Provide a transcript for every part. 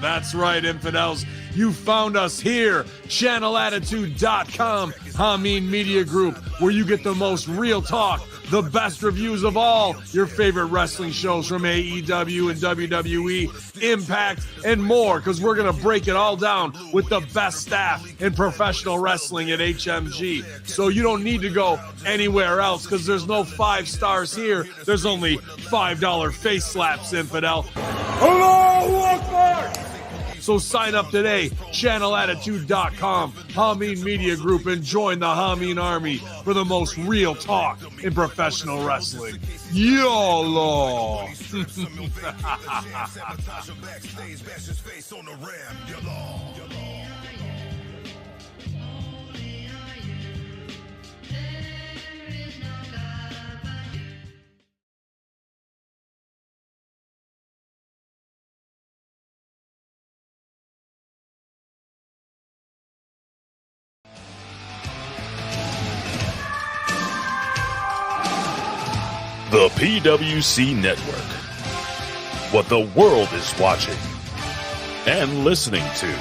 That's right, infidels. You found us here, channelattitude.com, Hameen Media Group, where you get the most real talk, the best reviews of all your favorite wrestling shows from AEW and WWE, Impact, and more, because we're going to break it all down with the best staff in professional wrestling at HMG. So you don't need to go anywhere else, because there's no 5 stars here. There's only $5 face slaps, infidel. Allahu Akbar! So sign up today, channelattitude.com, Hameen Media Group, and join the Hameen Army for the most real talk in professional wrestling. YOLO! The PWC Network. What the world is watching and listening to.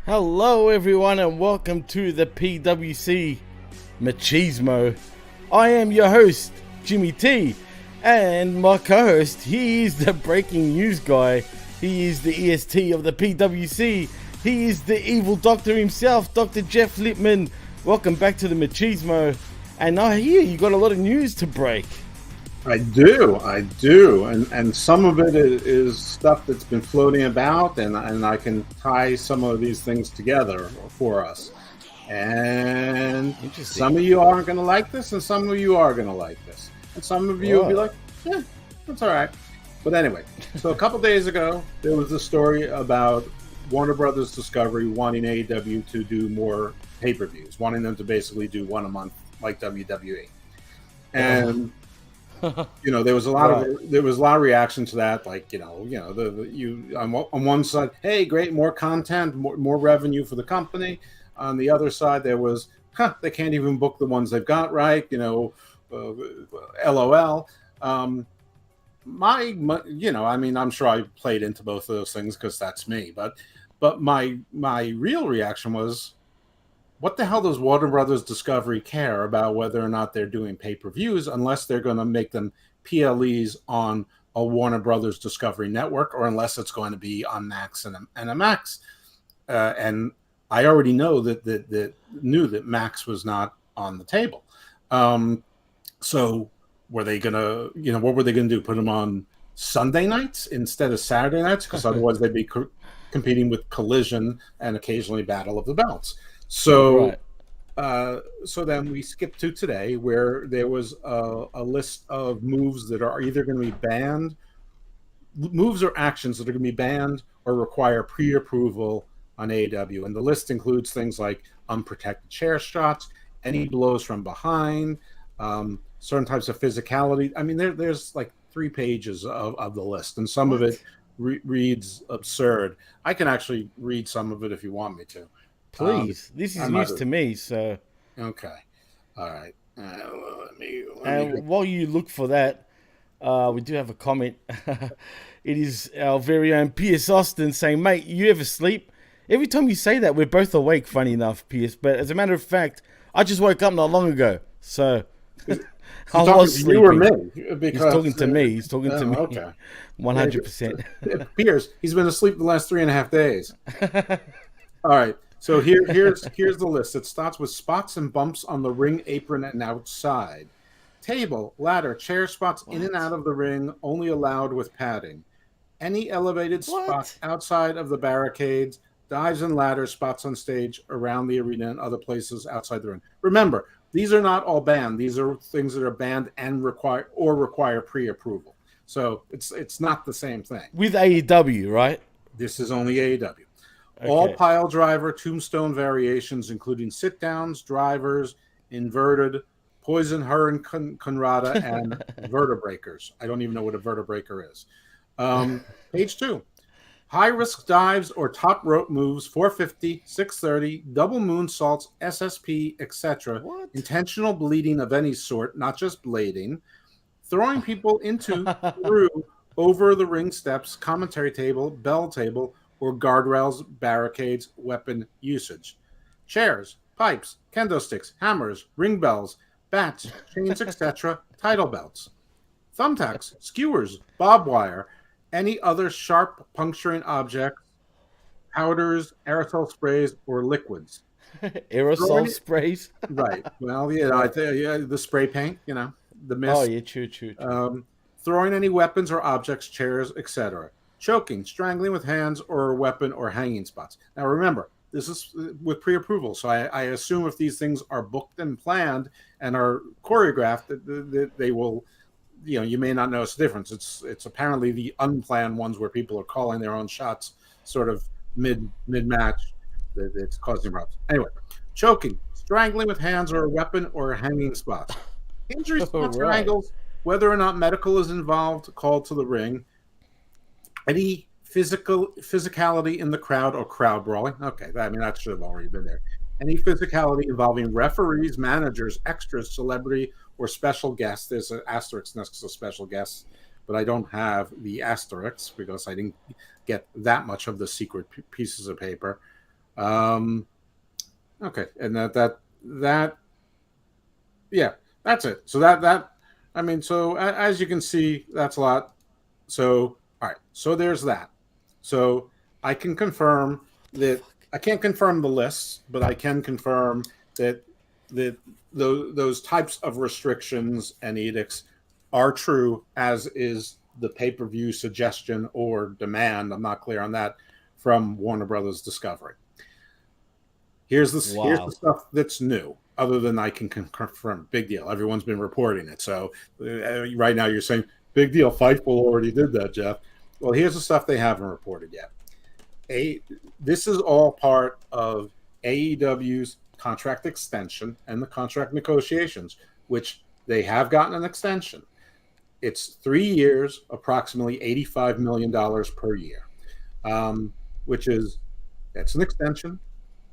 Hello everyone and welcome to the PWC Machismo. I am your host, Jimmy T, and my co-host, he is the breaking news guy. He is the EST of the PWC. He is the evil doctor himself, Dr. Jeff Lippman. Welcome back to the Machismo. And I hear you got a lot of news to break. I do, and some of it is stuff that's been floating about, and I can tie some of these things together for us. And some of you aren't going to like this, and some of you are going to like this, and some of you will be like, "Yeah, that's all right." But anyway, so a couple days ago, there was a story about Warner Brothers Discovery wanting AEW to do more pay-per-views, wanting them to basically do one a month like WWE, and. You know, there was a lot of reaction to that. Like, you on one side, hey, great, more content, more revenue for the company. On the other side, there was, they can't even book the ones they've got right. LOL. I'm sure I played into both of those things because that's me. But my real reaction was, what the hell does Warner Brothers Discovery care about whether or not they're doing pay-per-views unless they're going to make them PLEs on a Warner Brothers Discovery network, or unless it's going to be on Max and a Max? And I already know that Max was not on the table. So were they going to, what were they going to do? Put them on Sunday nights instead of Saturday nights? Because otherwise they'd be competing with Collision and occasionally Battle of the Belts. So, so then we skip to today, where there was a list of moves that are either going to be banned, moves or actions that are going to be banned or require pre-approval on AEW. And the list includes things like unprotected chair shots, any blows from behind, certain types of physicality. I mean, there's like 3 pages of the list, and some of it reads absurd. I can actually read some of it if you want me to. Please. This is news to me, so. Okay. All right. Let me While you look for that, we do have a comment. It is our very own Pierce Austin saying, "Mate, you ever sleep?" Every time you say that, we're both awake, funny enough, Pierce. But as a matter of fact, I just woke up not long ago. So I was sleeping. You or me? Because, he's talking to me. He's talking to me. Okay. 100%. Pierce, he's been asleep the last 3.5 days. All right. So here's the list. It starts with spots and bumps on the ring apron and outside. Table, ladder, chair spots in and out of the ring, only allowed with padding. Any elevated spots outside of the barricades, dives and ladder spots on stage, around the arena, and other places outside the ring. Remember, these are not all banned. These are things that are banned and require pre-approval. So it's not the same thing. With AEW, right? This is only AEW. Okay. All pile driver, tombstone variations, including sit-downs, drivers, inverted, poison, hurn, conrada, and vertebreakers. I don't even know what a vertebreaker is. Page 2. High-risk dives or top rope moves, 450, 630, double moonsaults, SSP, etc. Intentional bleeding of any sort, not just blading. Throwing people into, through, over the ring steps, commentary table, bell table, or guardrails, barricades, weapon usage. Chairs, pipes, kendo sticks, hammers, ring bells, bats, chains, etc., title belts. Thumbtacks, skewers, barbed wire, any other sharp puncturing objects, powders, aerosol sprays, or liquids. Aerosol sprays? Right. Well, yeah, the spray paint, the mist. Oh, yeah, true. Throwing any weapons or objects, chairs, etc. Choking, strangling with hands or a weapon or hanging spots. Now, remember, this is with pre-approval, so I assume if these things are booked and planned and are choreographed, that they will, you may not notice the difference. It's apparently the unplanned ones where people are calling their own shots sort of mid-match that's causing problems. Anyway, choking, strangling with hands or a weapon or hanging spots. Injury spots or angles, whether or not medical is involved, called to the ring. Any physicality in the crowd or crowd brawling. Okay, that should have already been there. Any physicality involving referees, managers, extras, celebrity, or special guests. There's an asterisk next to special guests, but I don't have the asterisks because I didn't get that much of the secret pieces of paper. Okay, and yeah, that's it. So so as you can see, that's a lot. So, all right, so there's that. So I can confirm that I can't confirm the lists, but I can confirm that those types of restrictions and edicts are true, as is the pay-per-view suggestion or demand. I'm not clear on that from Warner Brothers Discovery. Here's the stuff that's new, other than I can confirm. Big deal. Everyone's been reporting it. So right now you're saying, big deal, Fightful already did that, Jeff. Well, here's the stuff they haven't reported yet. This is all part of AEW's contract extension and the contract negotiations, which they have gotten an extension. It's 3 years, approximately $85 million per year, that's an extension.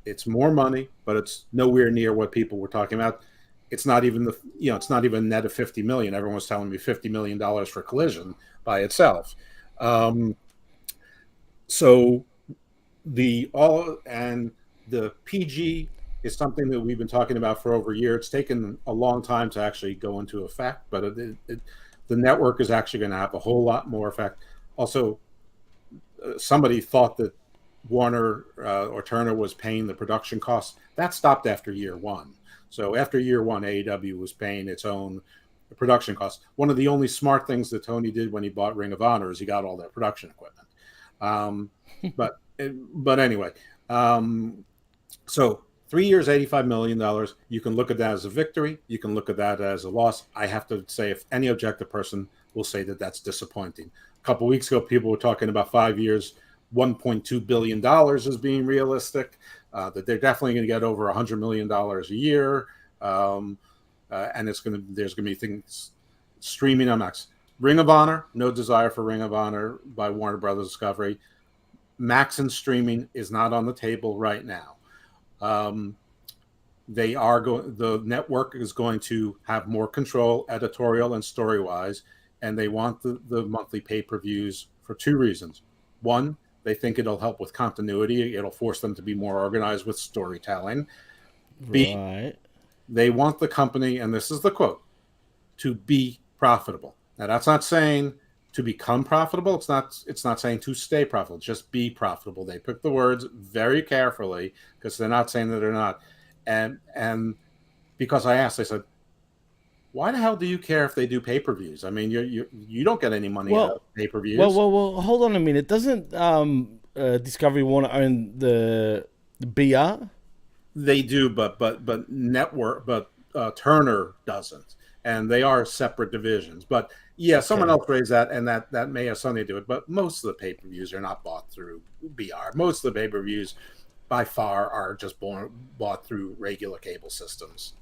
It's more money, but it's nowhere near what people were talking about. It's not even it's not even net of $50 million. Everyone was telling me $50 million for Collision by itself. So the PG is something that we've been talking about for over a year. It's taken a long time to actually go into effect, but the network is actually going to have a whole lot more effect. Also, somebody thought that Warner or Turner was paying the production costs. That stopped after year one. So after year one, AEW was paying its own production costs. One of the only smart things that Tony did when he bought Ring of Honor is he got all their production equipment. But anyway, so 3 years, $85 million. You can look at that as a victory. You can look at that as a loss. I have to say, if any objective person will say that that's disappointing. A couple of weeks ago, people were talking about 5 years, $1.2 billion as being realistic, that they're definitely going to get over $100 million a year. and there's going to be things streaming on Max. Ring of Honor, no desire for Ring of Honor by Warner Brothers Discovery. Maxine streaming is not on the table right now. The network is going to have more control, editorial and story wise, and they want the monthly pay-per-views for two reasons. One, they think it'll help with continuity. It'll force them to be more organized with storytelling. B, Right. they want the company, and this is the quote, to be profitable. Now, that's not saying to become profitable. It's not saying to stay profitable. Just be profitable. They pick the words very carefully because they're not saying that they're not. And because I asked, I said, why the hell do you care if they do pay-per-views? I mean, you don't get any money out of pay-per-views. Well, hold on a minute. Doesn't Discovery want to own the BR? They do, but Turner doesn't, and they are separate divisions. But yeah, someone else raised that, and that may have something to do with it. But most of the pay-per-views are not bought through BR. Most of the pay-per-views, by far, are just bought through regular cable systems.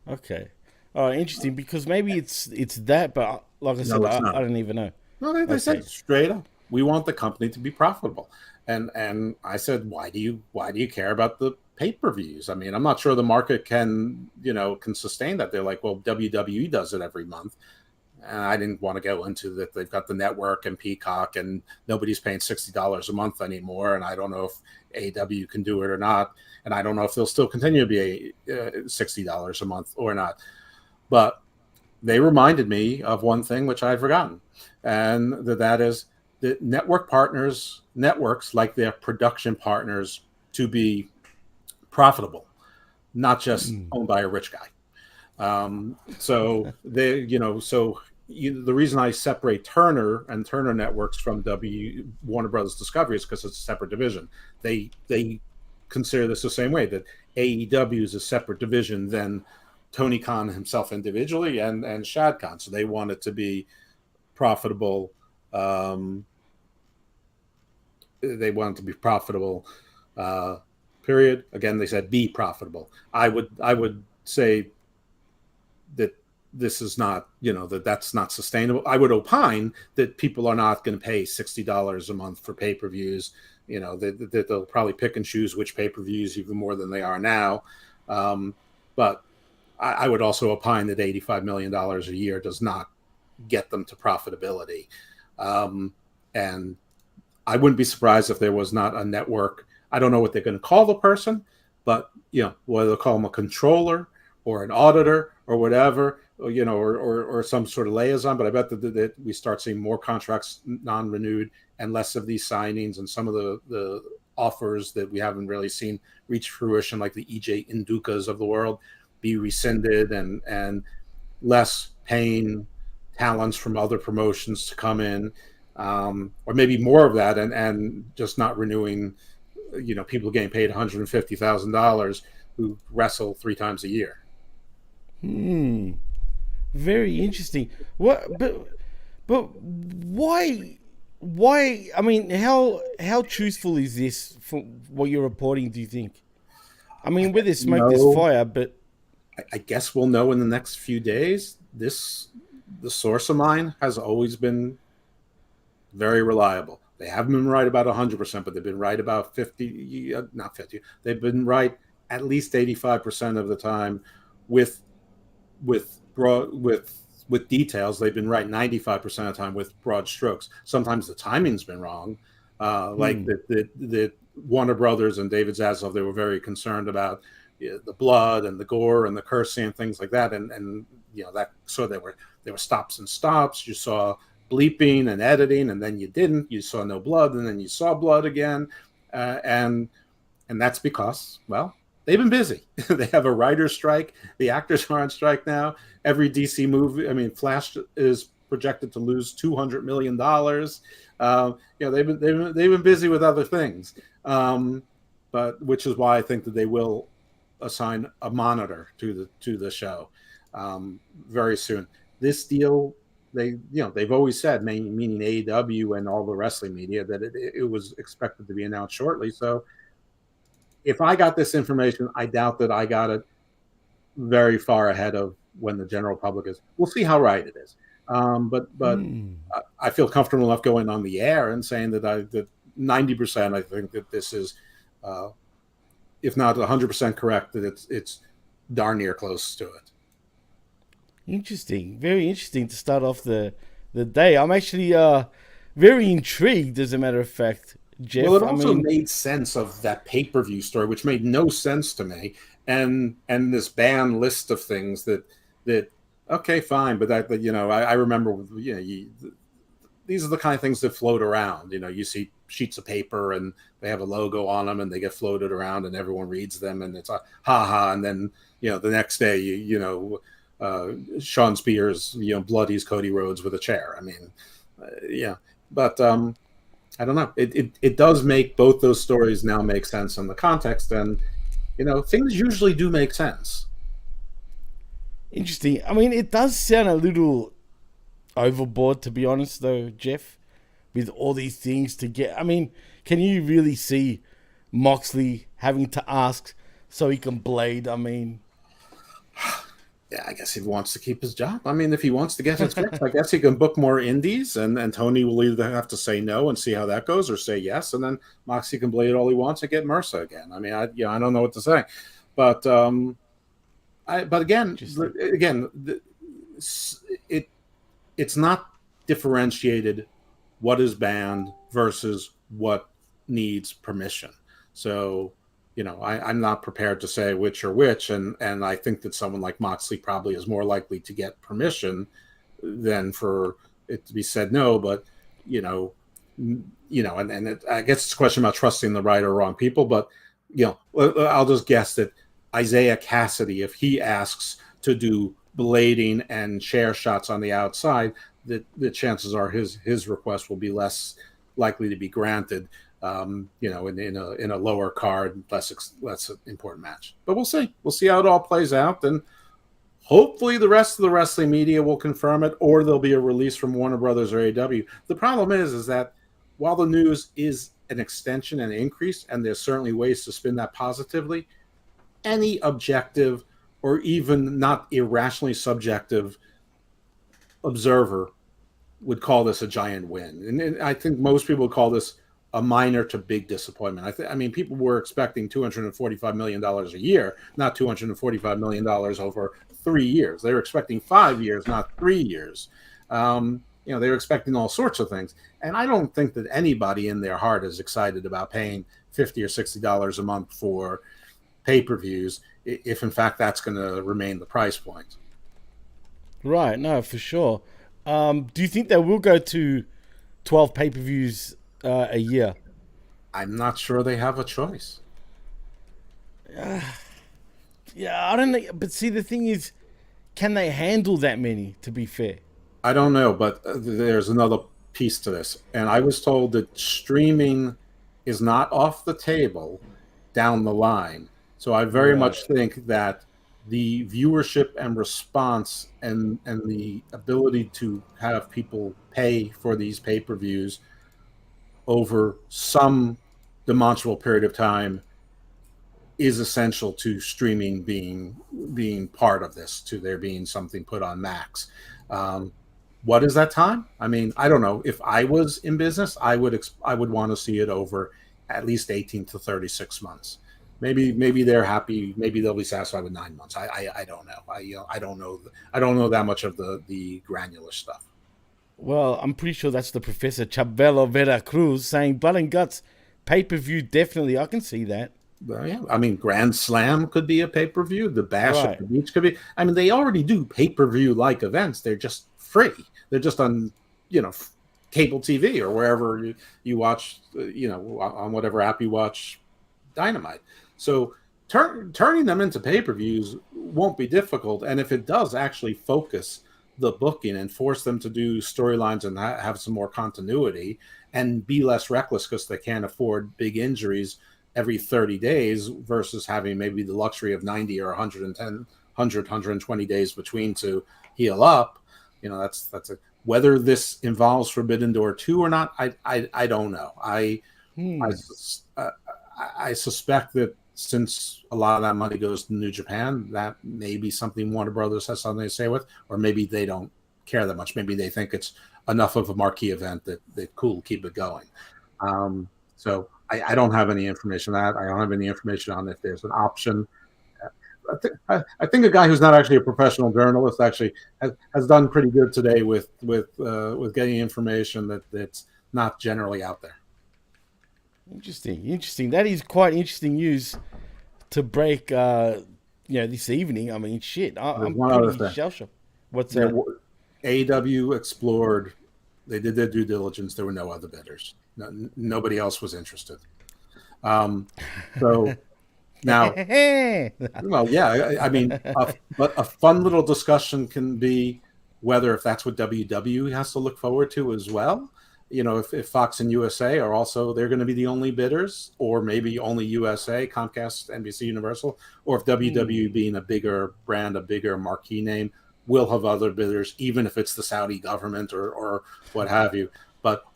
Okay. Oh, interesting. Because maybe it's that, but like I said, I don't even know. No, they said straight up, we want the company to be profitable. And I said, why do you care about the pay-per-views? I mean, I'm not sure the market can sustain that. They're like, well, WWE does it every month. And I didn't want to go into that. They've got the network and Peacock, and nobody's paying $60 a month anymore. And I don't know if AEW can do it or not. And I don't know if they'll still continue to be $60 a month or not. But they reminded me of one thing which I had forgotten, and that is that networks like their production partners to be profitable, not just owned by a rich guy. So the reason I separate Turner and Turner Networks from Warner Brothers Discovery is because it's a separate division. They consider this the same way, that AEW is a separate division than Tony Khan himself individually and Shad Khan. So they want it to be profitable. They want it to be profitable, period. Again, they said be profitable. I would say that this is not, that's not sustainable. I would opine that people are not going to pay $60 a month for pay-per-views. That they'll probably pick and choose which pay-per-views even more than they are now. But I would also opine that $85 million a year does not get them to profitability. And I wouldn't be surprised if there was not a network. I don't know what they're going to call the person, but, whether they'll call them a controller or an auditor or whatever, or some sort of liaison. But I bet that we start seeing more contracts non-renewed and less of these signings, and some of the offers that we haven't really seen reach fruition, like the EJ Ndukas of the world, be rescinded, and less paying talents from other promotions to come in, or maybe more of that, and just not renewing, people getting paid $150,000 who wrestle 3 times a year. Very interesting. What? But why? I mean, how truthful is this for what you're reporting? Do you think? I mean, where there's smoke, there's fire. But I guess we'll know in the next few days. The source of mine has always been very reliable. They haven't been right about 100%, but they've been right about 50, not 50. They've been right at least 85% of the time with details. They've been right 95% of the time with broad strokes. Sometimes the timing's been wrong. Like the Warner Brothers and David Zaslav, they were very concerned about the blood and the gore and the cursing and things like that. And that, so there were stops and stops. You saw bleeping and editing, and then you didn't. You saw no blood, and then you saw blood again. And that's because, well, they've been busy. They have a writer's strike. The actors are on strike now. Every DC movie, Flash is projected to lose $200 million. They've been busy with other things. But which is why I think that they will assign a monitor to the show very soon. This deal, they've always said, meaning AEW and all the wrestling media, that it was expected to be announced shortly. So if I got this information, I doubt that I got it very far ahead of when the general public is. We'll see how right it is. But I feel comfortable enough going on the air and saying that that 90% I think that this is, if not 100% correct, that it's darn near close to it. Interesting. Very interesting to start off the day. I'm actually very intrigued, as a matter of fact, Jeff. Well, it also made sense of that pay-per-view story, which made no sense to me, and this ban list of things that okay, fine, but that I remember, these are the kind of things that float around. You see sheets of paper and they have a logo on them and they get floated around and everyone reads them and it's a ha, and then the next day Sean Spears bloodies Cody Rhodes with a chair. I mean, but I don't know. It does make both those stories now make sense in the context, and things usually do make sense. Interesting. I mean, it does sound a little overboard, to be honest, though, Jeff, with all these things to get. I mean, can you really see Moxley having to ask so he can blade? I mean, yeah, I guess he wants to keep his job. I mean, if he wants to get his fix, I guess he can book more indies, and Tony will either have to say no and see how that goes, or say yes, and then Moxley can blade all he wants and get Mercer again. I mean, I don't know what to say, but again, it's not differentiated what is banned versus what needs permission. So, I'm not prepared to say which or which, and I think that someone like Moxley probably is more likely to get permission than for it to be said no. But I guess it's a question about trusting the right or wrong people. But I'll just guess that Isaiah Cassidy, if he asks to do blading and chair shots on the outside, that the chances are his request will be less likely to be granted. In a lower card, less important match. But we'll see. We'll see how it all plays out, and hopefully the rest of the wrestling media will confirm it, or there'll be a release from Warner Brothers or AEW. The problem is that while the news is an extension and increase, and there's certainly ways to spin that positively, any objective or even not irrationally subjective observer would call this a giant win. And I think most people would call this a minor to big disappointment. I mean, people were expecting $245 million a year, not $245 million over 3 years. They were expecting 5 years, not 3 years. They were expecting all sorts of things. And I don't think that anybody in their heart is excited about paying $50 or $60 a month for pay-per-views, if in fact that's going to remain the price point. Right, no, for sure. Do you think they will go to 12 pay-per-views a year? I'm not sure they have a choice. Yeah, I don't know. But see, the thing is, can they handle that many, to be fair? I don't know, but there's another piece to this. And I was told that streaming is not off the table down the line. So I very much think that the viewership and response and the ability to have people pay for these pay-per-views over some demonstrable period of time is essential to streaming being part of this, to there being something put on Max. What is that time? I mean, I don't know. If I was in business, I would want to see it over at least 18 to 36 months. Maybe they're happy. Maybe they'll be satisfied with 9 months. I don't know. I don't know. I don't know that much of the granular stuff. Well, I'm pretty sure that's the Professor Chabelo Vera Cruz saying blood and guts pay-per-view. Definitely, I can see that. Well, yeah. I mean, Grand Slam could be a pay-per-view. The Bash at the Beach could be. I mean, they already do pay-per-view like events. They're just free. They're just on, cable TV or wherever you watch, on whatever app you watch Dynamite. So turning them into pay-per-views won't be difficult. And if it does actually focus the booking and force them to do storylines and have some more continuity and be less reckless because they can't afford big injuries every 30 days versus having maybe the luxury of 90 or 120 days between to heal up, that's a, whether this involves Forbidden Door 2 or not, I don't know. I suspect that since a lot of that money goes to New Japan, that may be something Warner Brothers has something to say with, or maybe they don't care that much. Maybe they think it's enough of a marquee event that cool, keep it going. So I don't have any information on that. I don't have any information on if there's an option. I think a guy who's not actually a professional journalist actually has done pretty good today with getting information that's not generally out there. Interesting. That is quite interesting news to break. This evening. I mean, shit. I'm pretty shell-shocked. What's that? AEW explored. They did their due diligence. There were no other bidders. Nobody else was interested. So. Now, well, yeah, I mean, but a fun little discussion can be whether if that's what WWE has to look forward to as well. You know, if Fox and USA are also, they're going to be the only bidders, or maybe only USA, Comcast, NBC, Universal, or if WWE being a bigger brand, a bigger marquee name, will have other bidders, even if it's the Saudi government or what have you.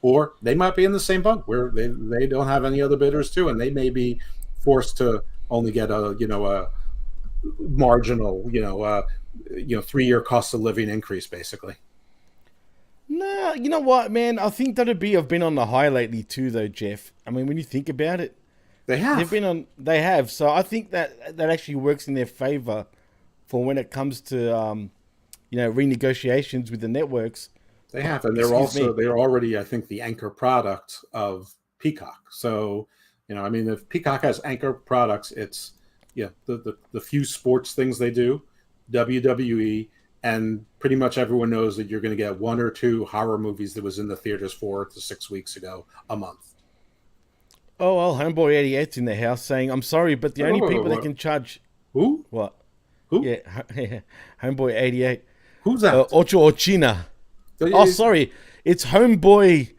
Or they might be in the same boat where they don't have any other bidders too, and they may be forced to only get a marginal 3-year cost of living increase, basically. No, you know what, man? I think that'd have been on the high lately too, though, Jeff. I mean, when you think about it, they have. So I think that actually works in their favor for when it comes to renegotiations with the networks. They have, and they're already, I think, the anchor product of Peacock. So. I mean, if Peacock has anchor products, it's the few sports things they do, WWE, and pretty much everyone knows that you're going to get 1 or 2 horror movies that was in the theaters 4 to 6 weeks ago a month. Oh, well, Homeboy 88's in the house saying, I'm sorry, but the only people that can charge... Who? What? Who? Yeah, Homeboy 88. Who's that? Ocho Ochina. Oh, sorry. It's Homeboy...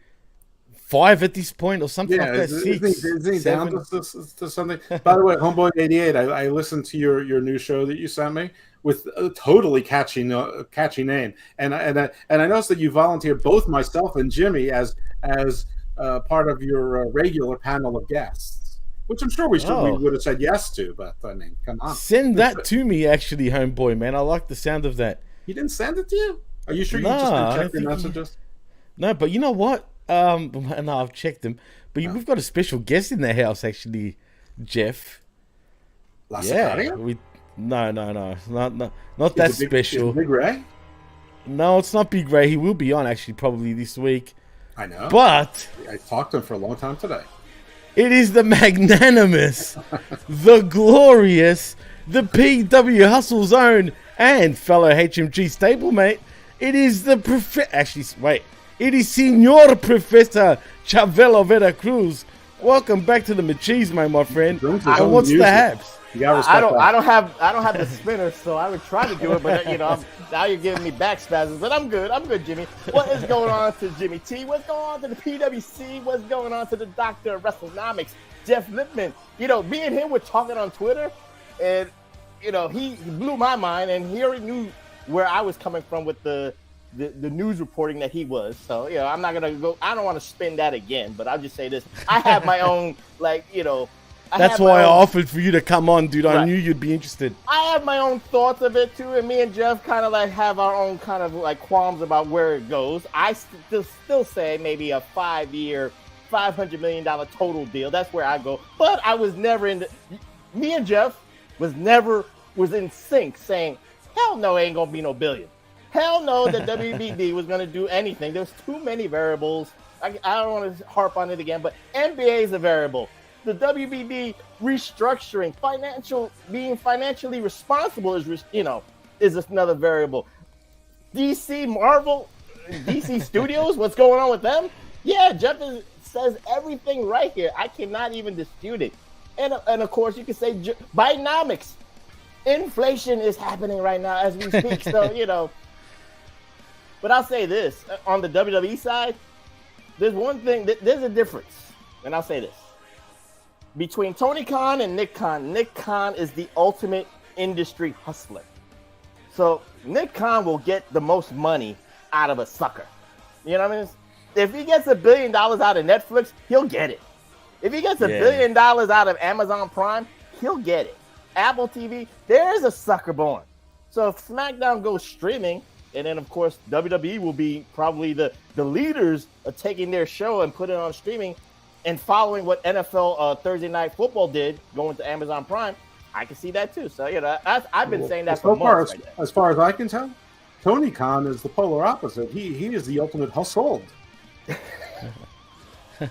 5 at this point or something like that. 6, isn't he down to something? By the way, Homeboy 88, I listened to your new show that you sent me with a totally catchy name, and I noticed that you volunteered both myself and Jimmy as part of your regular panel of guests, which I'm sure we would have said yes to, but I mean, come on, send that to me, actually, Homeboy, man. I like the sound of that. He didn't send it to you? Are you sure you just didn't check your messages? No, but you know what? No, I've checked them. But we've got a special guest in the house, actually, Jeff. No, not that special. Big Ray? No, it's not Big Ray. He will be on, actually, probably this week. I know. But I talked to him for a long time today. It is the magnanimous, the glorious, the PW Hustle Zone, and fellow HMG stablemate. It is the It is Senor Professor Chavelo Veracruz. Welcome back to the Machismo, my friend. And what's the haps? I don't have the spinner, so I would try to do it, but now you're giving me back spasms. But I'm good, Jimmy. What is going on to Jimmy T? What's going on to the PWC? What's going on to the Doctor of WrestleNomics, Jeff Lippman? Me and him were talking on Twitter, and he blew my mind, and he already knew where I was coming from with the news reporting that he was. So, I'm not going to go. I don't want to spin that again, but I'll just say this. I have my own, That's why I offered for you to come on, dude. I knew you'd be interested. I have my own thoughts of it, too, and me and Jeff kind of, have our own kind of, qualms about where it goes. I still say maybe a 5-year, $500 million total deal. That's where I go. But I was never me and Jeff was in sync saying, hell no, ain't going to be no billion. Hell no, that WBD was going to do anything. There's too many variables. I don't want to harp on it again, but NBA is a variable. The WBD restructuring, being financially responsible is another variable. DC, Marvel, DC Studios, what's going on with them? Yeah, Jeff says everything right here. I cannot even dispute it. And of course, you can say Bidenomics. Inflation is happening right now as we speak. So, But I'll say this. On the WWE side, there's one thing. There's a difference. And I'll say this. Between Tony Khan and Nick Khan, Nick Khan is the ultimate industry hustler. So Nick Khan will get the most money out of a sucker. You know what I mean? If he gets $1 billion out of Netflix, he'll get it. If he gets $1 billion out of Amazon Prime, he'll get it. Apple TV, there's a sucker born. So if SmackDown goes streaming, and then of course WWE will be probably the leaders of taking their show and putting it on streaming and following what NFL Thursday Night Football did, going to Amazon Prime, I can see that too. So I've been saying that for months. As far as I can tell, Tony Khan is the polar opposite. He is the ultimate household.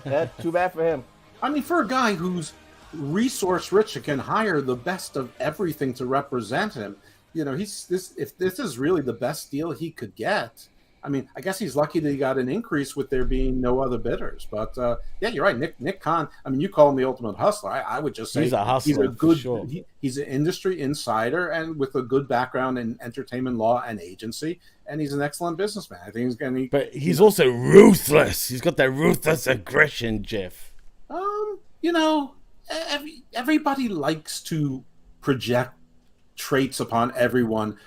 That's too bad for him. I mean, for a guy who's resource rich and can hire the best of everything to represent him, if this is really the best deal he could get, I mean, I guess he's lucky that he got an increase with there being no other bidders. But yeah, you're right, Nick Khan. I mean, you call him the ultimate hustler. I would just say he's a hustler. He's a good. Sure. He's an industry insider and with a good background in entertainment law and agency, and he's an excellent businessman. I think he's going to. But he's also ruthless. He's got that ruthless aggression, Jeff. Everybody likes to project traits upon everyone.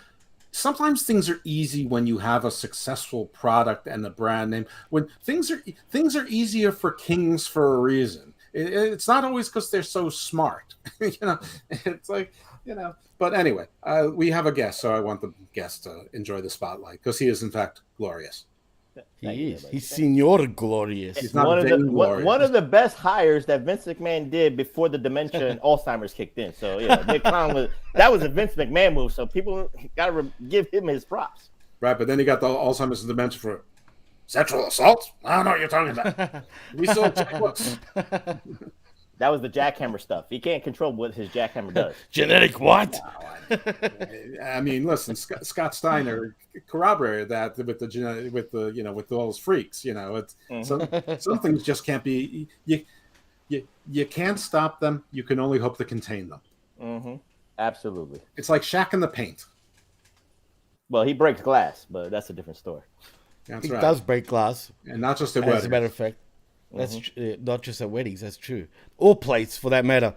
Sometimes things are easy when you have a successful product and a brand name. When things are easier for kings for a reason. It's not always because they're so smart. It's like, But anyway, we have a guest, so I want the guest to enjoy the spotlight because he is in fact glorious. He is. He's Senor Glorious. He's one of the best hires that Vince McMahon did before the dementia and Alzheimer's kicked in. So Nick Khan that was a Vince McMahon move. So people got to give him his props. Right, but then he got the Alzheimer's and dementia for sexual assault. I don't know what you're talking about. We sold checkbooks. That was the jackhammer stuff. He can't control what his jackhammer does. Genetic what? I mean, listen, Scott Steiner corroborated that with all those freaks. It's some things just can't be. You can't stop them. You can only hope to contain them. Mm-hmm. Absolutely. It's like Shaq in the paint. Well, he breaks glass, but that's a different story. That's he right. does break glass, and not just at weddings. As a matter of fact. That's not just at weddings. That's true. Or plates, for that matter.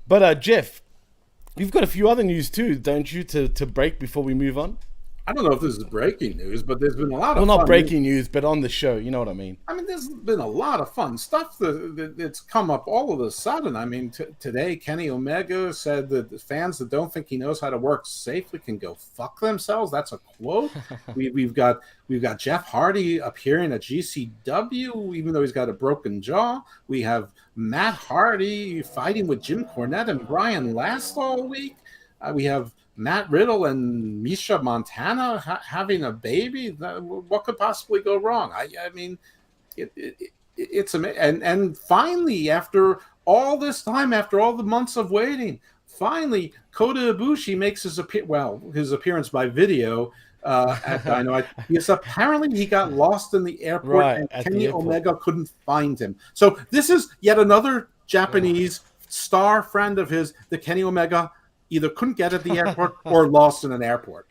But Jeff, you've got a few other news too, don't you? To break before we move on. I don't know if this is breaking news, but there's been a lot of not breaking news, but on the show. You know what I mean? I mean, there's been a lot of fun stuff that's come up all of a sudden. I mean, today Kenny Omega said that the fans that don't think he knows how to work safely can go fuck themselves. That's a quote. We've got Jeff Hardy appearing at GCW, even though he's got a broken jaw. We have Matt Hardy fighting with Jim Cornette and Brian Last all week. We have Matt Riddle and Misha Montana having a baby. What could possibly go wrong? I mean, it's amazing. And finally, after all this time, after all the months of waiting, finally, Kota Ibushi makes his appearance by video at Dynamite. Yes, apparently he got lost in the airport, and Kenny Omega couldn't find him. So this is yet another Japanese star friend of his that Kenny Omega either couldn't get at the airport or lost in an airport.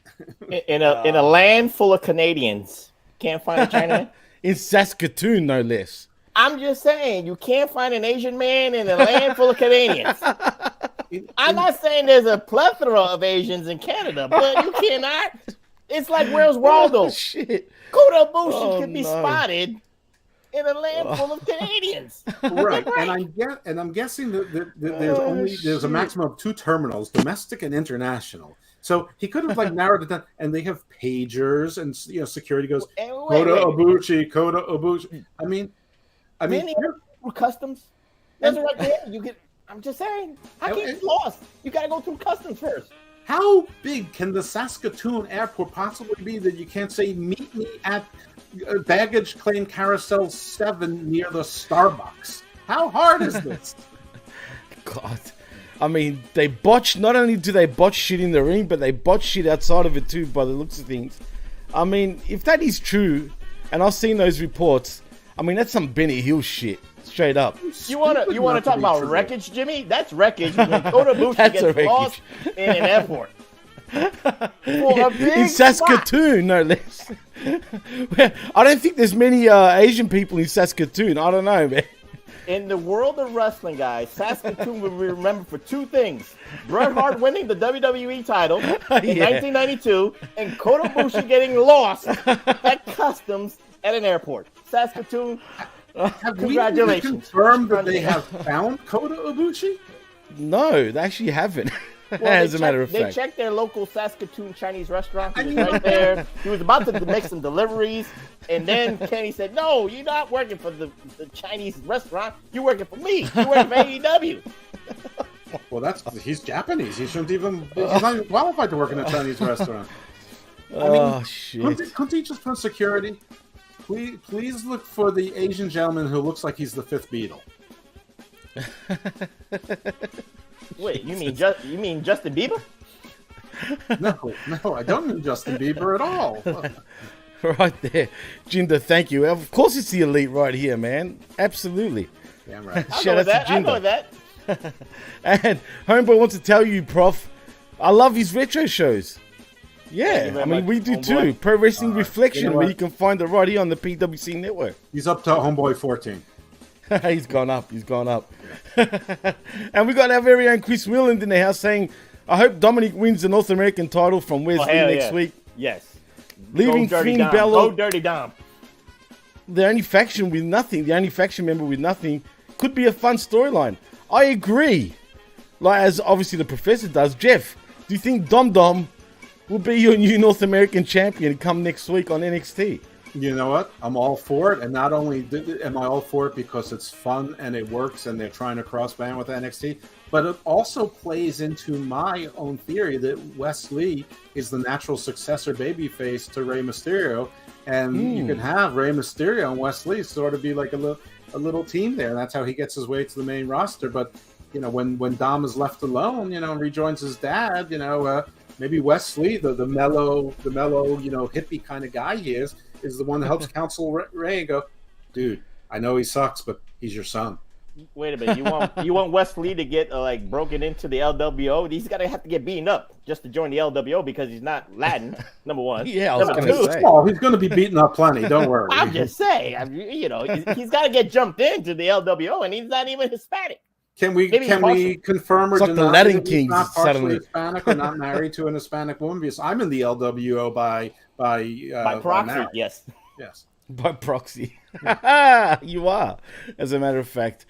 in a land full of Canadians, can't find a Chinaman? In Saskatoon, no less. I'm just saying, you can't find an Asian man in a land full of Canadians. I'm not saying there's a plethora of Asians in Canada, but you cannot. It's like, where's Waldo? Oh, shit. Kota Ibushi could be spotted in a land full of Canadians. Right. And I'm guessing that there's a maximum of 2 terminals, domestic and international. So he could have narrowed it down, and they have pagers, and security goes Kota Ibushi. I mean, through customs. That's right there. I'm just saying, I can't get lost. You got to go through customs first. How big can the Saskatoon airport possibly be that you can't say meet me at baggage claim carousel 7 near the Starbucks? How hard is this? God. I mean, they botch. Not only do they botch shit in the ring, but they botch shit outside of it too, by the looks of things. I mean, if that is true, and I've seen those reports, I mean, that's some Benny Hill shit, straight up. You want to talk about wreckage, Jimmy? That's wreckage when Kota Ibushi gets lost in an airport. In Saskatoon, no less. I don't think there's many Asian people in Saskatoon. I don't know, man. In the world of wrestling, guys, Saskatoon will be remembered for 2 things. Bret Hart winning the WWE title in 1992 and Kota Ibushi getting lost at customs at an airport. Saskatoon, have congratulations. we confirmed that they have found Kota Ibushi? No, they actually haven't. Well, As a matter of they fact. checked their local Saskatoon Chinese restaurant. He was right there. He was about to make some deliveries, and then Kenny said, "No, you're not working for the Chinese restaurant. You're working for me. You're working for AEW." Well, he's Japanese. He's not even qualified to work in a Chinese restaurant. Shit. Couldn't he just put security? Please look for the Asian gentleman who looks like he's the fifth Beatle. Wait, you mean Justin Bieber? No, I don't mean Justin Bieber at all. Right there. Jinder, thank you. Of course it's the elite right here, man. Absolutely. Damn right. Shout out to Jinder. I know that. And Homeboy wants to tell you, Prof, I love his retro shows. Yeah, I mean, we do Homeboy. Too. Pro Wrestling Reflection, you know where what? you can find it right here on the PWC Network. He's up to Homeboy 14. He's gone up. And we got our very own Chris Willand in the house saying, I hope Dominic wins the North American title from Wesley next week. Yes. Leaving Go Dirty Finn Dom. Balor, Go Dirty Dom. the only faction member with nothing, could be a fun storyline. I agree. Like, as obviously the professor does. Jeff, do you think Dom Dom will be your new North American champion come next week on NXT? You know what? I'm all for it. And not only am I all for it because it's fun and it works and they're trying to cross-band with NXT, but it also plays into my own theory that Wes Lee is the natural successor babyface to Rey Mysterio. And you can have Rey Mysterio and Wes Lee sort of be like a little team there. And that's how he gets his way to the main roster. But, you know, when Dom is left alone, you know, and rejoins his dad, you know, maybe Wes Lee, the mellow, you know, hippie kind of guy he is the one that helps counsel Ray and go, dude, I know he sucks, but he's your son. Wait a minute, you want Wes Lee to get like broken into the LWO? He's gotta have to get beaten up just to join the LWO because he's not Latin. Number one. Yeah, I was number gonna two. say. Oh, he's going to be beaten up plenty. Don't worry. I'm just saying, I mean, you know, he's got to get jumped into the LWO, and he's not even Hispanic. Can we confirm or It's like the deny Latin that he's Kings not partially suddenly. Hispanic or not married to an Hispanic woman? Because I'm in the LWO by Proxy, marriage. yes. Yes. By proxy. You are, as a matter of fact.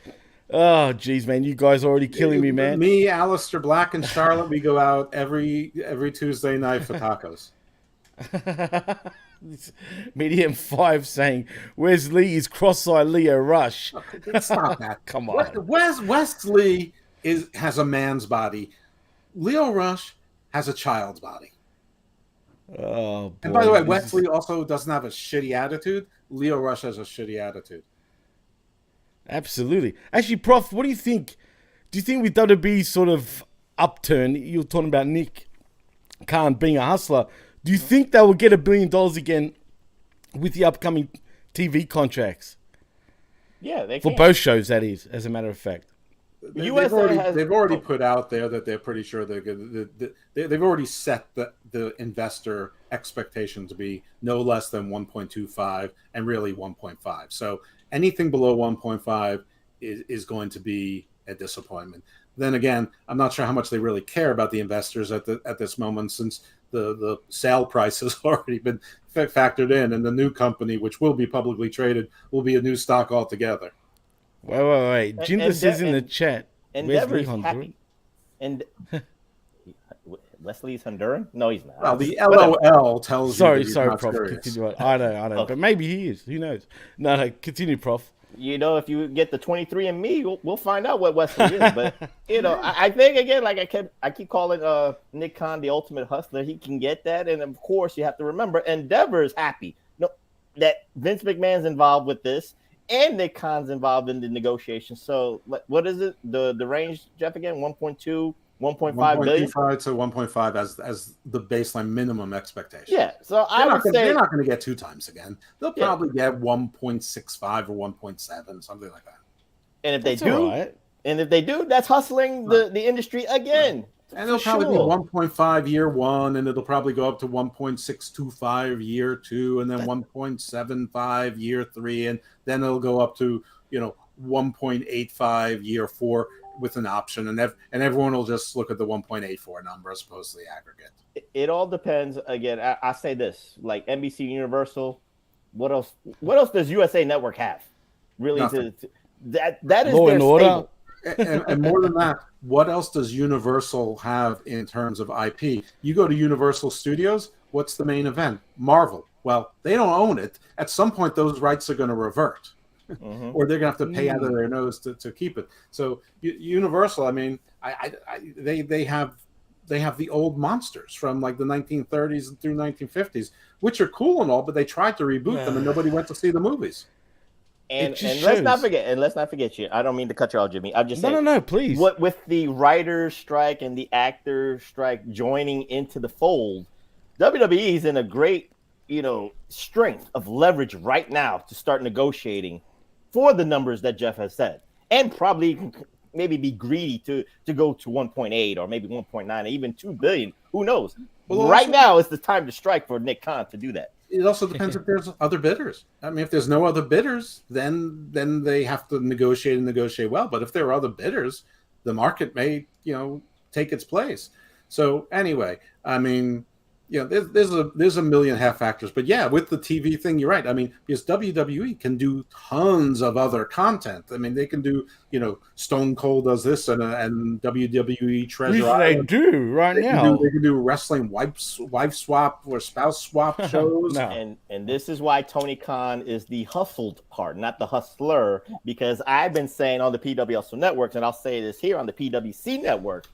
Oh, geez, man. You guys are already killing me, man. Me, Alistair Black, and Charlotte, we go out every Tuesday night for tacos. Medium 5 saying, where's Lee is cross-eyed Leo Rush? It's not that. Come on. Wes Lee has a man's body. Leo Rush has a child's body. Oh, boy. And by the way, Wesley also doesn't have a shitty attitude. Leo Rush has a shitty attitude. Absolutely. Actually, Prof, what do you think? Do you think with WWE sort of upturn, you're talking about Nick Khan being a hustler, do you think they will get $1 billion again with the upcoming TV contracts? Yeah, they For can. both shows, that is, as a matter of fact. They've already put out there that they're pretty sure they're good. They've already set the investor expectation to be no less than 1.25 and really 1.5. So anything below 1.5 is going to be a disappointment. Then again, I'm not sure how much they really care about the investors at this moment, since the sale price has already been factored in, and the new company, which will be publicly traded, will be a new stock altogether. Wait. Jinder says in the chat, where's Lee Endeavor's Honduran? happy. And Wesley's Honduran? No, he's not. Well, the LOL tells you. Sorry, that he's not Prof. serious. Continue on. I know. Okay. But maybe he is. Who knows? No, continue, Prof. You know, if you get the 23andMe, we'll find out what Wesley is. But you know, I think again, like I keep calling Nick Khan the ultimate hustler. He can get that, and of course, you have to remember, Endeavor is happy. No, that Vince McMahon's involved with this, and Nick Khan's involved in the negotiations. So, what is it? The range, Jeff? Again, 1.2, 1.5 billion. 1.25 to 1.5 as the baseline minimum expectation. Yeah. So I would say they're not going to get 2 times again. They'll Yeah. probably get 1.65 or 1.7, something like that. and if they That's do, all right. that's hustling the industry again. And it'll probably be 1.5 year one, and it'll probably go up to 1.625 year two, and then 1.75 year three, and then it'll go up to 1.85 year four with an option, and everyone will just look at the 1.84 number as opposed to the aggregate. It all depends. Again, I say this, like NBC Universal. What else does USA Network have? Really, Nothing. that is Law their and Order. stable. And more than that, what else does Universal have in terms of IP? You go to Universal Studios, what's the main event? Marvel. Well, they don't own it. At some point, those rights are going to revert, or they're going to have to pay out of their nose to keep it. So Universal, I mean, they have the old monsters from like the 1930s through 1950s, which are cool and all, but they tried to reboot them and nobody went to see the movies. And let's not forget you. I don't mean to cut you off, Jimmy. I'm just saying. No, please. What with the writer's strike and the actor strike joining into the fold, WWE is in a great, strength of leverage right now to start negotiating for the numbers that Jeff has said, and probably maybe be greedy to go to 1.8 or maybe 1.9 or even 2 billion. Who knows? Well, right now is the time to strike for Nick Khan to do that. It also depends if there's other bidders. I mean, if there's no other bidders, then they have to negotiate well. But if there are other bidders, the market may, take its place. So anyway, I mean, there's a million half factors. But yeah, with the TV thing, you're right. I mean, because WWE can do tons of other content. I mean, they can do, Stone Cold does this and WWE Treasure Island. They do right now. They can do wrestling wife swap or spouse swap shows. No. And this is why Tony Khan is the hustled part, not the hustler, because I've been saying on the PWC Network, and I'll say this here on the PWC Network,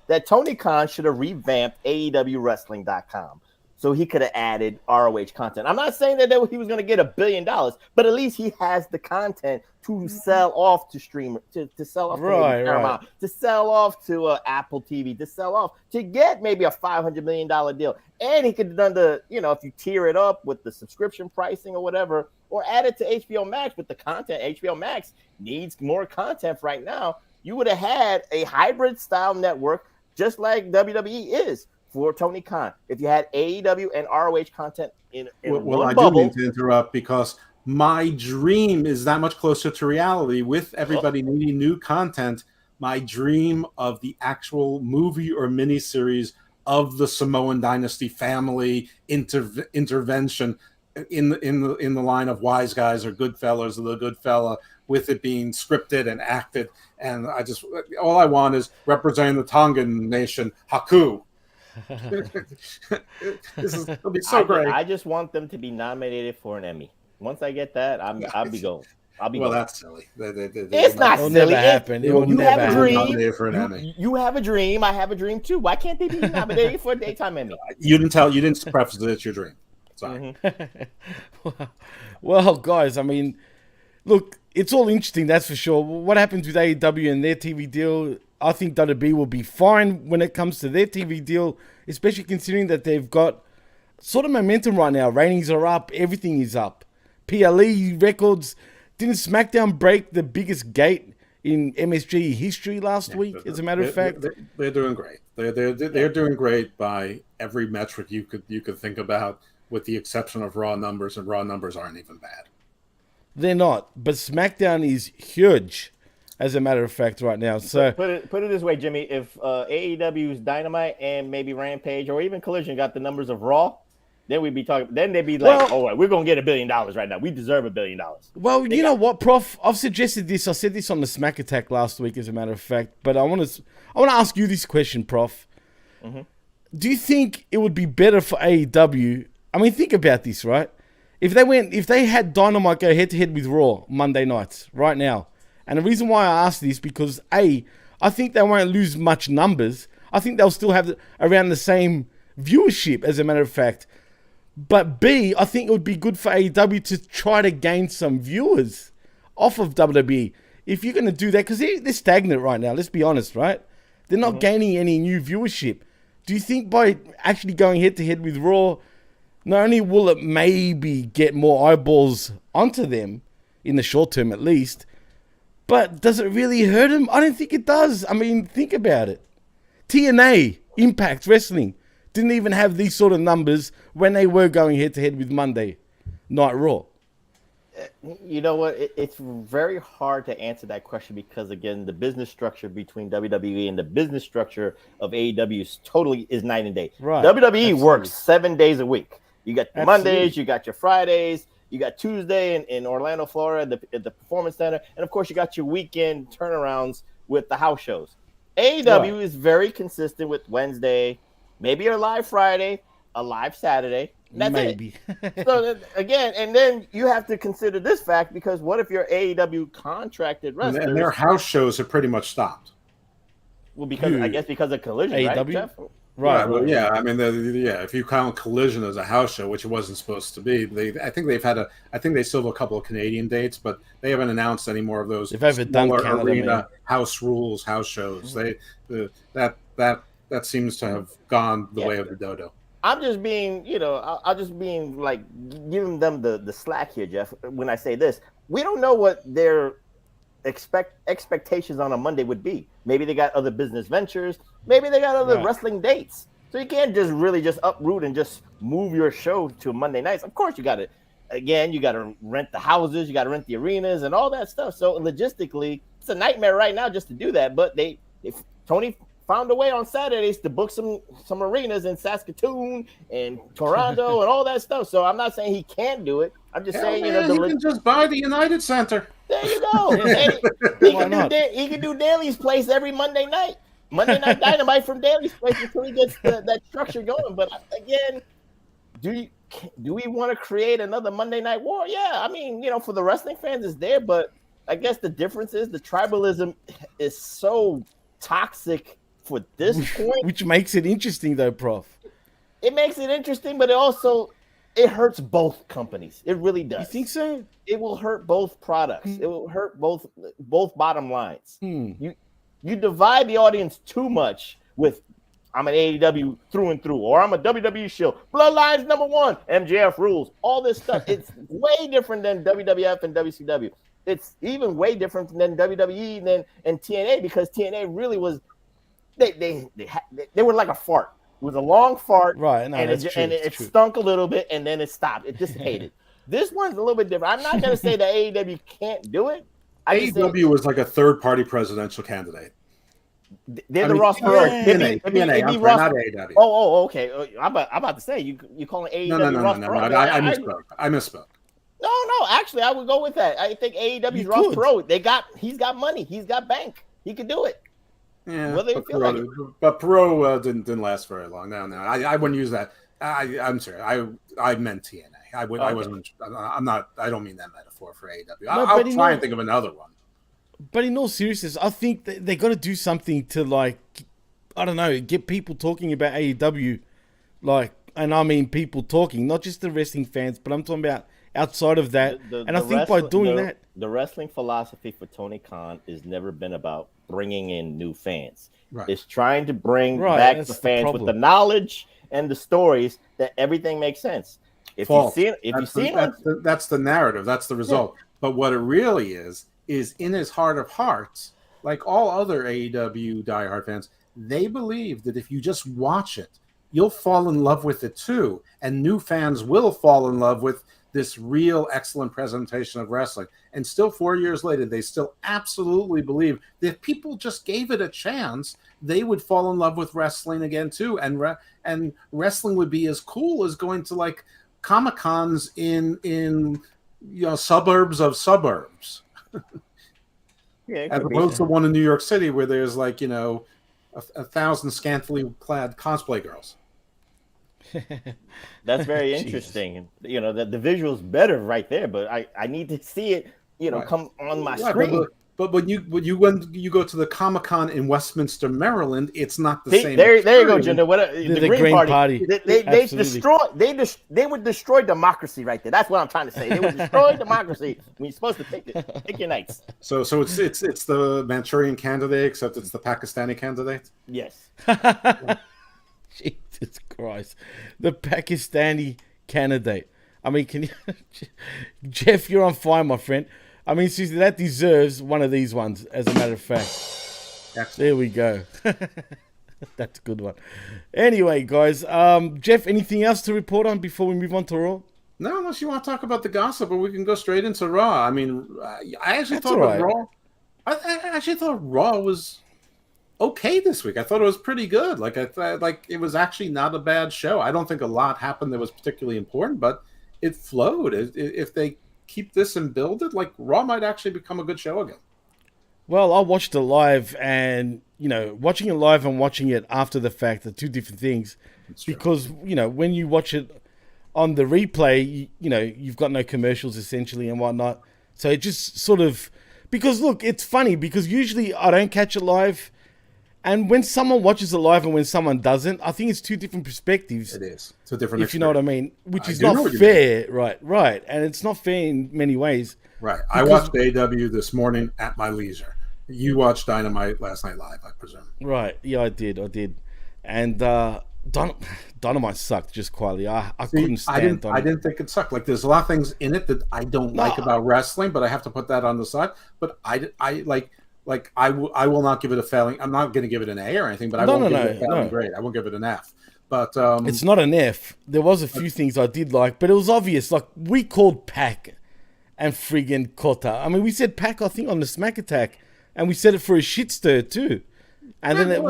that Tony Khan should have revamped AEWWrestling.com so he could have added ROH content. I'm not saying that he was going to get $1 billion, but at least he has the content to sell off to streamer, to sell off to Paramount, to sell off to Apple TV, to sell off to get maybe a $500 million deal. And he could have done the, if you tier it up with the subscription pricing or whatever, or add it to HBO Max with the content. HBO Max needs more content right now. You would have had a hybrid style network just like WWE is for Tony Khan. If you had AEW and ROH content in one bubble. Do need to interrupt because my dream is that much closer to reality with everybody needing new content. My dream of the actual movie or miniseries of the Samoan Dynasty family intervention in the line of Wise Guys or Goodfellas or The Goodfella, with it being scripted and acted. And all I want is representing the Tongan nation, Haku. It'll be so great. I just want them to be nominated for an Emmy. Once I get that, I'll be going. That's silly. It's not silly. Never happen. It will never happen. Nominated for an Emmy. You have a dream. I have a dream too. Why can't they be nominated for a daytime Emmy? You didn't preface that it's your dream. Sorry. Well, guys, I mean, look, it's all interesting, that's for sure. What happens with AEW and their TV deal? I think WWE will be fine when it comes to their TV deal, especially considering that they've got sort of momentum right now. Ratings are up. Everything is up. PLE records. Didn't SmackDown break the biggest gate in MSG history last week, as a matter of fact? They're doing great. They're doing great by every metric you could think about, with the exception of Raw numbers, and Raw numbers aren't even bad. They're not, but SmackDown is huge, as a matter of fact, right now. So put it this way, Jimmy. If AEW's Dynamite and maybe Rampage or even Collision got the numbers of Raw, then we'd be talking. Then they'd be like, we're gonna get $1 billion right now. We deserve $1 billion. Well, you know what, Prof? I've suggested this. I said this on the Smack Attack last week, as a matter of fact. But I want to ask you this question, Prof. Mm-hmm. Do you think it would be better for AEW? I mean, think about this, right? If they had Dynamite go head-to-head with Raw Monday nights right now, and the reason why I ask this because I think they won't lose much numbers. I think they'll still have around the same viewership, as a matter of fact. But B, I think it would be good for AEW to try to gain some viewers off of WWE. If you're going to do that, because they're stagnant right now, let's be honest, right? They're not gaining any new viewership. Do you think by actually going head-to-head with Raw, not only will it maybe get more eyeballs onto them, in the short term at least, but does it really hurt them? I don't think it does. I mean, think about it. TNA, Impact Wrestling, didn't even have these sort of numbers when they were going head-to-head with Monday Night Raw. You know what? It's very hard to answer that question because, again, the business structure between WWE and the business structure of AEW is night and day. Right. WWE works 7 days a week. You got your Mondays, you got your Fridays, you got Tuesday in Orlando, Florida, at the Performance Center, and of course you got your weekend turnarounds with the house shows. AEW is very consistent with Wednesday, maybe a live Friday, a live Saturday. That's maybe. it. So again, and then you have to consider this fact, because what if your AEW contracted wrestlers and their house shows have pretty much stopped? Well, because I guess because of Collision, right, AEW? Jeff? Right. Well, yeah. I mean, if you count Collision as a house show, which it wasn't supposed to be, I think they still have a couple of Canadian dates, but they haven't announced any more of those. They've ever done Canada, arena house rules, house shows. That seems to have gone the way of the dodo. I'm just being, I'll just being like giving them the slack here, Jeff. When I say this, we don't know what their expectations on a Monday would be. Maybe they got other business ventures. Maybe they got other wrestling dates. So you can't just really just uproot and just move your show to Monday nights. Of course, you got to rent the houses, you got to rent the arenas and all that stuff. So logistically, it's a nightmare right now just to do that. But Tony found a way on Saturdays to book some arenas in Saskatoon and Toronto and all that stuff. So I'm not saying he can't do it. I'm just saying, he can just buy the United Center. There you go. He can do Daly's Place every Monday night. Monday Night Dynamite from Daly's Place until he gets that structure going. But again, do we want to create another Monday Night War? Yeah, I mean, for the wrestling fans, it's there. But I guess the difference is the tribalism is so toxic for this point. Which makes it interesting, though, Prof. It makes it interesting, but it hurts both companies. It really does. You think so? It will hurt both products. It will hurt both bottom lines. You divide the audience too much with I'm an AEW through and through, or I'm a WWE show. Bloodlines #1, MJF rules, all this stuff. It's way different than WWF and WCW. It's even way different than WWE and TNA, because TNA really was they were like a fart. It was a long fart, right? No, and it stunk a little bit, and then it stopped. It dissipated. This one's a little bit different. I'm not going to say that AEW can't do it. AEW was like a third-party presidential candidate. They're the Ross Perot. TNA, not AEW. Oh, okay. I'm about to say you calling AEW Ross Perot. No, I misspoke. No. Actually, I would go with that. I think AEW's Ross Perot. He's got money. He's got bank. He could do it. Yeah, but Perot didn't last very long. No, I wouldn't use that. I'm sorry. I meant TNA. I wasn't. I don't mean that metaphor for AEW. I'll try and think of another one. But in all seriousness, I think they got to do something to get people talking about AEW, and I mean people talking, not just the wrestling fans, but I'm talking about outside of that. I think by doing that, the wrestling philosophy for Tony Khan has never been about bringing in new fans. Right. It's trying to bring back the fans with the knowledge and the stories that everything makes sense. That's the narrative. That's the result. Yeah. But what it really is in his heart of hearts, like all other AEW diehard fans, they believe that if you just watch it, you'll fall in love with it too. And new fans will fall in love with this real excellent presentation of wrestling. And still 4 years later, they still absolutely believe that if people just gave it a chance, they would fall in love with wrestling again too. And wrestling would be as cool as going to Comic-Cons in suburbs of suburbs. As opposed to one in New York City where there's 1,000 scantily clad cosplay girls. That's very interesting. The visual's better right there, but I need to see it, come on my screen. But when you go to the Comic-Con in Westminster, Maryland, it's not the same. There you go, Jinder. The Green Party. They would destroy democracy right there. That's what I'm trying to say. They would destroy democracy when you're supposed to pick your nights. So it's the Manchurian Candidate, except it's the Pakistani candidate. Yes. Jesus Christ, the Pakistani candidate. I mean, can you, Jeff? You're on fire, my friend. I mean, seriously, that deserves one of these ones, as a matter of fact. Excellent. There we go. That's a good one. Anyway, guys, Jeff, anything else to report on before we move on to Raw? No, unless you want to talk about the gossip, or we can go straight into Raw. I mean, I actually thought Raw. I actually thought Raw was okay this week. I thought it was pretty good. It was actually not a bad show. I don't think a lot happened that was particularly important, but it flowed. If they keep this and build it, Raw might actually become a good show again. Well, I watched it live, and watching it live and watching it after the fact are two different things. Because when you watch it on the replay, you've got no commercials essentially and whatnot. So it just sort of, because look, it's funny because usually I don't catch it live, and when someone watches it live and when someone doesn't, I think it's two different perspectives. It is. It's a different. If you know what I mean, which is not fair, right, and it's not fair in many ways. Right. I watched AW this morning at my leisure. You watched Dynamite last night live, I presume. Right. Yeah, I did. And Dynamite sucked just quietly. I couldn't stand Dynamite. I didn't think it sucked. Like, there's a lot of things in it that I don't like about wrestling, but I have to put that on the side. But I will not give it a failing. I'm not going to give it an A or anything, but I won't give it a failing grade. I won't give it an F. But it's not an F. There was a few things I did like, but it was obvious. Like, we called Pac and friggin' Kota. I mean, we said Pac, I think, on the Smack Attack, and we said it for a shit stir too. And then it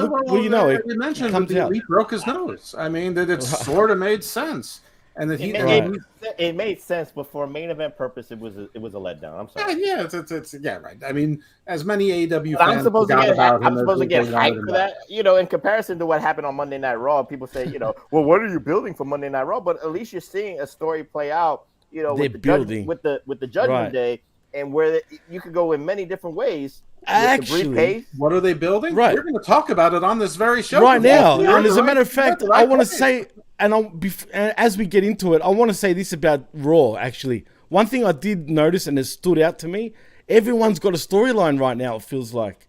comes out. He broke his nose. I mean, that it sort of made sense. And that it made sense, but for main event purpose, it was a letdown. I'm sorry. Yeah, it's right. I mean, as many AEW fans, I'm supposed to get hyped for that. In comparison to what happened on Monday Night Raw, people say, well, what are you building for Monday Night Raw? But at least you're seeing a story play out. With the Judgment Day, and where you could go in many different ways. Actually, what are they building? Right. We're going to talk about it on this very show right now. And as a matter of fact, I want to say, as we get into it, I want to say this about Raw. Actually, one thing I did notice and it stood out to me: everyone's got a storyline right now. It feels like,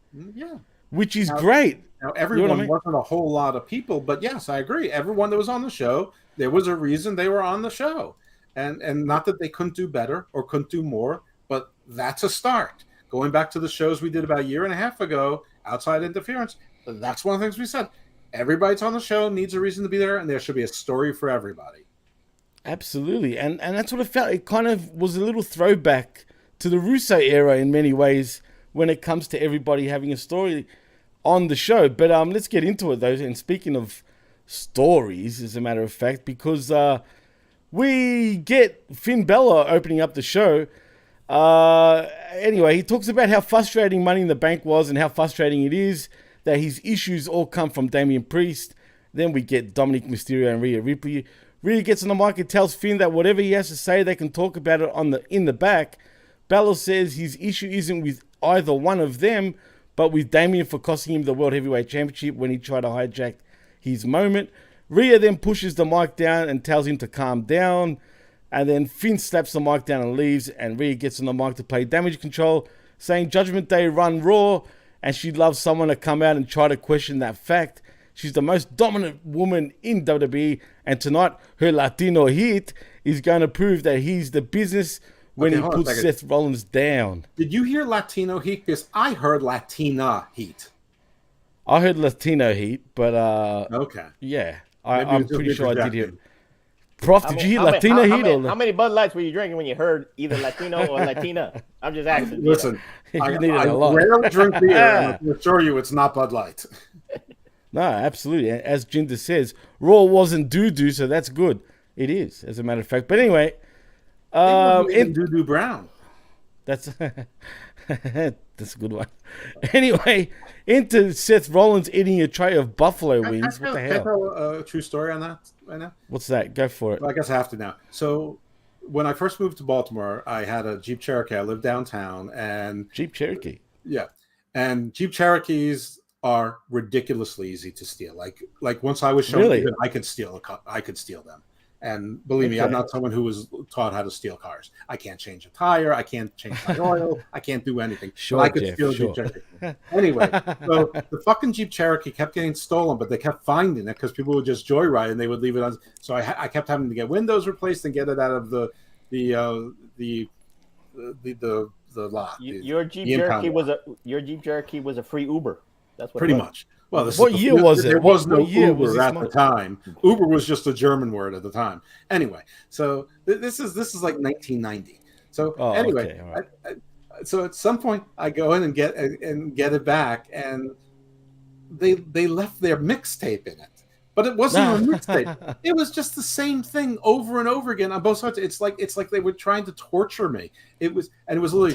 which is great. Now, everyone wasn't a whole lot of people, but yes, I agree. Everyone that was on the show, there was a reason they were on the show. And not that they couldn't do better or couldn't do more, but that's a start. Going back to the shows we did about a year and a half ago, Outside Interference, that's one of the things we said. Everybody that's on the show needs a reason to be there, and there should be a story for everybody. Absolutely. And that's what it felt. It kind of was a little throwback to the Russo era in many ways when it comes to everybody having a story on the show. But let's get into it, though. And speaking of stories, as a matter of fact, because... we get Finn Balor opening up the show. Anyway, he talks about how frustrating Money in the Bank was and how frustrating it is that his issues all come from Damian Priest. Then we get Dominic Mysterio and Rhea Ripley. Rhea gets on the mic and tells Finn that whatever he has to say, they can talk about it in the back. Balor says his issue isn't with either one of them, but with Damian for costing him the World Heavyweight Championship when he tried to hijack his moment. Rhea then pushes the mic down and tells him to calm down. And then Finn slaps the mic down and leaves. And Rhea gets on the mic to play Damage Control, saying Judgment Day run Raw. And she'd love someone to come out and try to question that fact. She's the most dominant woman in WWE. And tonight, her Latino heat is going to prove that he's the business when he puts Seth Rollins down. Did you hear Latino heat? Because I heard Latina heat. I heard Latino heat, but okay. Yeah. I'm pretty sure I did hear it. Prof, did you hear Latina heat? How many Bud Lights were you drinking when you heard either Latino or Latina? I'm just asking. Listen, I rarely drink beer, and I can assure you it's not Bud Light. No, absolutely. As Jinder says, Raw wasn't doo-doo, so that's good. It is, as a matter of fact. But anyway... Doo-doo Brown. That's a good one. Anyway, into Seth Rollins eating a tray of buffalo wings. What the hell? Can I tell a true story on that right now? What's that? Go for it. Well, I guess I have to now. So when I first moved to Baltimore, I had a Jeep Cherokee. I lived downtown. And Jeep Cherokee? Yeah. And Jeep Cherokees are ridiculously easy to steal. Like once I was shown that I could steal them. And believe me, I'm not someone who was taught how to steal cars. I can't change a tire. I can't change my oil. I can't do anything. Sure, I could steal a Jeep Cherokee. Anyway, so the fucking Jeep Cherokee kept getting stolen, but they kept finding it because people would just joyride and they would leave it on. So I kept having to get windows replaced and get it out of the lot. Your Jeep Cherokee was a free Uber. That's what pretty much. Well, what year was it? There was no Uber at the time. Uber was just a German word at the time. Anyway, so this is like 1990. So anyway, okay, right. So at some point I go in and get it back, and they left their mixtape in it. But it wasn't a mixtape. It was just the same thing over and over again on both sides. It's like they were trying to torture me. It was literally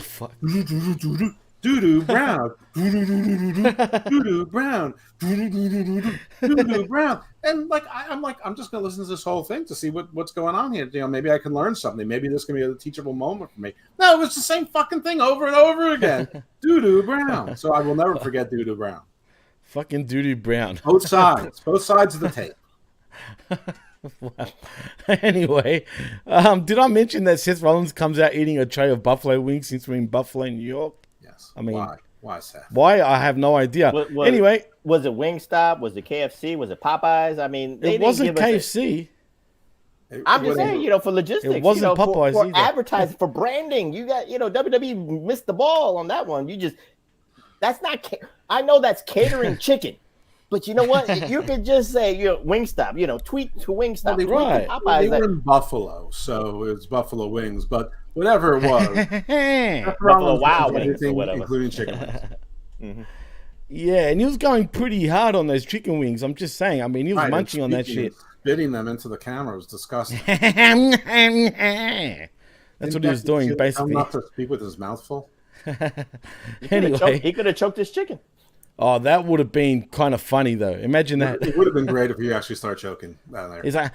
Doo-doo Brown, doo-doo Brown, doo-doo Brown. And like I'm just gonna listen to this whole thing to see what's going on here. You know, maybe I can learn something. Maybe this can be a teachable moment for me. No, it was the same fucking thing over and over again. Doo-doo Brown. So I will never forget Doo-doo Brown. Fucking doo-doo Brown. Both sides of the tape. Wow. Anyway, did I mention that Seth Rollins comes out eating a tray of buffalo wings since we're in Buffalo, New York? Yes. I mean, why Seth? Why? I have no idea. Anyway, was it Wingstop? Was it KFC? Was it Popeyes? I mean, it wasn't KFC. I'm just saying, you know, for logistics, it wasn't Popeyes for either. Advertising, for branding. You got, you know, WWE missed the ball on that one. That's not. I know that's catering chicken. But you know what? You could just say, you know, Wingstop. You know, tweet to Wingstop. Well, they were in Buffalo, so it was Buffalo Wings. But whatever it was, Buffalo Wild Wings or whatever, including chicken wings. Mm-hmm. Yeah, and he was going pretty hard on those chicken wings. I'm just saying. I mean, he was munching on that shit. Spitting them into the camera was disgusting. That's what he was doing, basically. Not to speak with his mouth full. Anyway, he could have choked his chicken. Oh, that would have been kind of funny, though. Imagine that. It would have been great if you actually start choking down there. He's like,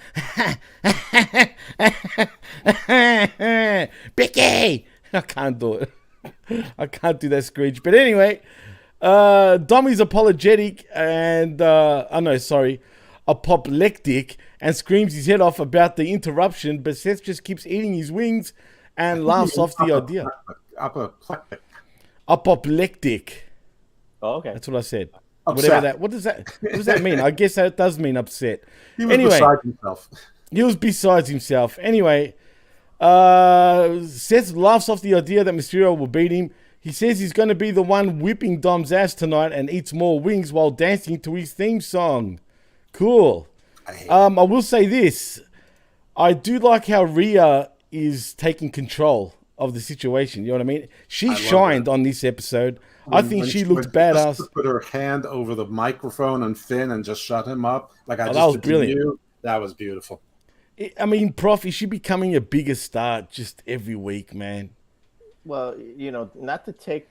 Becky! I can't do it. I can't do that screech. But anyway, Dommy's apologetic and, apoplectic and screams his head off about the interruption, but Seth just keeps eating his wings and laughs off the idea. Apoplectic. Apoplectic. Oh, okay. That's what I said. Upset. Whatever that. What does that mean? I guess that does mean upset. He was beside himself. He was besides himself. Anyway, Seth laughs off the idea that Mysterio will beat him. He says he's going to be the one whipping Dom's ass tonight and eats more wings while dancing to his theme song. Cool. I will say this. I do like how Rhea is taking control of the situation. You know what I mean? She shined on this episode. I think she looked badass. Just put her hand over the microphone and Finn and just shut him up. Like I just that was brilliant. That was beautiful. I mean, Prof, is she becoming a bigger star just every week, man? Well, you know, not to take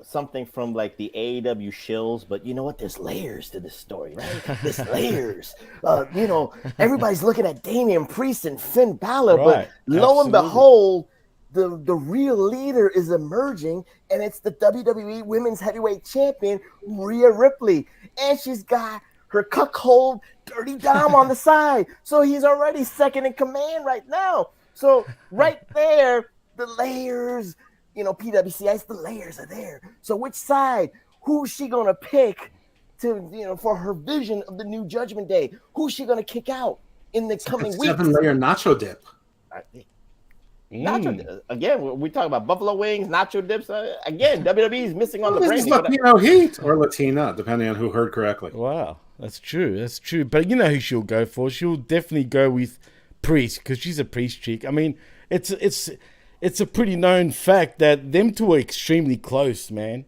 something from like the AEW shills, but you know what? There's layers to this story, right? There's layers. You know, everybody's looking at Damian Priest and Finn Balor, but lo and behold, the real leader is emerging, and it's the WWE Women's Heavyweight Champion, Rhea Ripley. And she's got her cuckold Dirty Dom on the side. So he's already second in command right now. So right there, the layers, you know, PWCS, the layers are there. So which side? Who's she going to pick to, you know, for her vision of the new Judgment Day? Who's she going to kick out in the coming weeks? 7-layer nacho dip. Nacho again. We talk about buffalo wings, nacho dips. Again, WWE's missing on the This branding. is Latino heat or Latina, depending on who heard correctly. Wow, that's true. That's true. But you know who she'll go for? She'll definitely go with Priest because she's a Priest chick. I mean, it's a pretty known fact that them two are extremely close, man.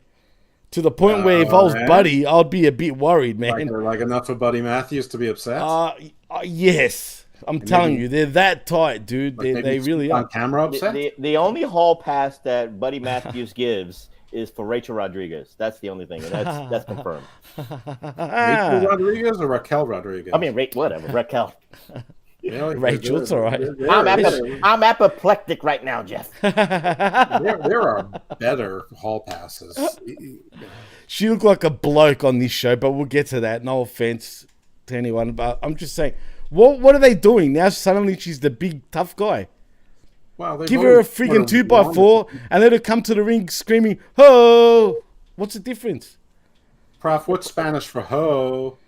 To the point where if I was Buddy, I'd be a bit worried, man. Like enough for Buddy Matthews to be upset? Yes. I'm telling you, they're that tight, dude. They really are. On camera upset? The only hall pass that Buddy Matthews gives is for Rachel Rodriguez. That's the only thing. And that's confirmed. Rachel Rodriguez or Raquel Rodriguez? I mean, whatever. Raquel. Rachel, it's all right. I'm apoplectic right now, Jeff. There are better hall passes. She looked like a bloke on this show, but we'll get to that. No offense to anyone, but I'm just saying, what are they doing now? Suddenly she's the big tough guy. Well, give her a friggin' 2x4 and let her come to the ring screaming, "Ho!" What's the difference? Prof, what's Spanish for ho?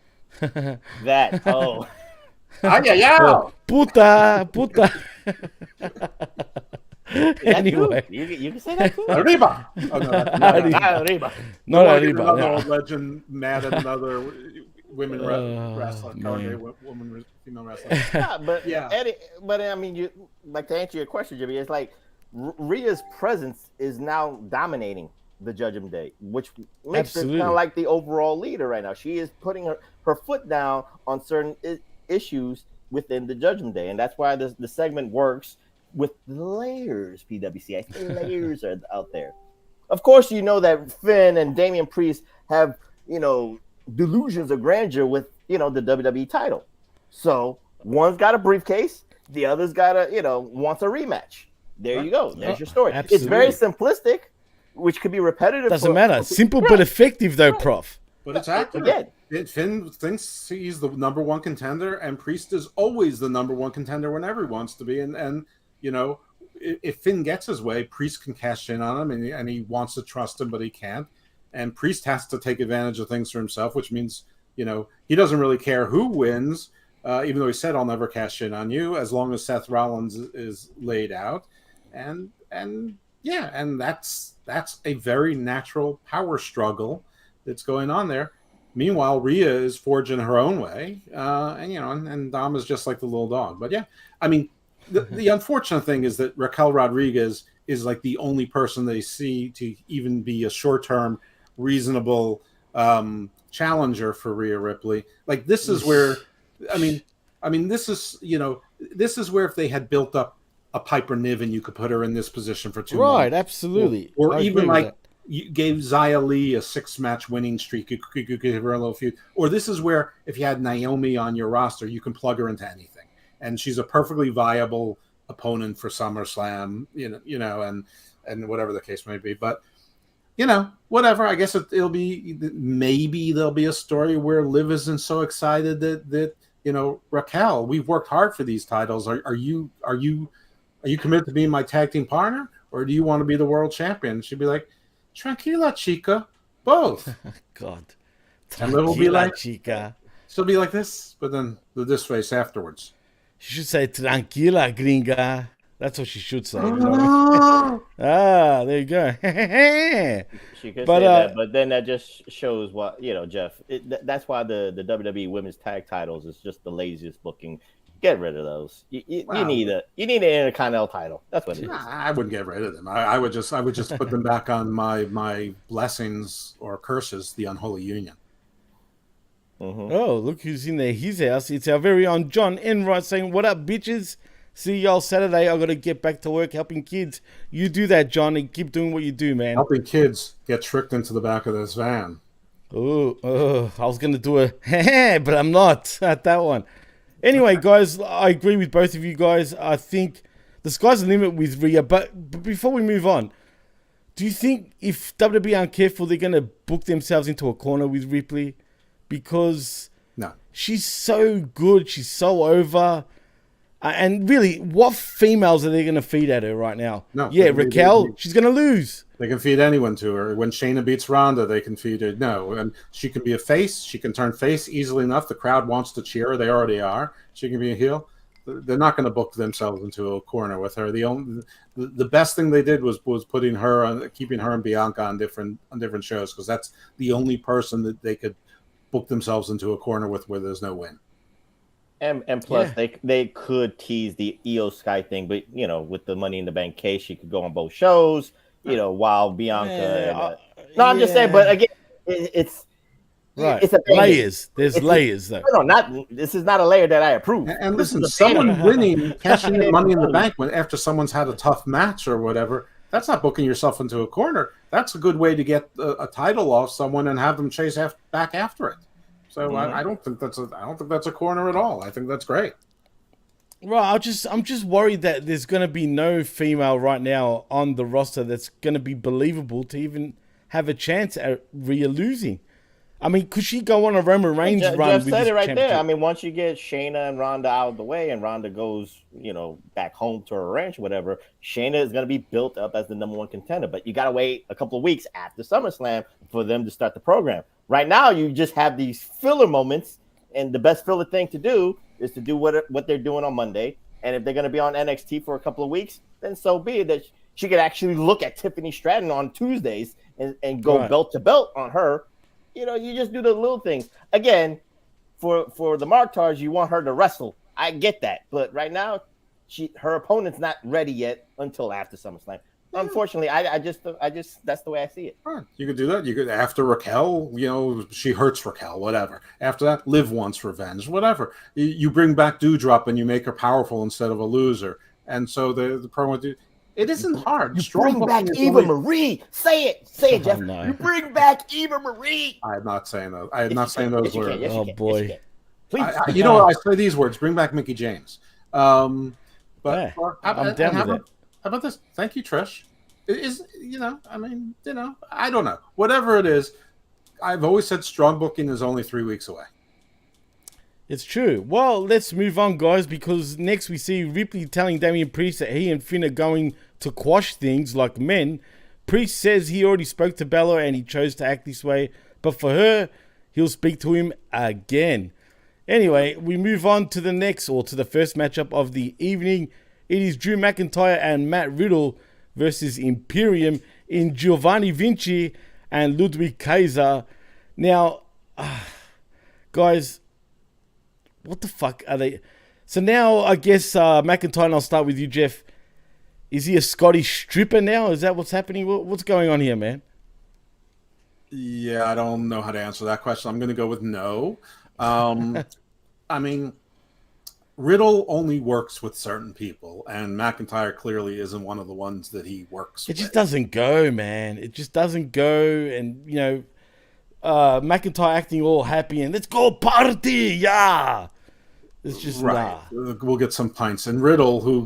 That ho. Puta. Anyway, you can say that too. Arriba. Oh, no, Arriba. Not arriba. Another old legend mad at another women wrestler, woman female wrestler. But I mean, you like to answer your question, Jimmy. It's like Rhea's presence is now dominating the Judgment Day, which makes her kind of like the overall leader right now. She is putting her foot down on certain issues within the Judgment Day, and that's why the segment works with the layers. PWCI, the layers are out there. Of course, you know that Finn and Damian Priest have, delusions of grandeur with, the WWE title. So one's got a briefcase, the other's got wants a rematch. There you go. There's your story. Absolutely. It's very simplistic, which could be repetitive. Doesn't matter. Simple but effective, though, Prof. But it's accurate. Finn thinks he's the number one contender, and Priest is always the number one contender whenever he wants to be. And if Finn gets his way, Priest can cash in on him, and he wants to trust him, but he can't. And Priest has to take advantage of things for himself, which means, he doesn't really care who wins, even though he said, I'll never cash in on you, as long as Seth Rollins is laid out. And that's a very natural power struggle that's going on there. Meanwhile, Rhea is forging her own way, and Dom is just like the little dog. But yeah, I mean, the unfortunate thing is that Raquel Rodriguez is like the only person they see to even be a short-term, reasonable challenger for Rhea Ripley. Like this is where, I mean, this is where if they had built up a Piper Niven, you could put her in this position for 2 months. Right, absolutely. Or even like you gave Xia Li a 6-match winning streak, you could give her a little feud. Or this is where if you had Naomi on your roster, you can plug her into anything. And she's a perfectly viable opponent for SummerSlam, and whatever the case may be. But, whatever. I guess it'll be, maybe there'll be a story where Liv isn't so excited that Raquel, we've worked hard for these titles. Are you committed to being my tag team partner, or do you want to be the world champion? She'd be like, Tranquila, chica, both. God. And Liv will be like, chica. She'll be like this, but then this face afterwards. She should say, Tranquila, gringa. That's what she should say. There you go. She could say that, but then that just shows what, Jeff, that's why the WWE women's tag titles is just the laziest booking. Get rid of those. You need an Intercontinental title. That's what it is. I wouldn't get rid of them. I would just put them back on my blessings or curses, the unholy union. Mm-hmm. Oh, look who's in there. His house. It's our very own John Enright saying, "What up, bitches? See y'all Saturday. I got to get back to work helping kids. You do that, John, and keep doing what you do, man." Helping kids get tricked into the back of this van. Oh, I was going to do a but I'm not at that one. Anyway, guys, I agree with both of you guys. I think the sky's the limit with Rhea. But before we move on, do you think if WWE aren't careful, they're going to book themselves into a corner with Ripley? Because no, she's so good. She's so over. And really, what females are they going to feed at her right now? No. Yeah, Raquel, she's going to lose. They can feed anyone to her. When Shayna beats Ronda, they can feed her. No, and she can be a face. She can turn face easily enough. The crowd wants to cheer her. They already are. She can be a heel. They're not going to book themselves into a corner with her. The best thing they did was putting her on, keeping her and Bianca on different shows, because that's the only person that they could book themselves into a corner with where there's no win. And plus, they could tease the Io Sky thing, but with the Money in the Bank case, she could go on both shows. While Bianca. I'm just saying, but again, it's right. It's a layers. There's layers, though. No, this is not a layer that I approve. And listen, someone winning, cashing in Money in the Bank after someone's had a tough match or whatever, that's not booking yourself into a corner. That's a good way to get a title off someone and have them chase back after it. So I don't think that's a corner at all. I think that's great. Right, I'm just worried that there's going to be no female right now on the roster that's going to be believable to even have a chance at Rhea losing. I mean, could she go on a Roman Reigns run? Jeff said it right there. I mean, once you get Shayna and Ronda out of the way, and Ronda goes, back home to her ranch, whatever, Shayna is going to be built up as the number one contender. But you got to wait a couple of weeks after SummerSlam for them to start the program. Right now, you just have these filler moments, and the best filler thing to do is to do what they're doing on Monday. And if they're going to be on NXT for a couple of weeks, then so be it. That she could actually look at Tiffany Stratton on Tuesdays and go belt to belt on her. You just do the little things. Again, for the Marktars, you want her to wrestle. I get that. But right now, her opponent's not ready yet until after SummerSlam. Unfortunately, I just that's the way I see it. Right. You could do that. You could, after Raquel, she hurts Raquel, whatever. After that, Liv wants revenge, whatever. You bring back Doudrop and you make her powerful instead of a loser. And so the promo, It isn't hard. You Strong bring back booking is Eva only- Marie. Say it, Jeff. no. You bring back Eva Marie. I'm not saying those. I am not saying those words. Oh, boy. Please. You know what? I say these words. Bring back Mickey James. But Yeah, I'm down with it. How about this? Thank you, Trish. It is I don't know. Whatever it is, I've always said strong booking is only 3 weeks away. It's true. Well, let's move on, guys, because next we see Ripley telling Damian Priest that he and Finn are going to quash things like men. Priest says he already spoke to Bella and he chose to act this way, but for her, he'll speak to him again. Anyway, we move on to the first matchup of the evening. It is Drew McIntyre and Matt Riddle versus Imperium in Giovanni Vinci and Ludwig Kaiser. Now, guys, what the fuck are they? So now, I guess McIntyre, and I'll start with you, Jeff. Is he a Scottish stripper now? Is that what's happening? What's going on here, man? Yeah, I don't know how to answer that question. I'm going to go with no. I mean, Riddle only works with certain people, and McIntyre clearly isn't one of the ones that he works with. It just doesn't go, man. It just doesn't go. And, McIntyre acting all happy and let's go party, yeah. It's just right. Nah. We'll get some pints. And Riddle, who,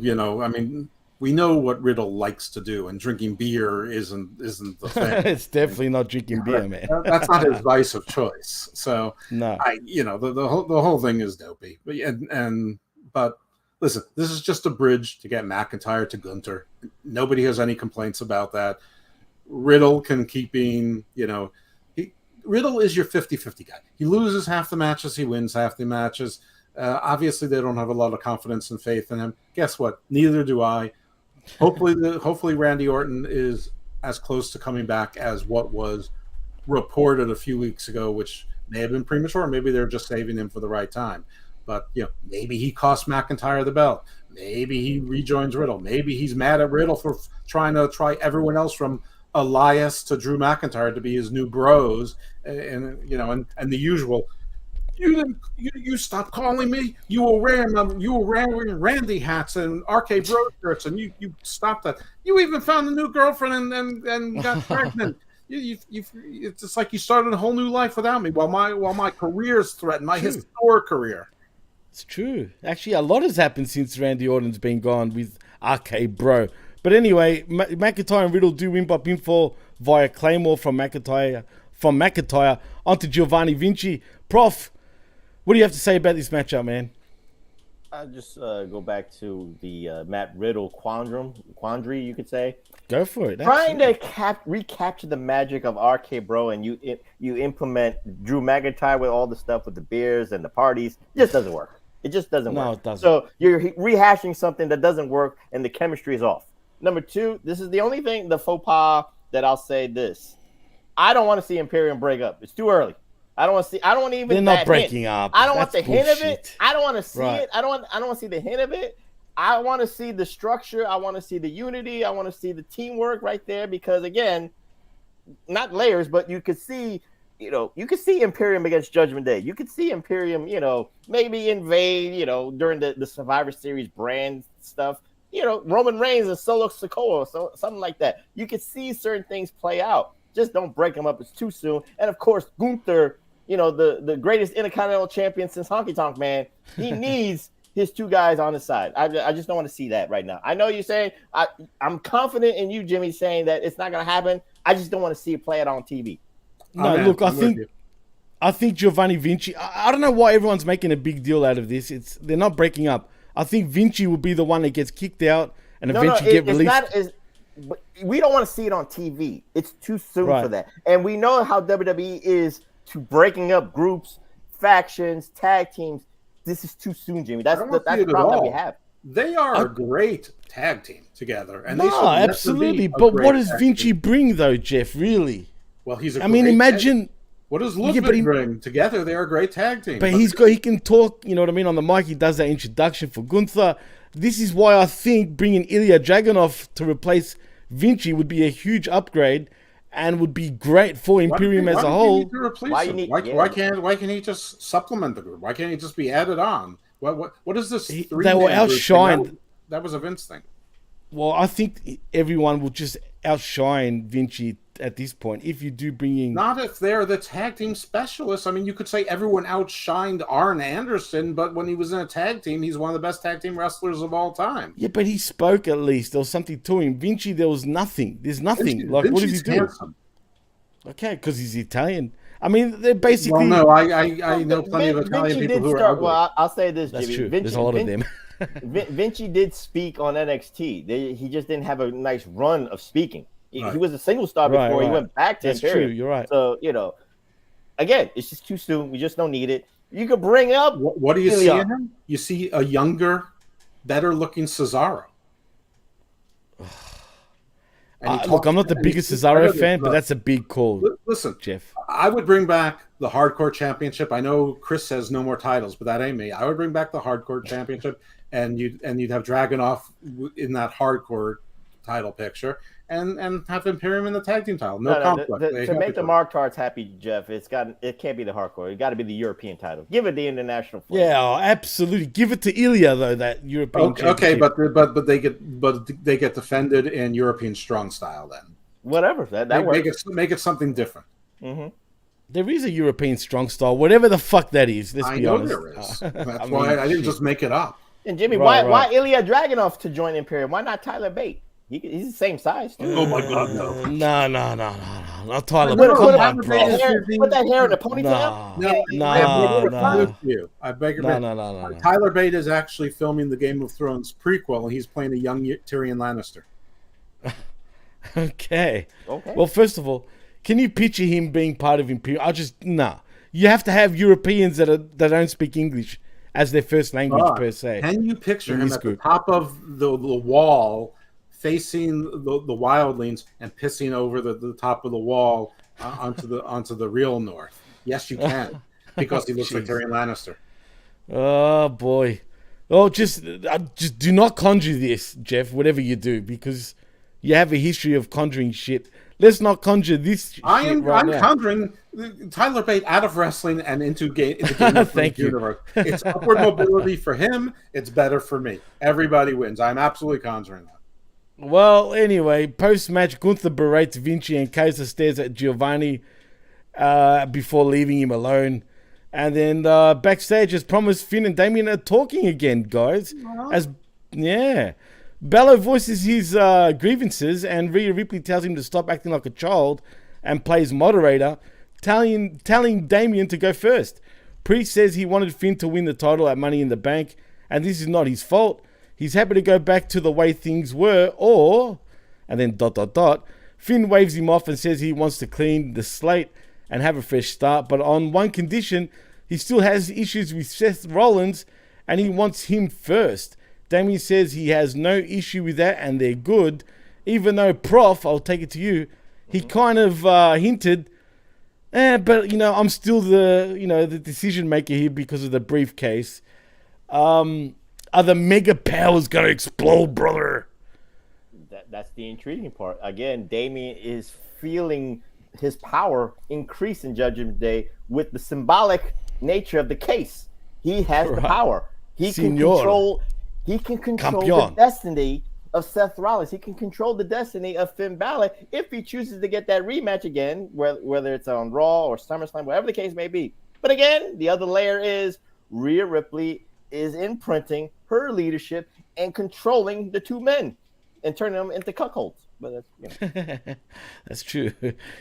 we know what Riddle likes to do, and drinking beer isn't the thing. It's definitely not drinking beer, man. That's not his vice of choice. So, no, the whole thing is dopey. But listen, this is just a bridge to get McIntyre to Gunther. Nobody has any complaints about that. Riddle can keep being, Riddle is your 50-50 guy. He loses half the matches, he wins half the matches. Obviously, they don't have a lot of confidence and faith in him. Guess what? Neither do I. Hopefully, Randy Orton is as close to coming back as what was reported a few weeks ago, which may have been premature. Maybe they're just saving him for the right time. But maybe he cost McIntyre the belt. Maybe he rejoins Riddle. Maybe he's mad at Riddle for trying to try everyone else from Elias to Drew McIntyre to be his new bros, and the usual. You stopped calling me. You were wearing Randy hats and RK Bro shirts, and you stopped that. You even found a new girlfriend and got pregnant. It's just like you started a whole new life without me while my career's threatened, my historic career. It's true. Actually, a lot has happened since Randy Orton's been gone with RK Bro. But anyway, McIntyre and Riddle do win by pinfall via Claymore from McIntyre onto Giovanni Vinci. Prof, what do you have to say about this matchup, man? I'll just go back to the Matt Riddle quandary, you could say. Go for it. Trying to recapture the magic of RK Bro, and you implement Drew McIntyre with all the stuff with the beers and the parties, just doesn't work. It just doesn't work. No, it doesn't. So you're rehashing something that doesn't work, and the chemistry is off. Number two, this is the only thing, the faux pas that I'll say this. I don't want to see Imperium break up. It's too early. I don't want to even. They're not breaking up. I don't want the hint of it. I don't want to see Right. it. I don't want to see the hint of it. I want to see the structure. I want to see the unity. I want to see the teamwork right there, because again, not layers, but you could see, you could see Imperium against Judgment Day. You could see Imperium, maybe invade, during the Survivor Series brand stuff. Roman Reigns and Solo Sikoa, so something like that. You could see certain things play out. Just don't break them up. It's too soon. And of course, Gunther, the greatest Intercontinental champion since Honky Tonk Man, he needs his two guys on his side. I just don't want to see that right now. I know you're saying, I'm confident in you, Jimmy, saying that it's not going to happen. I just don't want to see it play out on TV. No, look, I think Giovanni Vinci, I don't know why everyone's making a big deal out of this. They're not breaking up. I think Vinci will be the one that gets kicked out and eventually get released. But we don't want to see it on TV. It's too soon for that. And we know how WWE is to breaking up groups, factions, tag teams. This is too soon, Jimmy. That's the problem that we have. They are a great tag team together. And absolutely. But what does Vinci bring, though, Jeff, really? Well, he's imagine... What does Ludwig bring? Together, they're a great tag team. But he can talk, on the mic. He does that introduction for Gunther. This is why I think bringing Ilya Dragunov to replace Vinci would be a huge upgrade and would be great for Imperium as a whole. Why can't he just supplement the group? Why can't he just be added on? What is this? They were outshined. That was a Vince thing. Well, I think everyone will just outshine Vinci at this point if you do bring in. Not if they're the tag team specialists. I mean, you could say everyone outshined Arn Anderson, but when he was in a tag team, he's one of the best tag team wrestlers of all time. Yeah, but he spoke at least. There was something to him. Vinci, there was nothing. There's nothing. What does he do? Handsome. Okay, because he's Italian. I mean, they're basically. Well, no, I know plenty of Italian people who are ugly. Well, I'll say this, That's Jimmy. true. Vinci, There's a lot of them. Vinci did speak on NXT. He just didn't have a nice run of speaking. He was a single star before he went back to That's Imperium. true. You're right. So, again, it's just too soon. We just don't need it. You could bring up. What do you see in him? You see a younger, better-looking Cesaro. Look, I'm not the biggest Cesaro fan, but that's a big call. Listen, Jeff. I would bring back the Hardcore Championship. I know Chris says no more titles, but that ain't me. I would bring back the Hardcore Championship, and you'd have Dragunov in that Hardcore title picture, and have Imperium in the tag team title. No conflict. To make the Mark-Tards happy, Jeff, it can't be the Hardcore. It got to be the European title. Give it the international flavor. Yeah, absolutely. Give it to Ilya though. That European. Okay, but they get defended in European strong style then. Whatever that works. Make it something different. Mm-hmm. There is a European strong style, whatever the fuck that is. Let's be honest. There is. That's why I didn't just make it up. And Jimmy, why Ilya Dragunov to join Imperium? Why not Tyler Bate? He's the same size too. Oh my God, no! No, not Tyler Bate. Come on, bro. Put that hair in a ponytail. No. I beg your pardon. No. Tyler Bate is actually filming the Game of Thrones prequel, and he's playing a young Tyrion Lannister. Okay. Well, first of all, can you picture him being part of Imperium? You have to have Europeans that don't speak English as their first language per se. Can you picture him at the top of the wall, facing the wildlings and pissing over the top of the wall onto the real north? Yes, you can, because he looks like Tyrion Lannister. Oh boy! Oh, just do not conjure this, Jeff. Whatever you do, because you have a history of conjuring shit. Let's not conjure this. I'm conjuring Tyler Bate out of wrestling and into Game of Thrones universe. It's upward mobility for him. It's better for me. Everybody wins. I'm absolutely conjuring that. Well, anyway, post-match, Gunther berates Vinci and Kaiser stares at Giovanni before leaving him alone. And then backstage, as promised, Finn and Damien are talking again, guys. Bello voices his grievances, and Rhea Ripley tells him to stop acting like a child and plays moderator, telling Damien to go first. Priest says he wanted Finn to win the title at Money in the Bank, and this is not his fault. He's happy to go back to the way things were, and then ... Finn waves him off and says he wants to clean the slate and have a fresh start, but on one condition: he still has issues with Seth Rollins, and he wants him first. Damien says he has no issue with that, and they're good. Even though Prof, I'll take it to you, he kind of hinted, but I'm still the decision maker here because of the briefcase. Are the mega powers gonna explode, brother? That's the intriguing part. Again, Damien is feeling his power increase in Judgment Day with the symbolic nature of the case. He has the power. He can control the destiny of Seth Rollins. He can control the destiny of Finn Balor if he chooses to get that rematch again, whether it's on Raw or SummerSlam, whatever the case may be. But again, the other layer is Rhea Ripley is imprinting her leadership and controlling the two men and turning them into cuckolds. But that's, that's true.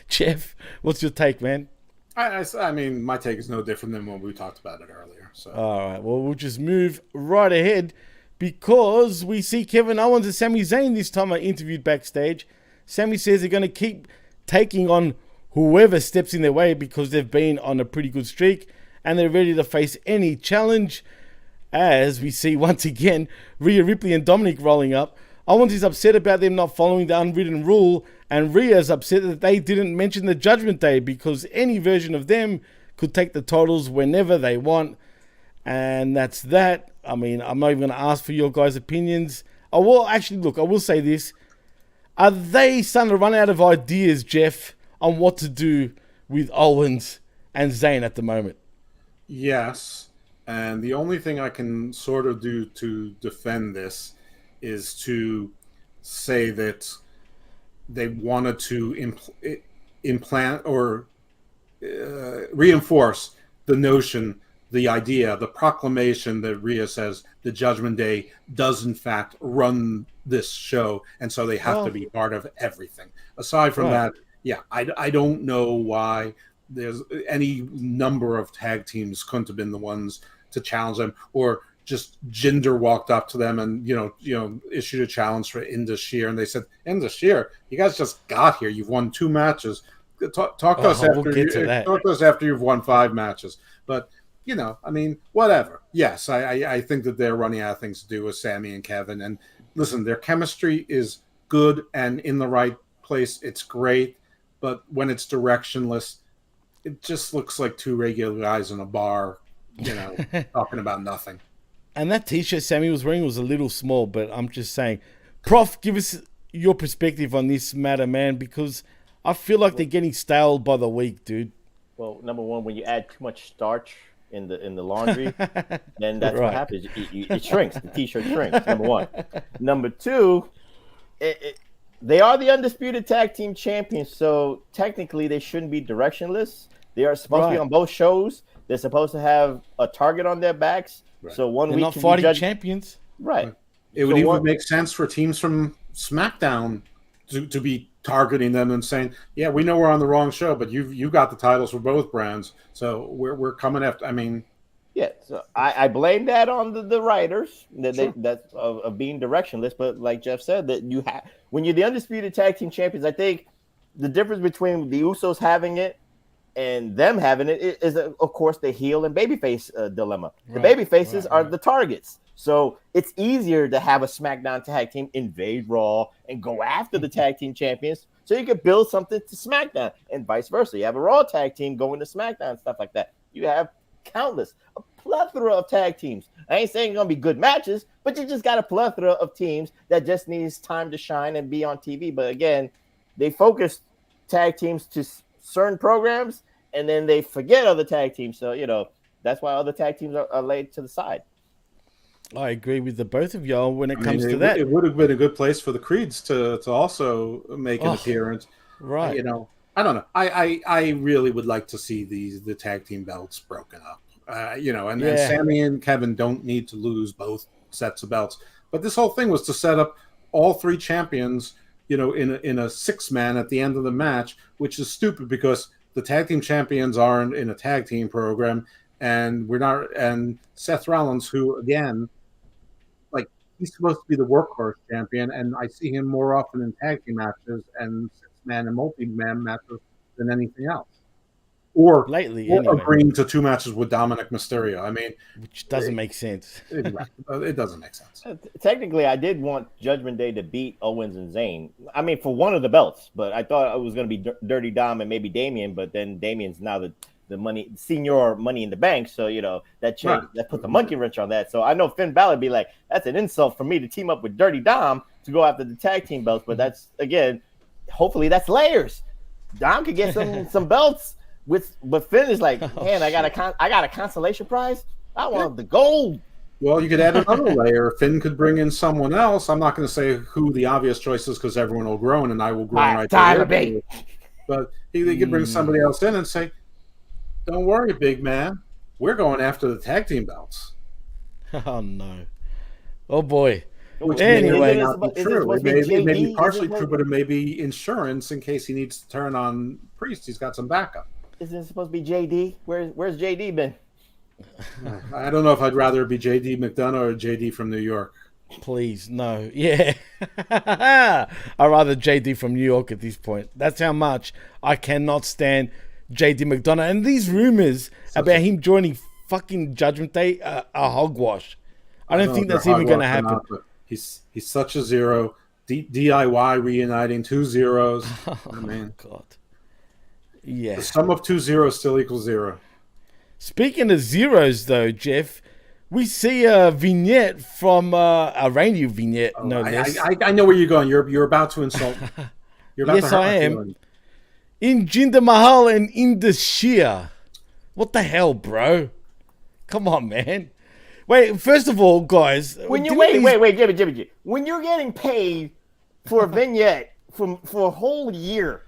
Jeff, what's your take, man? I mean, my take is no different than when we talked about it earlier. So, all right, well, we'll just move right ahead because we see Kevin Owens and Sami Zayn this time are interviewed backstage. Sami says they're going to keep taking on whoever steps in their way because they've been on a pretty good streak and they're ready to face any challenge. As we see once again Rhea Ripley and Dominic rolling up. Owens is upset about them not following the unwritten rule, and Rhea is upset that they didn't mention the Judgment Day because any version of them could take the titles whenever they want. And that's that. I mean, I'm not even going to ask for your guys' opinions. I will say this. Are they starting to run out of ideas, Jeff, on what to do with Owens and Zayn at the moment? Yes. And the only thing I can sort of do to defend this is to say that they wanted to implant or reinforce the notion, the idea, the proclamation that Rhea says the Judgment Day does in fact run this show, and so they have to be part of everything. Aside from that, yeah, I don't know why there's any number of tag teams couldn't have been the ones to challenge them, or just Jinder walked up to them and issued a challenge for Indus Sher, and they said, Indus Sher, you guys just got here, you've won 2 matches. Talk to us after you've won 5 matches. But I mean, whatever. Yes, I think that they're running out of things to do with Sammy and Kevin. And listen, their chemistry is good and in the right place. It's great, but when it's directionless, it just looks like 2 regular guys in a bar, talking about nothing. And that T-shirt Sammy was wearing was a little small, but I'm just saying, Prof, give us your perspective on this matter, man, because I feel like they're getting stale by the week, dude. Well, number one, when you add too much starch in the laundry, then that's what happens. It shrinks. The T-shirt shrinks. Number one. Number two, they are the undisputed tag team champions, so technically they shouldn't be directionless. They are supposed to be on both shows. They're supposed to have a target on their backs. Right. So they're not fighting champions. Right. It would even make sense for teams from SmackDown to be targeting them and saying, yeah, we know we're on the wrong show, but you got the titles for both brands, so we're coming after. I mean, yeah. So I blame that on the writers that's of being directionless. But like Jeff said, that you have when you're the undisputed tag team champions, I think the difference between the Usos having it and them having it is, of course, the heel and babyface dilemma. The babyfaces are the targets. So it's easier to have a SmackDown tag team invade Raw and go after the tag team champions, so you could build something to SmackDown, and vice versa. You have a Raw tag team going to SmackDown and stuff like that. You have a plethora of tag teams. I ain't saying it's going to be good matches, but you just got a plethora of teams that just needs time to shine and be on TV. But again, they focus tag teams to certain programs, and then they forget other tag teams. So, that's why other tag teams are laid to the side. I agree with the both of y'all when it comes to that. It would have been a good place for the Creeds to also make an appearance. Right. I don't know. I really would like to see the tag team belts broken up. And Sammy and Kevin don't need to lose both sets of belts. But this whole thing was to set up all 3 champions, in a 6-man at the end of the match, which is stupid because the tag team champions aren't in a tag team program, and we're not. And Seth Rollins, who again, he's supposed to be the workhorse champion, and I see him more often in tag team matches and 6-man and multi-man matches than anything else. Or lately, agreeing to 2 matches with Dominic Mysterio. I mean, which doesn't make sense. It doesn't make sense. Technically, I did want Judgment Day to beat Owens and Zayn. I mean, for one of the belts, but I thought it was going to be Dirty Dom and maybe Damian, but then Damian's now the senior Money in the Bank, so that changed, that put the monkey wrench on that. So I know Finn Balor be like, that's an insult for me to team up with Dirty Dom to go after the tag team belts, but that's again, hopefully that's layers. Dom could get some belts but Finn is like, man, I got a consolation prize. I want the gold. Well, you could add another layer. Finn could bring in someone else. I'm not going to say who the obvious choice is because everyone will groan and I will groan right there. But he could bring somebody else in and say, don't worry, big man. We're going after the tag team belts. Oh, no. Oh, boy. Which may not be true. It may be partially true, but it may be insurance in case he needs to turn on Priest. He's got some backup. Isn't it supposed to be JD? Where's JD been? I don't know if I'd rather it be JD McDonough or JD from New York. Please, no. Yeah. I'd rather JD from New York at this point. That's how much I cannot stand JD McDonough. And these rumors about him joining fucking Judgment Day are hogwash. I don't think that's even going to happen. He's such a zero. DIY reuniting 2 zeros. Oh, man. God. Yeah. The sum of 2 zeros still equals 0. Speaking of zeros, though, Jeff, we see a vignette from a reindeer vignette. No less. I know where you're going. You're about to insult. You're about yes, to hurt I am. Feeling. In Jinder Mahal and Indus Sher. What the hell, bro? Come on, man. Wait, first of all, guys. Wait, Jimmy. When you're getting paid for a vignette for a whole year.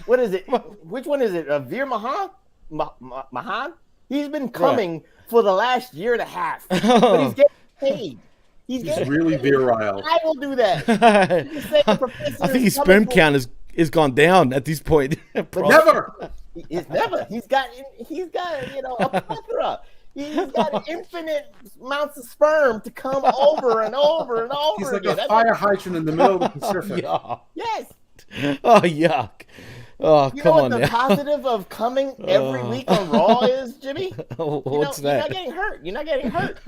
What is it? Which one is it? Veer Mahan? Mahan? He's been coming for the last year and a half, but he's getting paid. He's really virile. I will do that. I think his sperm count is gone down at this point. But never. It's never. He's got a plethora. He's got infinite amounts of sperm to come over and over and over He's like again. a fire hydrant in the middle of the Pacific. Yes. Oh, yuck. Oh, you come know what on the now. positive of coming every week on Raw is, Jimmy? What's that? You're not getting hurt.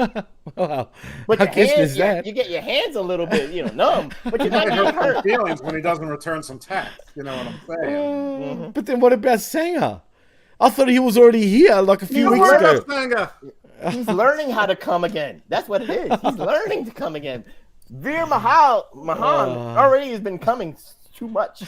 Well, But I your guess hands, there's that. you get your hands a little bit, numb, but you're not I getting hurt my hurt. feelings when he doesn't return some text. You know what I'm saying? But then what about Sanger? I thought he was already here like a few weeks ago. He's learning how to come again. That's what it is. He's learning to come again. Veer Mahan already has been coming too much.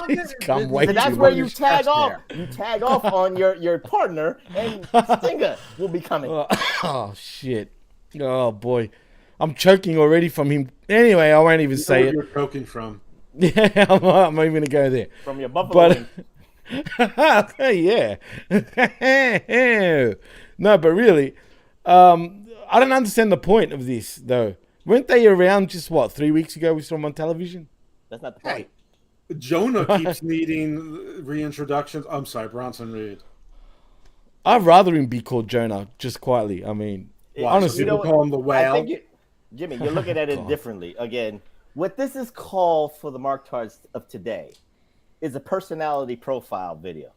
He's come way So that's too where much. you tag off. You tag off on your partner, and Stinger will be coming. Oh, shit. Oh, boy. I'm choking already from him. Anyway, I won't even say it. You're choking from. Yeah, I'm not even going to go there. From your buffalo wings. Yeah. No, but really, I don't understand the point of this, though. Weren't they around just, 3 weeks ago we saw them on television? That's not the point. Hey, Jonah keeps needing reintroductions. I'm sorry, Bronson Reed. I'd rather him be called Jonah, just quietly. I mean, honestly. People call him the whale. I think Jimmy, you're looking at it differently. Again, what this is called for the Marktards of today is a personality profile video.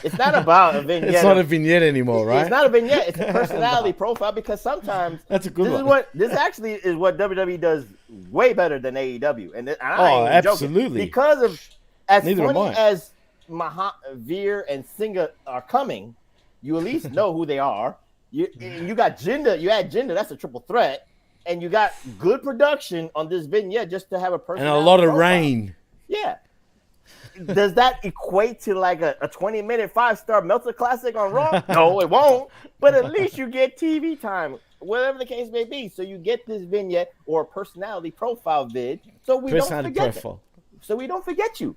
It's not about a vignette. It's not a vignette anymore, right? It's not a vignette. It's a personality profile because sometimes that's a good one. This actually is what WWE does way better than AEW. And I ain't absolutely joking. Because of as Neither funny as Veer and Singha are coming, you at least know who they are. You got Jinder. You add Jinder. That's a triple threat. And you got good production on this vignette just to have a person. And a lot of rain. Yeah. Does that equate to like a 20-minute 5-star Meltzer Classic on Raw? No, it won't. But at least you get TV time, whatever the case may be. So you get this vignette or personality profile vid. So we don't forget it. So we don't forget you.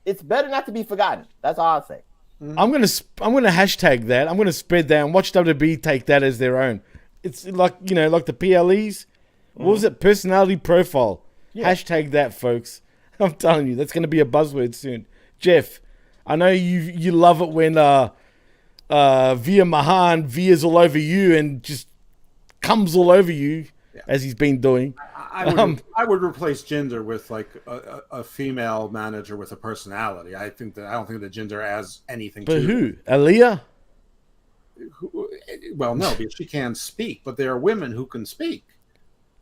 It's better not to be forgotten. That's all I'll say. I'm gonna hashtag that. I'm gonna spread that and watch WWE take that as their own. It's like like the PLEs. What was it? Personality profile. Yeah. Hashtag that, folks. I'm telling you, that's gonna be a buzzword soon. Jeff, I know you love it when Veer Mahan veers all over you and just comes all over you as he's been doing. I would replace Jinder with like a female manager with a personality. I don't think that Jinder adds anything. But to who? it. Aaliyah? Well, no, because she can't speak. But there are women who can speak.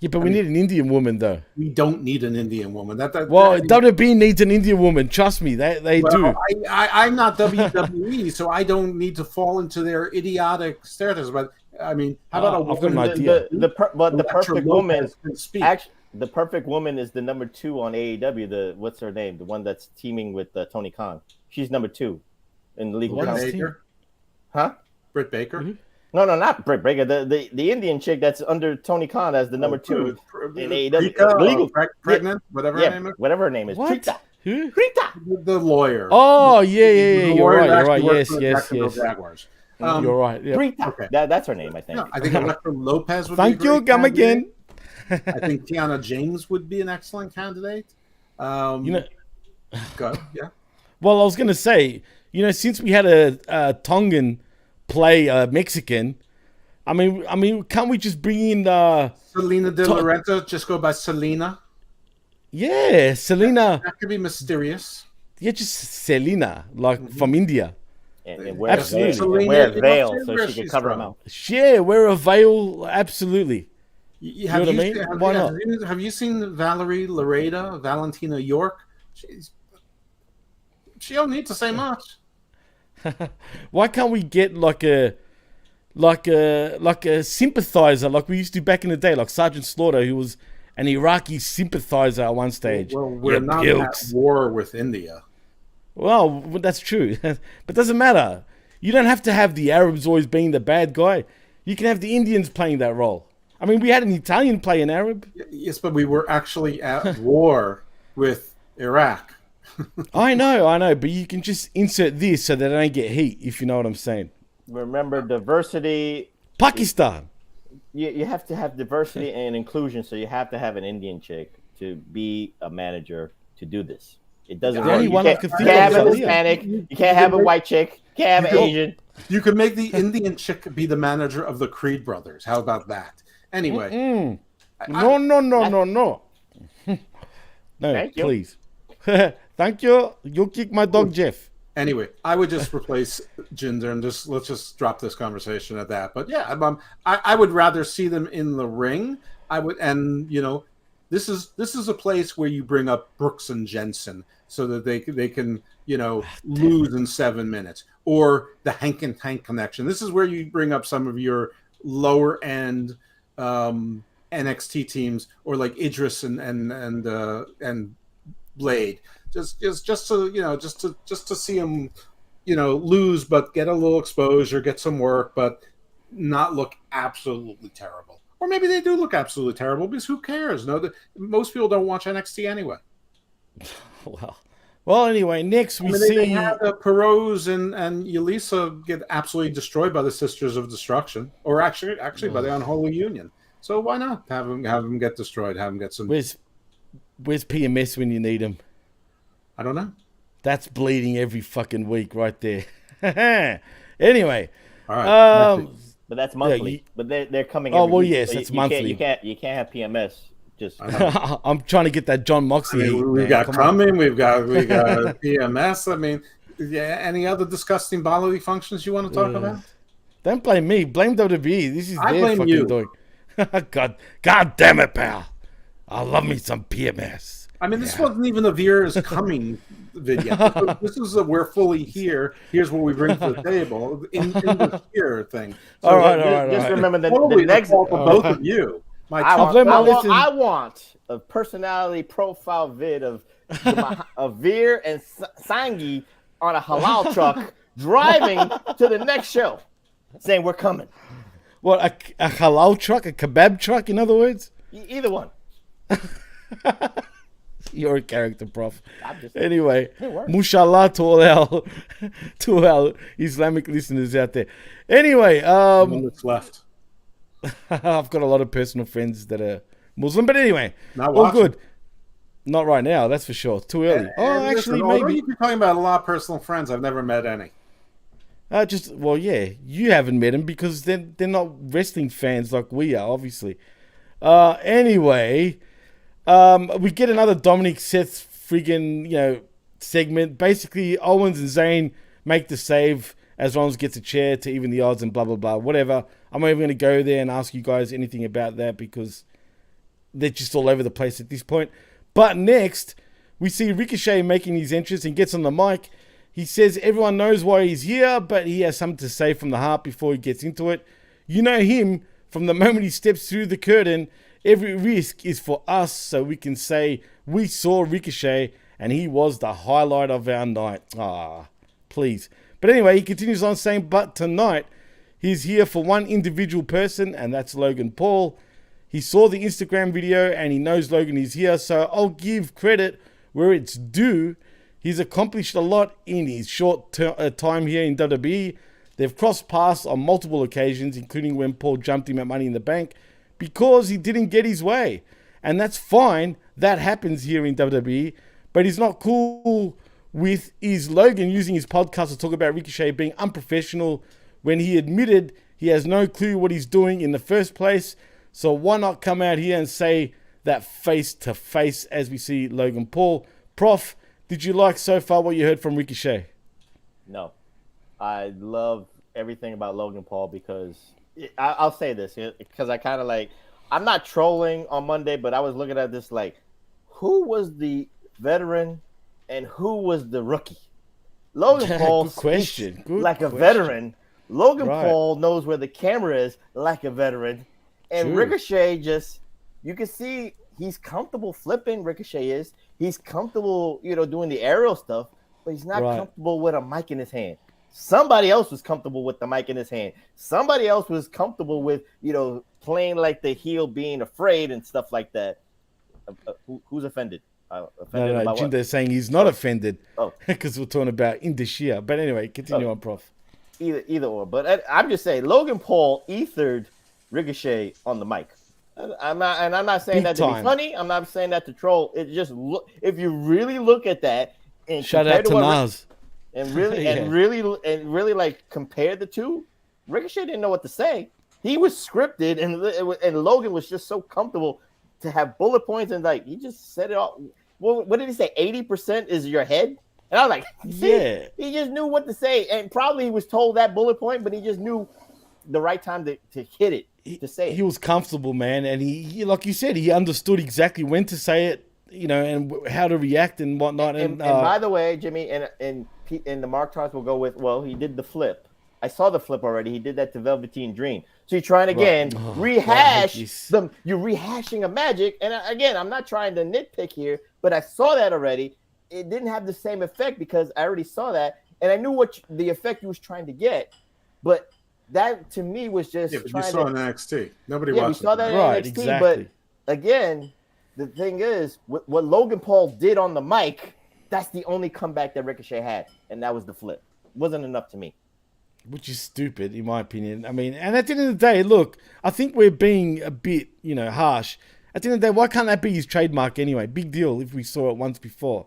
Yeah, but we need an Indian woman though. We don't need an Indian woman. WWE needs an Indian woman. Trust me, they do. I'm not WWE, so I don't need to fall into their idiotic stereotypes. But I mean, how about a woman? I've got an idea. The perfect woman can speak. Actually, the perfect woman is the number 2 on AEW. What's her name? The one that's teaming with Tony Khan. She's number 2 in the legal council. Baker? Huh? Britt Baker? Mm-hmm. No, not Britt Baker. The Indian chick that's under Tony Khan as the number 2 in AEW. Legal, pregnant, whatever her name is. Whatever her name is. What? Prita. Who? Prita. The lawyer. Oh yeah. You're right. Yes. Jaguars. You're right. Yeah. Prita. Okay. That's her name, I think. No, I think Electra Lopez would Thank be a you. great Come candidate. again. I think Tiana James would be an excellent candidate. Go. Yeah. Well, I was gonna say, since we had a Tongan play Mexican, I mean, can't we just bring in Selena De Laurenta? Just go by Selena. Yeah, Selena. That could be mysterious. Yeah, just Selena, like from India. And wear Absolutely. a veil so she can cover them out. Yeah, wear a veil. Absolutely. You know what I mean? Why not? Have you seen Valerie Lareda, Valentina York? She don't need to say much. Why can't we get like a sympathizer like we used to back in the day, like Sergeant Slaughter, who was an Iraqi sympathizer at one stage? Well, we're not at war with India. Well, that's true, but it doesn't matter. You don't have to have the Arabs always being the bad guy. You can have the Indians playing that role. I mean, we had an Italian play an Arab. Yes, but we were actually at war with Iraq. I know, but you can just insert this so that I don't get heat, if you know what I'm saying. Remember, diversity. Pakistan. You have to have diversity and inclusion, so you have to have an Indian chick to be a manager to do this. It doesn't The work. only You one I can't, could you think can't of have a is Aaliyah. Hispanic. You can't have a white chick. You can't have an Asian. You could make the Indian chick be the manager of the Creed brothers. How about that? Anyway. No. No, Thank you. please. Thank you. You kick my dog, Jeff. Anyway, I would just replace Jinder and let's just drop this conversation at that. But yeah, I would rather see them in the ring. This is a place where you bring up Brooks and Jensen so that they can lose in 7 minutes, or the Hank and Tank connection. This is where you bring up some of your lower end NXT teams, or like Idris and Blade. Just to see them, lose, but get a little exposure, get some work, but not look absolutely terrible. Or maybe they do look absolutely terrible, because who cares? Most people don't watch NXT anyway. Well, anyway, next we see... They had Perot and Yulisa get absolutely destroyed by the Sisters of Destruction, or actually by the Unholy Union. So why not have them get destroyed? Have them get some... Where's PMS when you need him? I don't know. That's bleeding every fucking week right there. Anyway. All right. But that's monthly. But they're coming. Oh, every well, week. yes, So it's monthly. monthly. You can't have PMS. Just I'm trying to get that John Moxley. We've got Coming. We've got PMS. I mean, any other disgusting bodily functions you want to talk about? Don't blame me. Blame WWE. This is I their blame fucking you. doing. God damn it, pal. I love me some PMS. I mean, this wasn't even a Veer is coming video. This is a we're fully here. Here's what we bring to the table in the here thing. So All right. Just remember the the next. fault of both of you. I want a personality profile vid of Veer and Sangi on a halal truck driving to the next show, saying we're coming. What, a halal truck? A kebab truck, in other words? Either one. You're a character, prof. Just, anyway, mushallah to our Islamic listeners out there. Anyway, What's left? I've got a lot of personal friends that are Muslim, but anyway, Not all good. Not right now, that's for sure. Too early. Listen, maybe you're talking about a lot of personal friends. I've never met any. You haven't met them because they're not wrestling fans like we are, obviously. Anyway, we get another Dominic Seth friggin' segment. Basically, Owens and Zayn make the save as Rollins gets a chair to even the odds and blah blah blah. Whatever. I'm not even going to go there and ask you guys anything about that because they're just all over the place at this point. But next, we see Ricochet making his entrance and gets on the mic. He says everyone knows why he's here, but he has something to say from the heart before he gets into it. You know him from the moment he steps through the curtain. Every risk is for us, so we can say we saw Ricochet and he was the highlight of our night. Please. But anyway, he continues on saying, but tonight he's here for one individual person, and that's Logan Paul. He saw the Instagram video and he knows Logan is here, so I'll give credit where it's due. He's accomplished a lot in his short time here in WWE. They've crossed paths on multiple occasions, including when Paul jumped him at Money in the Bank, because he didn't get his way. And that's fine. That happens here in WWE. But he's not cool with is Logan using his podcast to talk about Ricochet being unprofessional when he admitted he has no clue what he's doing in the first place. So why not come out here and say that face to face as we see Logan Paul? Prof, did you like so far what you heard from Ricochet? No. I love everything about Logan Paul because I'll say this because I kind of I'm not trolling on Monday, but I was looking at this who was the veteran and who was the rookie? Logan Paul Good question. a veteran. Logan Paul knows where the camera is like a veteran. And True. Ricochet you can see he's comfortable flipping. Ricochet is. He's comfortable, doing the aerial stuff, but he's not comfortable with a mic in his hand. Somebody else was comfortable with the mic in his hand. Somebody else was comfortable with, playing like the heel being afraid and stuff like that. Who's offended? Offended No, about what? Jinder's saying he's not offended Oh. because we're talking about Indashia. But anyway, continue on, Prof. Either or. But I'm just saying, Logan Paul ethered Ricochet on the mic. I'm not saying Big that to time. be funny. I'm not saying that to troll. It just if you really look at that and Shout compare out to what Nas. and really Yeah. and really like compare the two, Ricochet didn't know what to say. He was scripted, and Logan was just so comfortable to have bullet points, and like he just said it all. What did he say? 80% is your head. And I was like, Yeah. he just knew what to say, and probably he was told that bullet point, but he just knew the right time to hit it, to say He it. was comfortable, man, and he, like you said, he understood exactly when to say it, and how to react and whatnot. And by the way, Jimmy, and the Mark Charles will go with, well, he did the flip. I saw the flip already. He did that to Velveteen Dream. So you're trying again, rehash them. You're rehashing a magic. And again, I'm not trying to nitpick here, but I saw that already. It didn't have the same effect because I already saw that, and I knew what the effect he was trying to get. But that to me was just Yeah, but you saw in NXT. Nobody we watched saw it. that in Right, NXT. exactly. But again, the thing is, what Logan Paul did on the mic, that's the only comeback that Ricochet had, and that was the flip. Wasn't enough to me. Which is stupid, in my opinion. I mean, and at the end of the day, look, I think we're being a bit, harsh. At the end of the day, why can't that be his trademark anyway? Big deal if we saw it once before.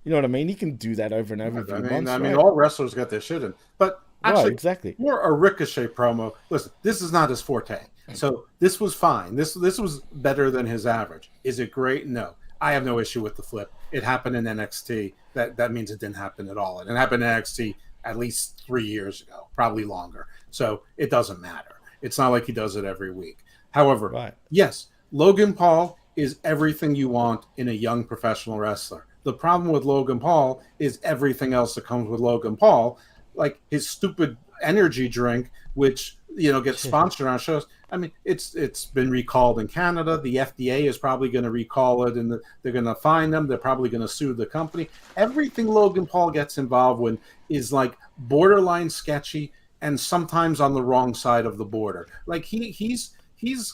You know what I mean? He can do that over and over. I mean, all wrestlers got their shit in. But actually, right, exactly. For a Ricochet promo, listen, this is not his forte. So this was fine. This was better than his average. Is it great? No. I have no issue with the flip. It happened in NXT. That means it didn't happen at all. It happened in NXT at least 3 years ago, probably longer. So it doesn't matter. It's not like he does it every week. However, yes, Logan Paul is everything you want in a young professional wrestler. The problem with Logan Paul is everything else that comes with Logan Paul, like his stupid energy drink, which gets sponsored on shows. I mean, it's been recalled in Canada. The FDA is probably going to recall it, and they're going to fine them. They're probably going to sue the company. Everything Logan Paul gets involved with is like borderline sketchy and sometimes on the wrong side of the border. Like he's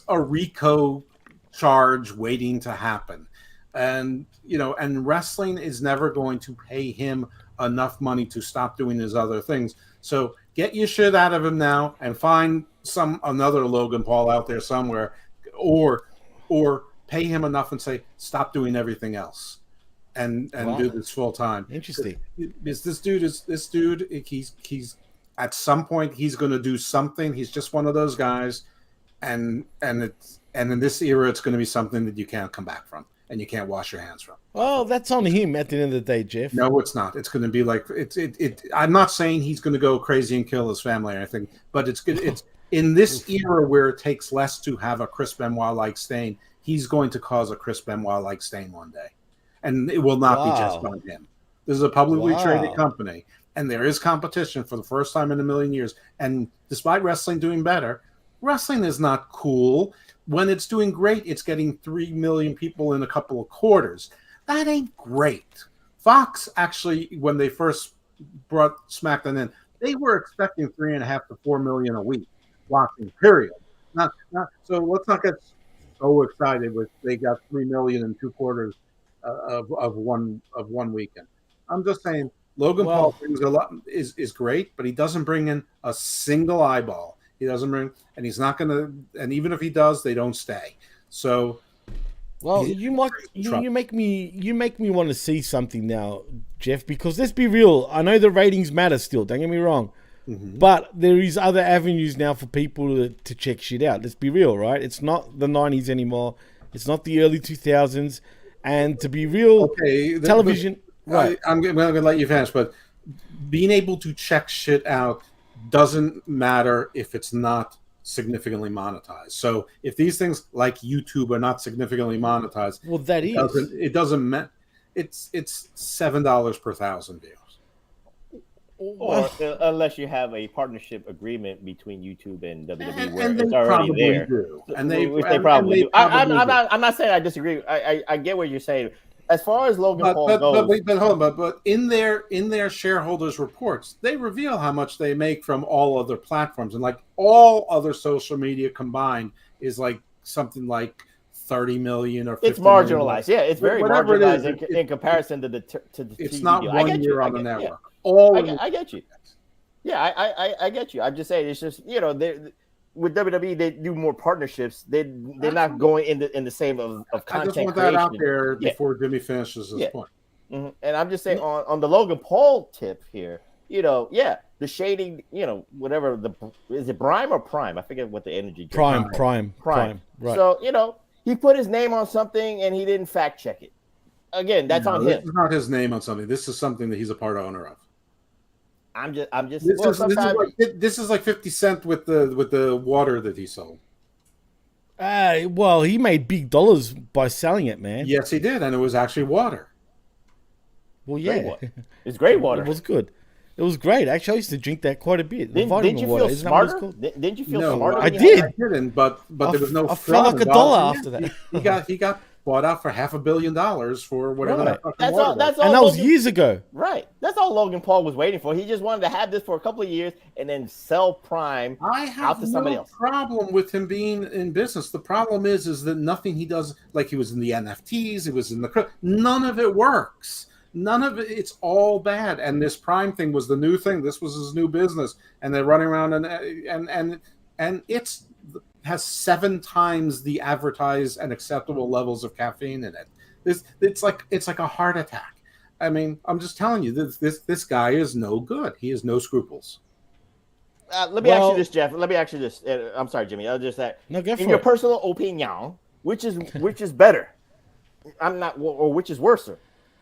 a RICO charge waiting to happen. And and wrestling is never going to pay him enough money to stop doing his other things. So get your shit out of him now and find another Logan Paul out there somewhere, or pay him enough and say stop doing everything else and do this full time. Interesting. This dude he's at some point he's going to do something. He's just one of those guys, and in this era it's going to be something that you can't come back from. And you can't wash your hands from. Well, that's on him at the end of the day, Jeff. No, it's not. It's going to be like I'm not saying he's going to go crazy and kill his family or anything, but it's good. It's in this era where it takes less to have a Chris Benoit-like stain. He's going to cause a Chris Benoit-like stain one day, and it will not be just on him. This is a publicly traded company, and there is competition for the first time in a million years. And despite wrestling doing better, wrestling is not cool. When it's doing great, it's getting 3 million people in a couple of quarters. That ain't great. Fox actually, when they first brought SmackDown in, they were expecting 3.5 to 4 million a week watching. Period. Not so. Let's not get so excited with they got 3 million in 2 quarters of one weekend. I'm just saying Logan Paul brings a lot is great, but he doesn't bring in a single eyeball. He doesn't bring, and he's not going to. And even if he does, they don't stay. So, well, you make me want to see something now, Jeff. Because let's be real. I know the ratings matter still. Don't get me wrong, but there is other avenues now for people to check shit out. Let's be real, right? It's not the 90s anymore. It's not the early 2000s. And to be real, television. Right. I'm going to let you finish, but being able to check shit out doesn't matter if it's not significantly monetized. So if these things like YouTube are not significantly monetized, well, it doesn't matter. It's $7 per 1,000 views. Or unless you have a partnership agreement between YouTube and WWE, where and it's already there. Which they probably do. I'm not saying I disagree. I get what you're saying. As far as Logan Paul goes, but hold on, but in their shareholders reports, they reveal how much they make from all other platforms, and like all other social media combined is like something like $30 million or $50 it's marginalized. million. Yeah, it's very Whatever it marginalized is, in comparison to the it's TV not deal. one year on the network. Yeah. I get you. Yeah, I get you. I'm just saying, it's just, you know, with WWE, they do more partnerships. They're not going in the same of content I just want creation. that out there before Jimmy finishes his point. Mm-hmm. And I'm just saying on the Logan Paul tip here, you know, the shading, you know, whatever is it Prime or Prime? I forget what the energy. Prime. Right. So, you know, he put his name on something and he didn't fact check it. Again, that's on him. This is not his name on something. This is something that he's a part owner of. I'm just. This is like 50 Cent with the water that he sold. Well, he made big dollars by selling it, man. Yes, he did, and it was actually water. Well, yeah, it's great water. It was good. It was great. Actually, I used to drink that quite a bit. Didn't you feel smarter? Didn't you feel smarter? I did. I didn't, but there was no. I felt like $1 after that. He got bought out for $500 million for whatever that fucking That's water all. That's was. all. And that was years ago. Right. That's all Logan Paul was waiting for. He just wanted to have this for a couple of years and then sell Prime out to somebody else. Problem with him being in business. The problem is that nothing he does, like he was in the NFTs, he was in the none of it works. None of it. It's all bad. And this Prime thing was the new thing. This was his new business, and they're running around and it's has 7 times the advertised and acceptable levels of caffeine in it. It's like a heart attack. I mean, I'm just telling you, this guy is no good. He has no scruples. Let me ask you this, Jeff. Let me ask you this. I'm sorry, Jimmy. I'll just say, in your personal opinion, which is better? Which is worse?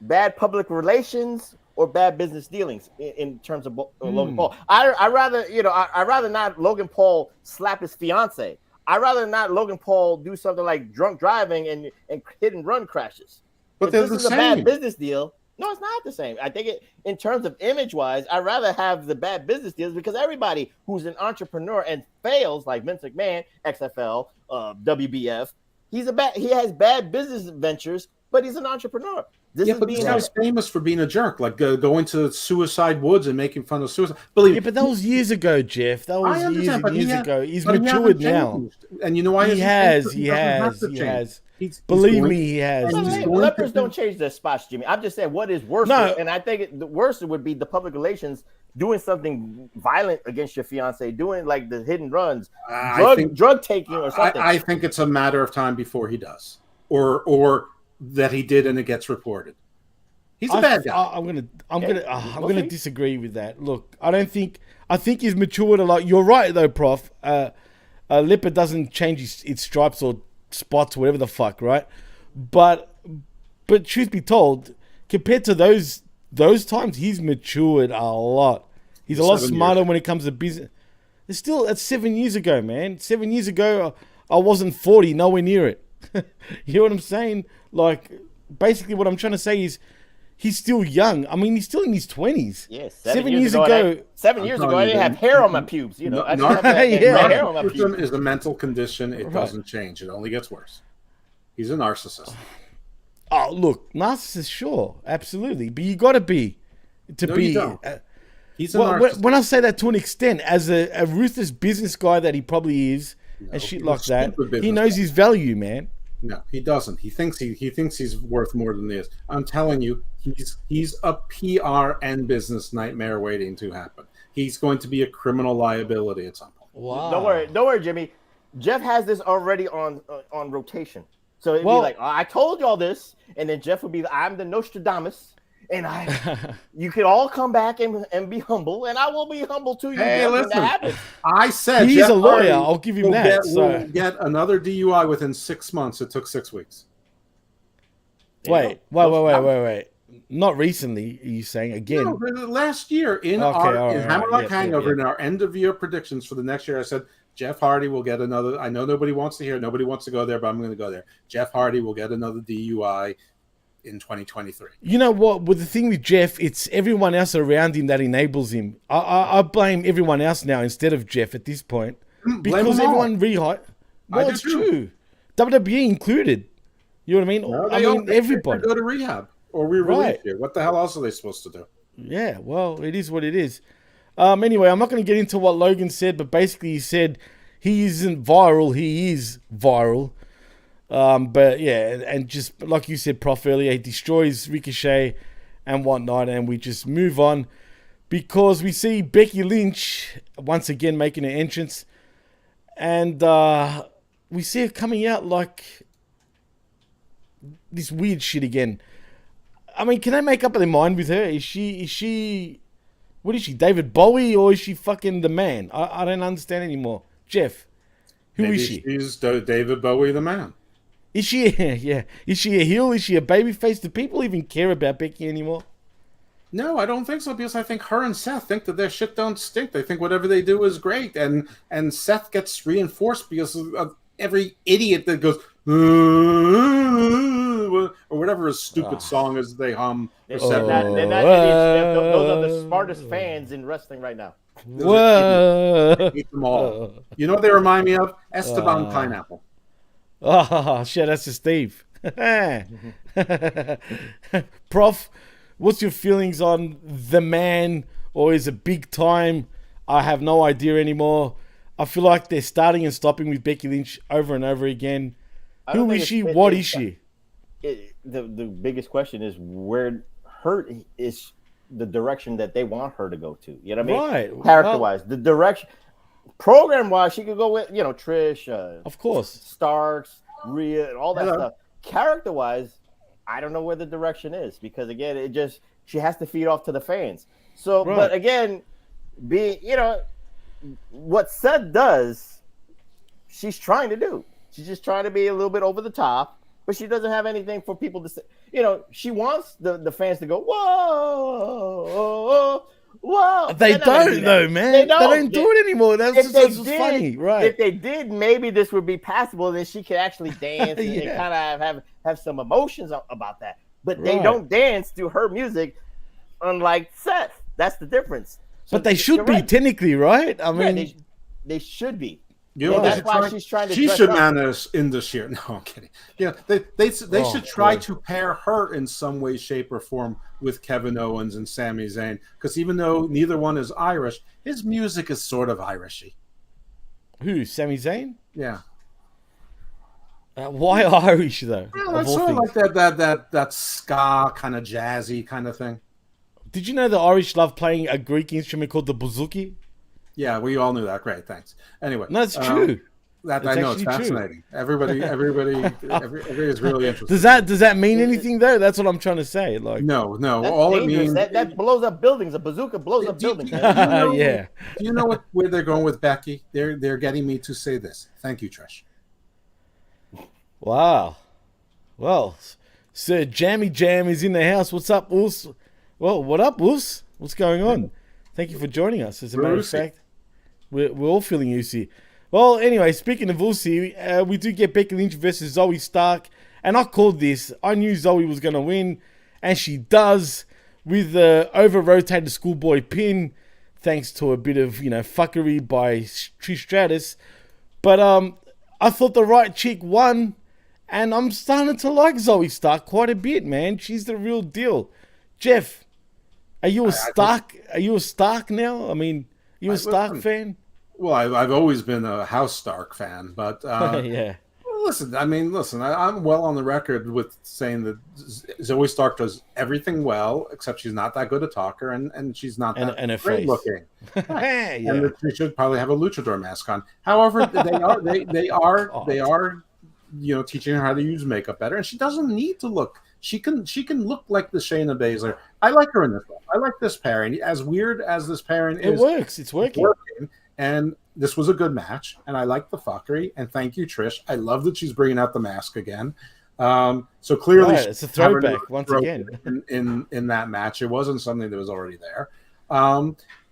Bad public relations or bad business dealings in terms of Logan Paul? I rather not Logan Paul slap his fiance. I rather not Logan Paul do something like drunk driving and hit and run crashes. But if this is a bad business deal. No, it's not the same. I think in terms of image wise, I'd rather have the bad business deals because everybody who's an entrepreneur and fails, like Vince McMahon, XFL, WBF, he has bad business ventures, but he's an entrepreneur. This guy's famous for being a jerk, like going to Suicide Woods and making fun of suicide. But that was years ago, Jeff. That was years ago. He's matured now. And you know why? He has. Believe me, he has. Lepers don't change their spots, Jimmy. I'm just saying what is worse. No. And I think the worst would be the public relations doing something violent against your fiance, doing like the hidden runs, drug taking or something. I think it's a matter of time before he does. Or that he did and it gets reported. He's a bad guy. I'm gonna disagree with that. Look, I think he's matured a lot. You're right though, Prof. Lipper doesn't change its stripes or spots, whatever the fuck, right? But truth be told, compared to those times, he's matured a lot. He's a lot smarter when it comes to business. That's 7 years ago, man. 7 years ago, I wasn't 40, nowhere near it. You know what I'm saying? Like, basically what I'm trying to say is he's still young. I mean, he's still in his 20s. Yes, 7 years ago. 7 years ago, I didn't have hair on my pubes. You know, hair on my pubes. Is a mental condition. It doesn't change. It only gets worse. He's a narcissist. Oh, look, narcissist, sure, absolutely, but you got to be You don't. He's a narcissist. When I say that to an extent, as a ruthless business guy that he probably is, and shit like that, he knows his value, man. No, he doesn't. He thinks he's worth more than he is. I'm telling you, he's a PR and business nightmare waiting to happen. He's going to be a criminal liability at some point. Wow. Don't worry, Jimmy. Jeff has this already on rotation. So it'd be like, I told y'all this, and then Jeff would be, I'm the Nostradamus, and you could all come back and be humble, and I will be humble to you. Hey, when listen, that happens. I said he's Jeff a lawyer. Hardy I'll give him that. Will get another DUI within 6 months. It took 6 weeks. Wait. Not recently, are you saying again? No, last year in Hammerlock Hangover, in our end of year predictions for the next year, I said Jeff Hardy will get another. I know nobody wants to hear, nobody wants to go there, but I'm going to go there. Jeff Hardy will get another DUI in 2023. You know what? With the thing with Jeff, it's everyone else around him that enables him. I blame everyone else now instead of Jeff at this point because everyone rehype. Well, it's true. WWE included. You know what I mean? No, I mean everybody. They go to rehab or re-release here. What the hell else are they supposed to do? Yeah, well, it is what it is. Anyway, I'm not going to get into what Logan said, but basically he said he isn't viral. He is viral. But yeah, and just like you said, Prof, earlier, he destroys Ricochet and whatnot, and we just move on because we see Becky Lynch once again making an entrance, and we see her coming out like this weird shit again. I mean, can they make up their mind with her? Is she what is she, David Bowie, or is she fucking the man? I don't understand anymore. Jeff, who Maybe is she? She's David Bowie, the man. Is she yeah? Is she a heel? Is she a babyface? Do people even care about Becky anymore? No, I don't think so, because I think her and Seth think that their shit don't stink. They think whatever they do is great, and Seth gets reinforced because of every idiot that goes or whatever his stupid song is they hum. They're not idiots. Those are the smartest fans in wrestling right now. Whoa! I hate them all. You know what they remind me of? Esteban Pineapple. Oh shit, that's a Steve. Prof, what's your feelings on the man, or is it big time? I have no idea anymore. I feel like they're starting and stopping with Becky Lynch over and over again. Who is she? What is she? The biggest question is where her is the direction that they want her to go to. You know what I mean? Right. Character-wise, the direction. Program-wise, she could go with, Trish. Of course. Starks, Rhea, and all that stuff. Character-wise, I don't know where the direction is because, again, she has to feed off to the fans. So, right. But again, what Seth does, she's trying to do. She's just trying to be a little bit over the top, but she doesn't have anything for people to say. She wants the fans to go, whoa, whoa. They don't, though, man. They don't do it anymore. That's funny, right? If they did, maybe this would be passable. Then she could actually dance and kind of have some emotions about that. But they don't dance to her music, unlike Seth. That's the difference. So but they should be technically, right? I mean, they should be. That's why she's trying to. She should manage in this year. No, I'm kidding. They should try to pair her in some way, shape, or form with Kevin Owens and Sami Zayn, because even though neither one is Irish, his music is sort of Irishy. Who? Sami Zayn? Yeah. Why Irish though? Yeah, that's sort of like that ska kind of jazzy kind of thing. Did you know the Irish love playing a Greek instrument called the bouzouki? Yeah, we all knew that. Great, thanks. Anyway, no, it's true. I know it's fascinating. True. Everybody is really interested. Does that mean anything though? That's what I'm trying to say. Like, no. That's all dangerous. It means that blows up buildings. A bazooka blows up buildings. Yeah. Do you know where they're going with Becky? They're getting me to say this. Thank you, Trish. Wow. Well, Sir Jammy Jam is in the house. What's up, Oos? Well, what up, Oos? What's going on? Thank you for joining us. As a matter of fact, we're all feeling Usi. Well, anyway, speaking of Usi, we do get Becky Lynch versus Zoe Stark, and I called this. I knew Zoe was going to win, and she does with the over-rotated schoolboy pin, thanks to a bit of fuckery by Trish Stratus. But I thought the right chick won, and I'm starting to like Zoe Stark quite a bit, man. She's the real deal. Jeff, are you a Stark? Are you a Stark now? I mean, you a Stark fan? Well, I've always been a House Stark fan, but yeah. Listen, I'm well on the record with saying that Zoe Stark does everything well, except she's not that good a talker, and she's not that great looking. Yeah. And that she should probably have a luchador mask on. However, they are teaching her how to use makeup better, and she doesn't need to look. She can look like the Shayna Baszler. I like her in this one. I like this pairing. As weird as this pairing is, it works. It's working. And this was a good match, and I like the fuckery. And thank you, Trish. I love that she's bringing out the mask again. So clearly, it's a throwback once again in that match. It wasn't something that was already there,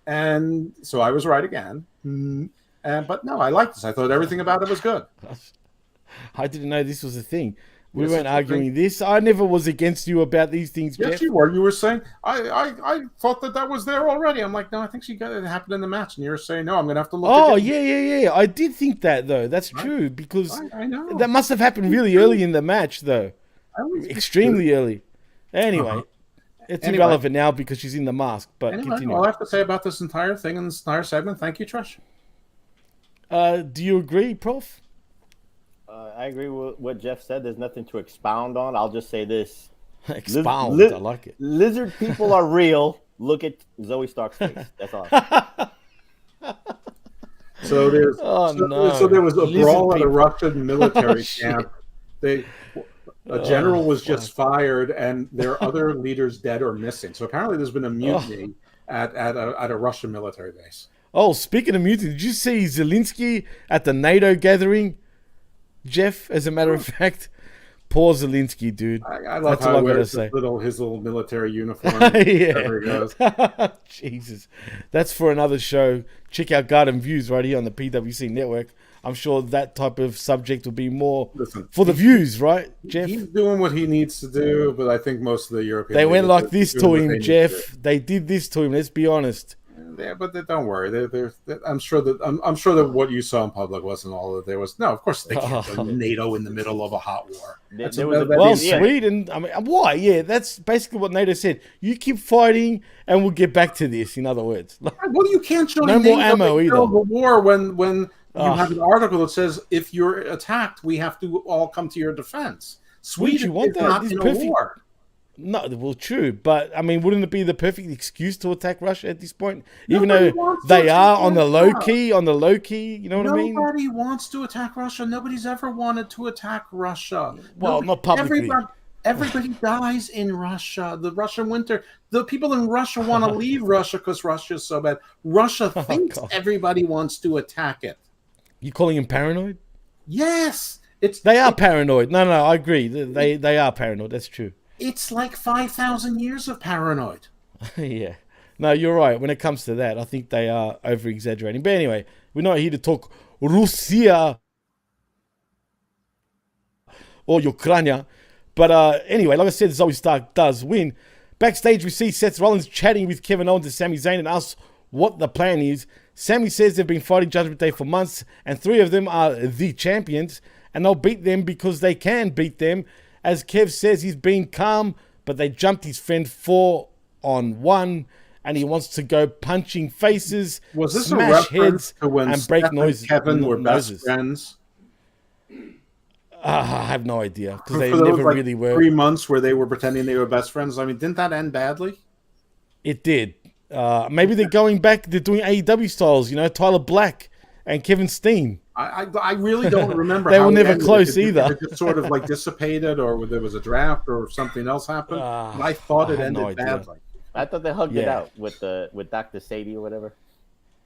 and so I was right again. But no, I liked this. I thought everything about it was good. I didn't know this was a thing. We weren't arguing this. I never was against you about these things, Yes, Jeff. you were. You were saying, I thought that was there already. I'm like, no, I think it happened in the match. And you're saying, no, I'm going to have to look again. Yeah. I did think that, though. That's true, because I know. That must have happened really early in the match, though. Extremely early. Anyway, it's irrelevant now because she's in the mask, but continue. All I have to say about this entire thing and this entire segment, thank you, Trish. Do you agree, Prof? I agree with what Jeff said. There's nothing to expound on. I'll just say this. Expound. I like it. Lizard people are real. Look at Zoe Stark's face. That's all. So there was a brawl at a Russian military camp. A general was just fired, and there are other leaders dead or missing. So apparently, there's been a mutiny at a Russian military base. Oh, speaking of mutiny, did you see Zelensky at the NATO gathering? Jeff, as a matter of fact, poor Zelensky, dude. I love That's how all he I'm wears gonna say. his little military uniform. Yeah. Wherever he goes. Jesus. That's for another show. Check out Garden Views right here on the PWC Network. I'm sure that type of subject will be more for the views, right, Jeff? He's doing what he needs to do, but I think most of the European They went leaders like this to him, Jeff. They did this to him. Let's be honest. Yeah, but don't worry. I'm sure that what you saw in public wasn't all that there was. No, of course they can't put NATO in the middle of a hot war. Sweden. I mean, why? Yeah, that's basically what NATO said. You keep fighting, and we'll get back to this. In other words, well, you can't join no NATO more ammo either. The war when you have an article that says if you're attacked, we have to all come to your defense. Sweden is not in a war. No, well, true, but I mean, wouldn't it be the perfect excuse to attack Russia at this point? Even though they are on the low key, you know what I mean? Nobody wants to attack Russia. Nobody's ever wanted to attack Russia. Well, not publicly. Everybody dies in Russia. The Russian winter. The people in Russia want to leave Russia because Russia is so bad. Russia thinks everybody wants to attack it. You calling him paranoid? Yes, they are paranoid. No, I agree. They are paranoid. That's true. It's like 5,000 years of paranoid. Yeah. No, you're right. When it comes to that, I think they are over-exaggerating. But anyway, we're not here to talk Russia or Ukraine. But anyway, like I said, Zoe Stark does win. Backstage, we see Seth Rollins chatting with Kevin Owens and Sami Zayn and asks what the plan is. Sami says they've been fighting Judgment Day for months, and 3 of them are the champions, and they'll beat them because they can beat them. As Kev says, he's been calm, but they jumped his friend 4-on-1, and he wants to go punching faces, was this smash a heads, to when and break noises. Kevin were best friends? I have no idea, because they for never really were. 3 months where they were pretending they were best friends. I mean, didn't that end badly? It did. Maybe they're going back. They're doing AEW styles, Tyler Black and Kevin Steen. I really don't remember. They were never close either. It just sort of like dissipated, or there was a draft, or something else happened. I thought it ended badly. I thought they hugged it out with Dr. Sadie or whatever.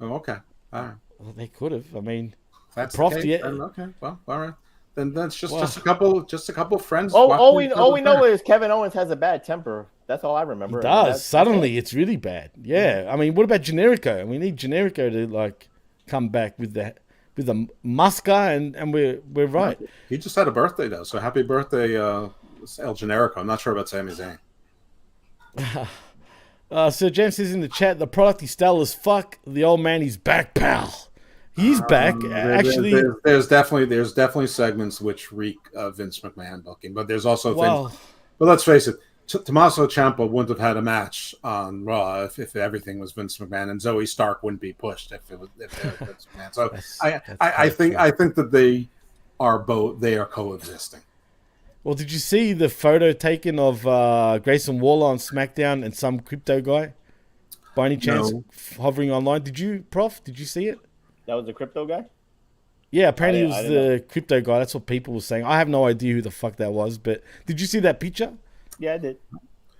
Oh, okay. All right. Well, they could have. I mean, that's Prof. Okay. Okay. Well, all right. Then that's just a couple friends. All we know is Kevin Owens has a bad temper. That's all I remember. He does. Suddenly, it's really bad. Yeah. I mean, what about Generico? We need Generico to come back with the Muska, and we're right. He just had a birthday though, so happy birthday, El Generico. I'm not sure about Sami Zayn. So James says in the chat, the product is stale as fuck. The old man is back, pal. He's back. Actually, there's definitely segments which reek of Vince McMahon booking, but there's also things. But let's face it, Tommaso Ciampa wouldn't have had a match on Raw if everything was Vince McMahon, and Zoe Stark wouldn't be pushed if it was Vince McMahon. So I think that they are coexisting. Well, did you see the photo taken of Grayson Waller on SmackDown and some crypto guy? By any chance, hovering online? Did you see it? That was the crypto guy? Yeah, apparently it was the crypto guy. That's what people were saying. I have no idea who the fuck that was, but did you see that picture? Yeah, I did.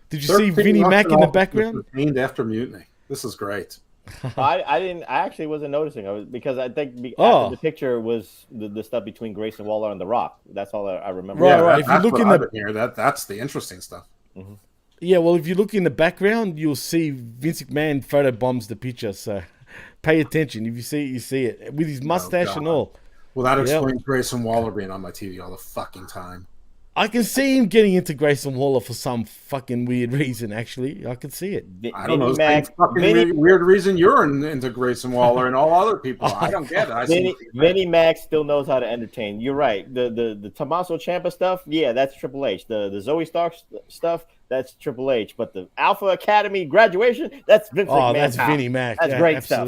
Did you see Vinnie Mac in the background? Named after Mutiny. This is great. I didn't. I actually wasn't noticing. Because I think after the picture was the stuff between Grayson Waller and The Rock. That's all I remember. Right. If you look in that's the interesting stuff. Mm-hmm. Yeah, well, if you look in the background, you'll see Vince McMahon photo bombs the picture. So pay attention. If you see it, you see it with his mustache and all. Well, that explains Grayson Waller being on my TV all the fucking time. I can see him getting into Grayson Waller for some fucking weird reason, actually. I can see it. I don't know. Weird reason you're into Grayson Waller and all other people. I don't get it. Vinnie Mac still knows how to entertain. You're right. The Tommaso Ciampa stuff, yeah, that's Triple H. The Zoe Stark stuff, that's Triple H. But the Alpha Academy graduation, that's Vince McMahon. Oh, that's Vinnie Mac. That's great stuff.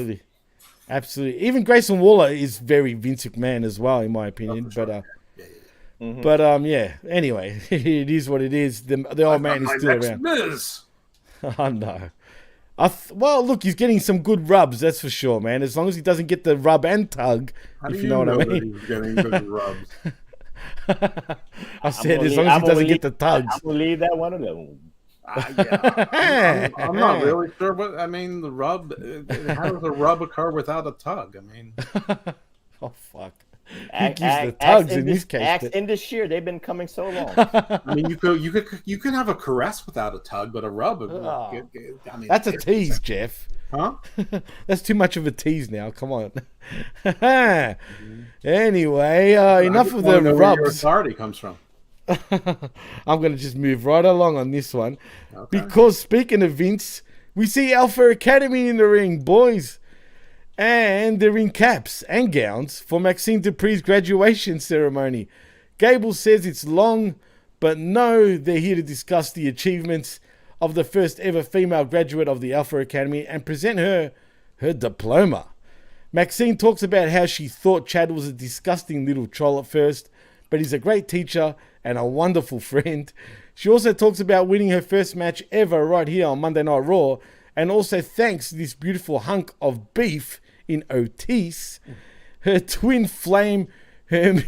Absolutely. Even Grayson Waller is very Vince McMahon as well, in my opinion. But But yeah. Anyway, it is what it is. The old man is still around. Miz. Oh no. Well, look, he's getting some good rubs, that's for sure, man. As long as he doesn't get the rub and tug, if you know what I mean. He's getting good rubs. I said as long as he doesn't get the tugs. I'm gonna leave that one alone. Yeah. I'm not really sure what I mean. The rub. How does a rub occur without a tug? I mean. Oh fuck. He gives the tugs in this case. Axe in this year, they've been coming so long. I mean, you could have a caress without a tug, but a rub. I mean, that's a tease, Jeff. Huh? That's too much of a tease now. Come on. Anyway, enough of the rubs. Where your authority comes from. I'm going to just move right along on this one. Okay. Because speaking of Vince, we see Alpha Academy in the ring, boys. And they're in caps and gowns for Maxine Dupree's graduation ceremony. Gable says it's long, but no, they're here to discuss the achievements of the first ever female graduate of the Alpha Academy and present her diploma. Maxine talks about how she thought Chad was a disgusting little troll at first, but he's a great teacher and a wonderful friend. She also talks about winning her first match ever right here on Monday Night Raw, and also thanks this beautiful hunk of beef in Otis, her twin flame, her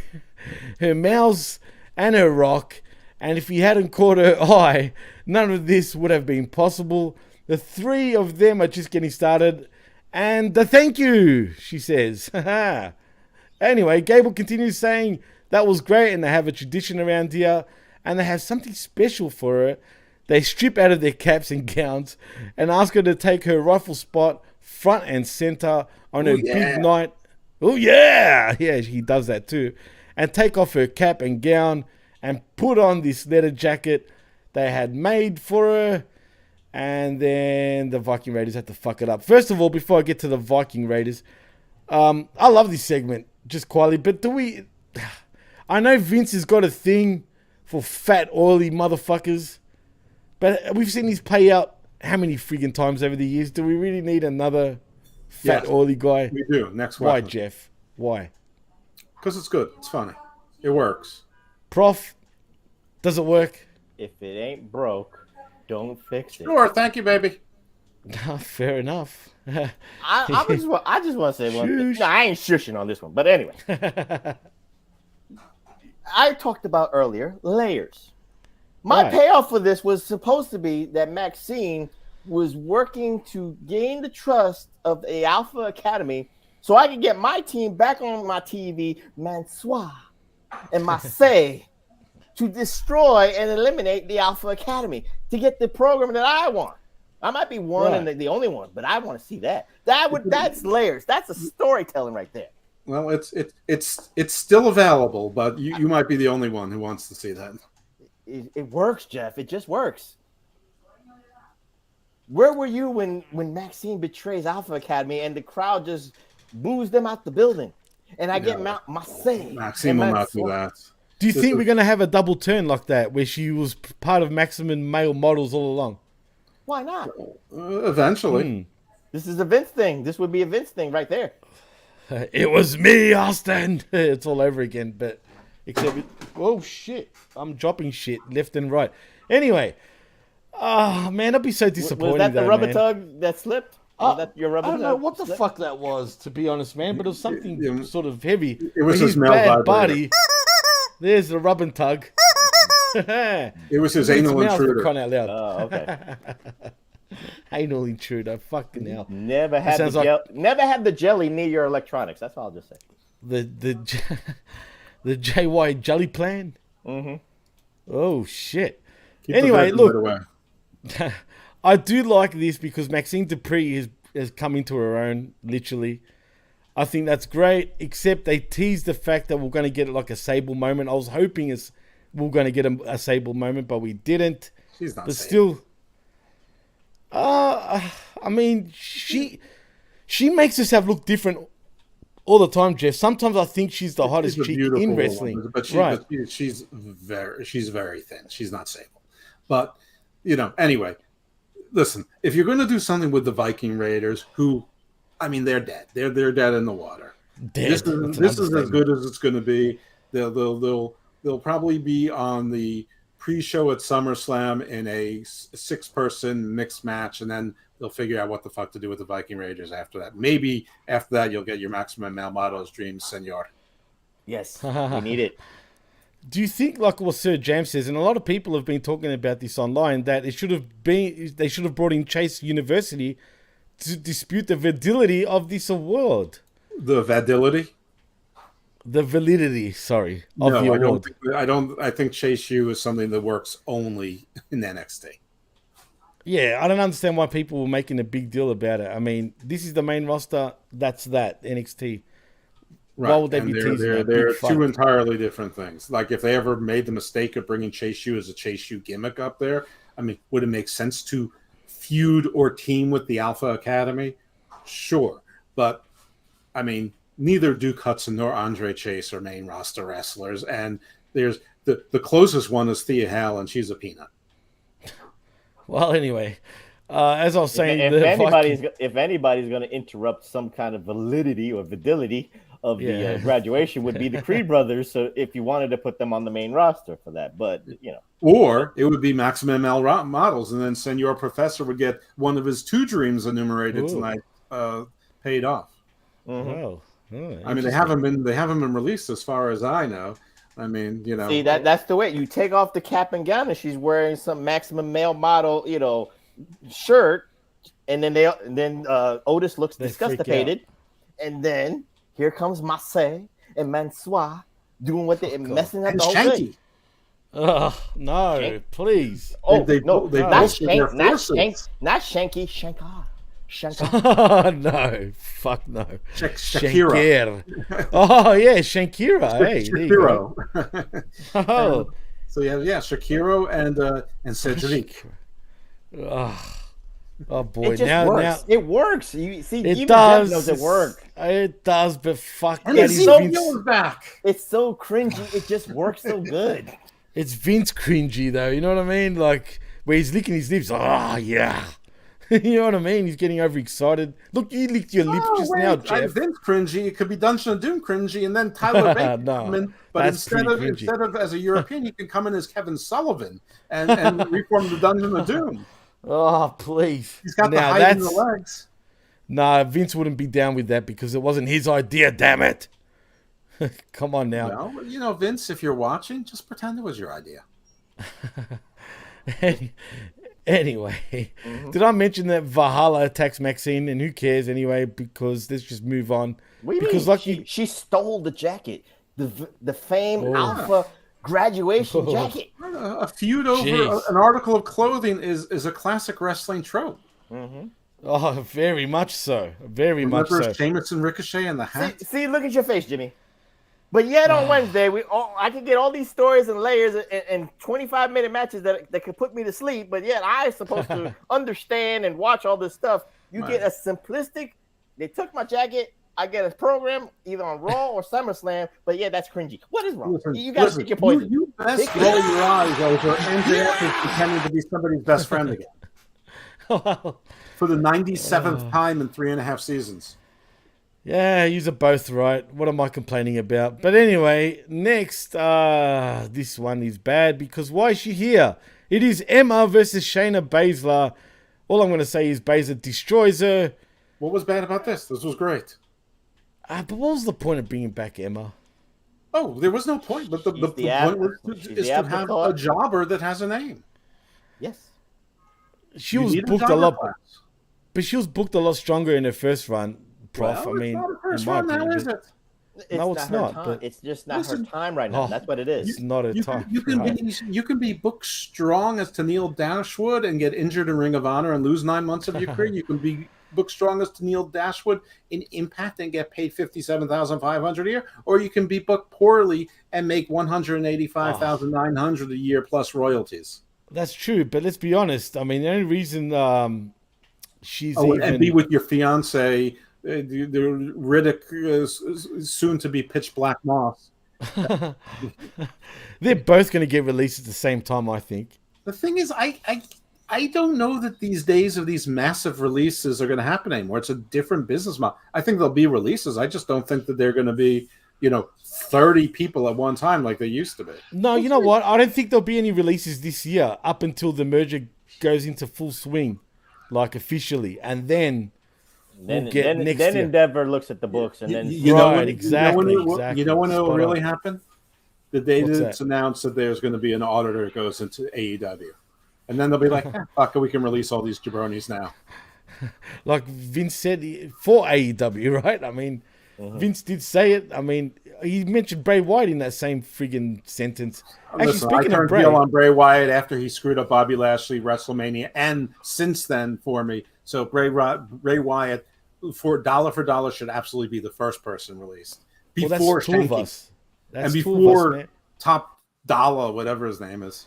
mouse, and her rock. And if he hadn't caught her eye, none of this would have been possible. The three of them are just getting started. And the thank you, she says. Anyway, Gable continues saying that was great and they have a tradition around here and they have something special for her. They strip out of their caps and gowns and ask her to take her rightful spot front and center on her big night. Oh, yeah. Yeah, he does that too. And take off her cap and gown and put on this leather jacket they had made for her. And then the Viking Raiders had to fuck it up. First of all, before I get to the Viking Raiders, I love this segment, just quietly. But I know Vince has got a thing for fat, oily motherfuckers. But we've seen this play out how many friggin' times over the years? Do we really need another fat, oily guy? We do. Next one. Why, weapon. Jeff? Why? Because it's good. It's funny. It works. Prof, does it work? If it ain't broke, don't fix it. Sure. Thank you, baby. Fair enough. I just want to say one thing. No, I ain't shushing on this one. But anyway. I talked about earlier layers. My payoff for this was supposed to be that Maxine was working to gain the trust of the Alpha Academy so I could get my team back on my TV, Mansoir and Marseille, to destroy and eliminate the Alpha Academy to get the program that I want. I might be one and the only one, but I want to see that. That's layers. That's a storytelling right there. Well, it's still available, but you might be the only one who wants to see that. It works, Jeff. It just works. Where were you when Maxine betrays Alpha Academy and the crowd just boos them out the building? And I get Marseille. Maxine will not do that. Do you think we're going to have a double turn like that where she was part of Maximum Male Models all along? Why not? Eventually. This is a Vince thing. This would be a Vince thing right there. It was me, Austin. It's all over again, but... Except, oh shit, I'm dropping shit left and right. Anyway, man, I'd be so disappointed. Was that the rubber tug that slipped? Was that your rubber I don't tug know what the fuck that was, to be honest, man, but it was something sort of heavy. It was his bad body. There's the rubber tug. It was his anal intruder. Out loud. Oh, okay. Anal intruder, fucking hell. Never had the jelly near your electronics. That's all I'll just say. The JY Jelly Plan? Mm-hmm. Oh, shit. Anyway, look. I do like this because Maxine Dupree has come into her own, literally. I think that's great, except they teased the fact that we're going to get like a Sable moment. I was hoping we're going to get a Sable moment, but we didn't. She's not But Sable. still... I mean, she makes us look different all the time, Jeff. Sometimes I think she's the hottest chick in wrestling. Woman, but she's very thin. She's not Sable. But, anyway, listen, if you're going to do something with the Viking Raiders, who, I mean, they're dead. They're dead in the water. Dead. This is as good as it's going to be. They'll they'll probably be on the pre-show at SummerSlam in a 6-person mixed match, and then they'll figure out what the fuck to do with the Viking Raiders after that. Maybe after that you'll get your Maximum Male Models dreams, senor. Yes, we need it. Do you think, like what Sir James says, and a lot of people have been talking about this online, that they should have brought in Chase University to dispute the validity of this award? The validity? The validity, sorry, of the award. I think Chase U is something that works only in NXT. Yeah, I don't understand why people were making a big deal about it. I mean, this is the main roster. That's that NXT. Right. Why would they and be they're, teasing they're, that they're big fight? two entirely different things. Like if they ever made the mistake of bringing Chase U as a Chase U gimmick up there, I mean, would it make sense to feud or team with the Alpha Academy? Sure. But, I mean, neither Duke Hudson nor Andre Chase are main roster wrestlers. And there's the closest one is Thea Hale, and she's a peanut. Well, anyway, as I was saying, if anybody's going to interrupt some kind of validity or validity of the graduation, would be the Creed brothers. So if you wanted to put them on the main roster for that, but or it would be Maximum Male Models, and then Senor Professor would get one of his 2 dreams enumerated tonight, paid off. Wow. I mean, they haven't been released as far as I know. I mean, See, that's the way you take off the cap and gown, and she's wearing some Maximum Male Model, shirt, and then Otis looks disgusticated, and then here comes Marseille and Mansois doing what they messing up the whole thing. No, Shank? Please. Oh, they no, not Shanky, Shankar. No, fuck no. Shakira. Oh yeah, Shankira. Hey, Shakiro. Oh, So Shakiro and Cedric. Oh boy! It just now works. It works. You see, it even does. Jeff knows it works. It does, but fuck. And that it's is so Vince. back. It's so cringy. It just works so good. It's Vince cringy though. You know what I mean? Like where he's licking his lips. Oh yeah. You know what I mean? He's getting overexcited. Look, you licked your lips just now, Jeff. Vince cringy. It could be Dungeon of Doom cringy, and then Tyler Bate come in. But instead of as a European, he can come in as Kevin Sullivan and reform the Dungeon of Doom. Oh, please. He's got the height in the legs. Nah, Vince wouldn't be down with that because it wasn't his idea, damn it. Come on now. Well, Vince, if you're watching, just pretend it was your idea. Anyway, did I mention that Valhalla attacks Maxine? And who cares anyway? Because let's just move on. What do you mean? She stole the jacket, the famed Alpha graduation jacket. A feud over an article of clothing is a classic wrestling trope. Mm-hmm. Oh, very much so. Very much so. Remember Sheamus and Ricochet and the hat? See, look at your face, Jimmy. But yet on Wednesday, I can get all these stories and layers and 25-minute matches that could put me to sleep. But yet I'm supposed to understand and watch all this stuff. You get a simplistic. They took my jacket. I get a program either on Raw or SummerSlam. But yeah, that's cringy. What is wrong? You got to pick your poison. You best roll your eyes over MJF is pretending to be somebody's best friend again. For the 97th time in 3.5 seasons. Yeah, you're both right. What am I complaining about? But anyway, next, this one is bad because why is she here? It is Emma versus Shayna Baszler. All I'm going to say is Baszler destroys her. What was bad about this? This was great. But what was the point of bringing back Emma? Oh, there was no point. But the point is to have a jobber that has a name. Yes. She was booked a lot, but she was booked a lot stronger in her first run. Prof, well, I mean, it's how is it? No, it's not. But it's just not her time right now. That's what it is. It's not her time. You can be booked strong as Tennille Dashwood and get injured in Ring of Honor and lose 9 months of your career. You can be booked strong as Tennille Dashwood in Impact and get paid $57,500 a year, or you can be booked poorly and make $185,900 a year plus royalties. That's true, but let's be honest. I mean, the only reason she's and be with your fiance. The Riddick soon to be Pitch Black Moss. They're both going to get released at the same time, I think. The thing is, I don't know that these days of these massive releases are going to happen anymore. It's a different business model. I think there'll be releases. I just don't think that they're going to be 30 people at one time like they used to be. No, you know what? I don't think there'll be any releases this year up until the merger goes into full swing, like officially, and then we'll get next year. Endeavor looks at the books, and then exactly. You know when it will really happen? The day What's that that? it's announced that there's going to be an auditor that goes into AEW, and then they'll be like, "Fuck it, we can release all these jabronis now." Like Vince said for AEW, right? I mean, Vince did say it. I mean, he mentioned Bray Wyatt in that same friggin' sentence. Actually, Listen, I speaking of turned Bray, heel on Bray Wyatt after he screwed up Bobby Lashley WrestleMania, and since then for me. So Bray Wyatt, for dollar should absolutely be the first person released well, before that's two of Shanky. us. That's And two of us, before man. Top Dollar, whatever his name is.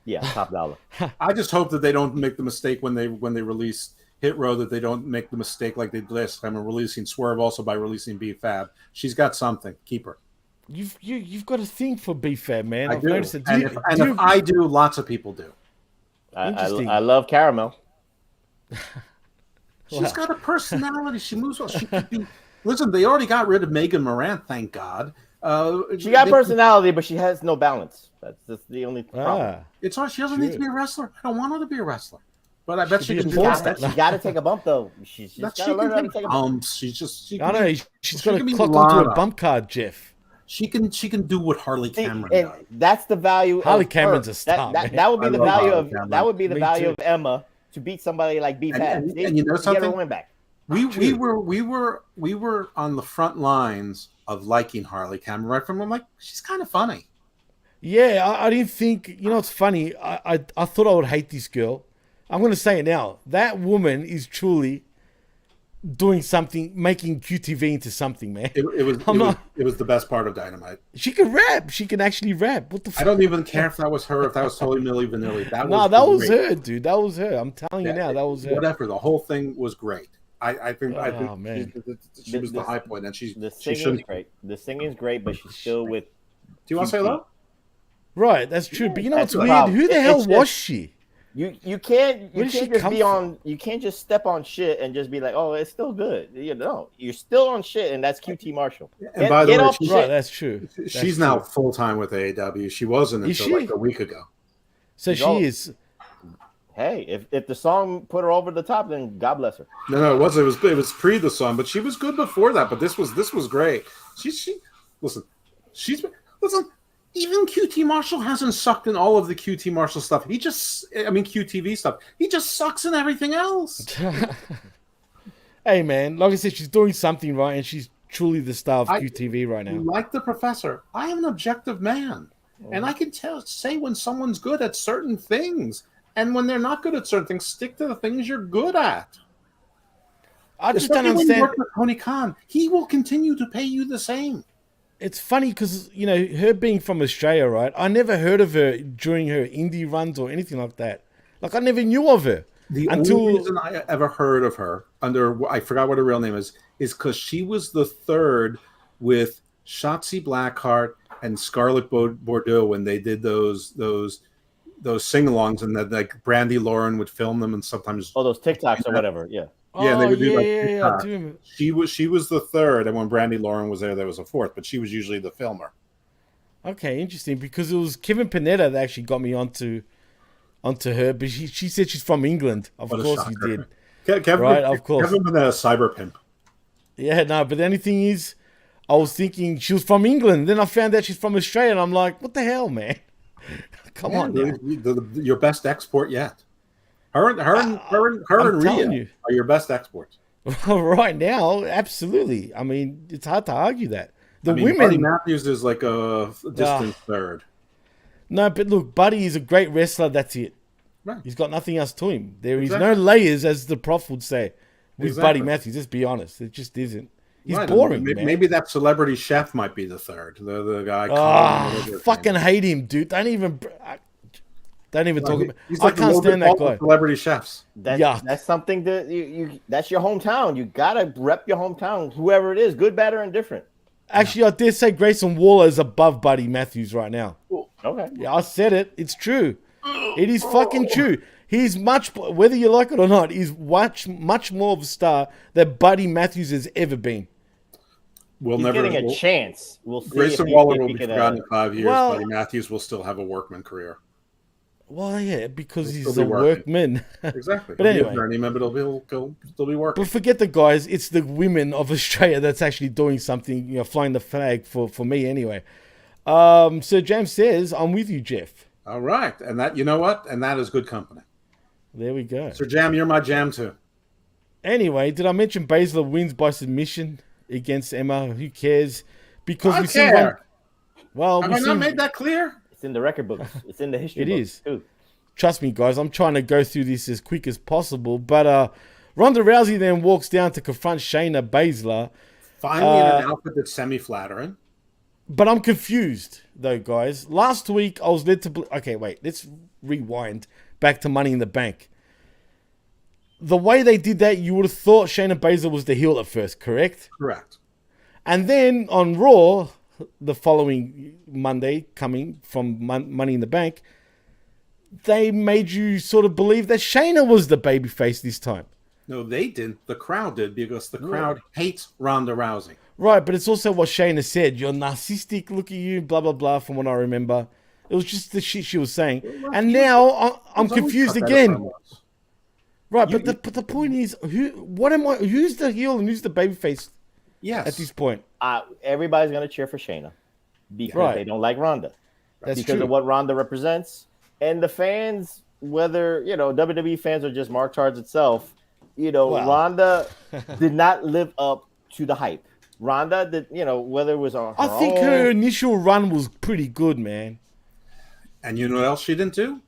Yeah, Top Dollar. I just hope that they don't make the mistake when they release Hit Row, that they don't make the mistake like they did last time of releasing Swerve also by releasing B-Fab. She's got something. Keep her. You've got a thing for B-Fab, man. I've do. noticed it. If I do, lots of people do. Interesting. I love Caramel. She's got a personality. She moves well. She could be. Listen, they already got rid of Megan Moran, thank God. She got personality, but she has no balance. That's the only problem. It's all. She doesn't need to be a wrestler. I don't want her to be a wrestler. But I bet she can do that. She got to take a bump, though. She's got to learn how to take a bump. She's I know. She's got to clock onto a bump card, Jeff. She can do what Harley Cameron and does. That's the value. Harley of Cameron's her. a star. That would be the value of that would be the Me value too. of Emma to beat somebody like B-Fab. And you know something? Get her win back. We were on the front lines of liking Harley Cameron right from. I'm like, she's kind of funny. Yeah, I didn't think. You know, it's funny. I thought I would hate this girl. I'm going to say it now. That woman is truly doing something, making QTV into something, man. It was the best part of Dynamite. She can rap. She can actually rap. What the fuck? I don't even care if that was her, if that was totally Milli Vanilli. That was her, dude. That was her. I'm telling you now, that was her. Whatever. The whole thing was great. I think man. she was the high point, and the singing is great. The singing is great, but she's still with. Do you want to say hello? Right, that's true. But you know what's weird? Problem. Who the hell was she? You can't just be on. You can't just step on shit and just be like, oh, it's still good. You know, you're still on shit, and that's QT Marshall. And by the way, right, that's true. She's now full time with AEW. She wasn't until like a week ago. So she is. Hey, if the song put her over the top, then God bless her. No, it wasn't. It was pre the song, but she was good before that. But this was great. Listen. Even QT Marshall hasn't sucked in all of the QT Marshall stuff. QTV stuff. He just sucks in everything else. Hey, man, like I said, she's doing something right, and she's truly the star of QTV right now. Like the professor, I am an objective man, and I can say when someone's good at certain things, and when they're not good at certain things. Stick to the things you're good at. I just don't understand. When you work with Tony Khan, he will continue to pay you the same. It's funny because, you know, her being from Australia, right? I never heard of her during her indie runs or anything like that. Like, I never knew of her. The only reason I ever heard of her I forgot what her real name is because she was the third with Shotzi Blackheart and Scarlett Bordeaux when they did those sing-alongs, and that like Brandy Lauren would film them and sometimes those TikToks or whatever, yeah. Yeah, they would do yeah. She was the third, and when Brandy Lauren was there was a fourth, but she was usually the filmer. Okay, interesting, because it was Kevin Panetta that actually got me onto her, but she said she's from England. Of course you did. Of course. Kevin Panetta's cyber pimp. Yeah, no, but the only thing is, I was thinking she was from England. Then I found out she's from Australia, and I'm like, what the hell, man? Come on, your best export yet. Her and Rhea are your best exports. Right now, absolutely. I mean, it's hard to argue that. Women. Buddy Matthews is like a distant third. No, but look, Buddy is a great wrestler. That's it. Right. He's got nothing else to him. There is no layers, as the Prof would say, with Buddy Matthews. Let's be honest. It just isn't. He's boring, man. Maybe that celebrity chef might be the third. The guy. Fucking hate him, dude. Don't even talk about. He's I can't stand that guy. Celebrity chefs. That's something that you. That's your hometown. You gotta rep your hometown, whoever it is, good, bad, or indifferent. Actually, I dare say Grayson Waller is above Buddy Matthews right now. Okay. Yeah, I said it. It's true. It is fucking true. He's whether you like it or not, he's much more of a star than Buddy Matthews has ever been. We'll He's never getting a we'll- chance. We'll see. Grayson if Waller if will he be can, forgotten in 5 years. well- Buddy Matthews will still have a workman career. Well, yeah, because He'll he's still a be working. workman. Exactly. But He'll be a anyway. journeyman, but he'll still be working. But forget the guys. It's the women of Australia that's actually doing something. Flying the flag for me anyway. So James says, "I'm with you, Jeff." All right, and that, you know what, and that is good company. There we go. Sir Jam, you're my jam too. Anyway, did I mention Baszler wins by submission against Emma? Who cares? Because I we see care. Well, Have we I see, not made that clear? It's in the record books. It's in the history It books, is. too. Trust me, guys. I'm trying to go through this as quick as possible. But Ronda Rousey then walks down to confront Shayna Baszler. Finally, in an outfit that's semi-flattering. But I'm confused, though, guys. Last week, I was led to... Okay, wait. Let's rewind back to Money in the Bank. The way they did that, you would have thought Shayna Baszler was the heel at first, correct? Correct. And then on Raw, the following Monday, coming from Money in the Bank, they made you sort of believe that Shayna was the babyface this time. No, they didn't. The crowd did, because the crowd hates Ronda Rousey. Right, but it's also what Shayna said. You're narcissistic, look at you, blah, blah, blah, from what I remember. It was just the shit she was saying. And now I'm confused again. Right, but the point is, who's the heel and who's the babyface Yes. at this point? Everybody's going to cheer for Shayna because Right. they don't like Ronda. That's because true. of what Ronda represents. And the fans, whether, WWE fans are just mark charts itself, Wow. Ronda did not live up to the hype. Ronda did, whether it was on her I think own, her initial run was pretty good, man. And you know what else she didn't do?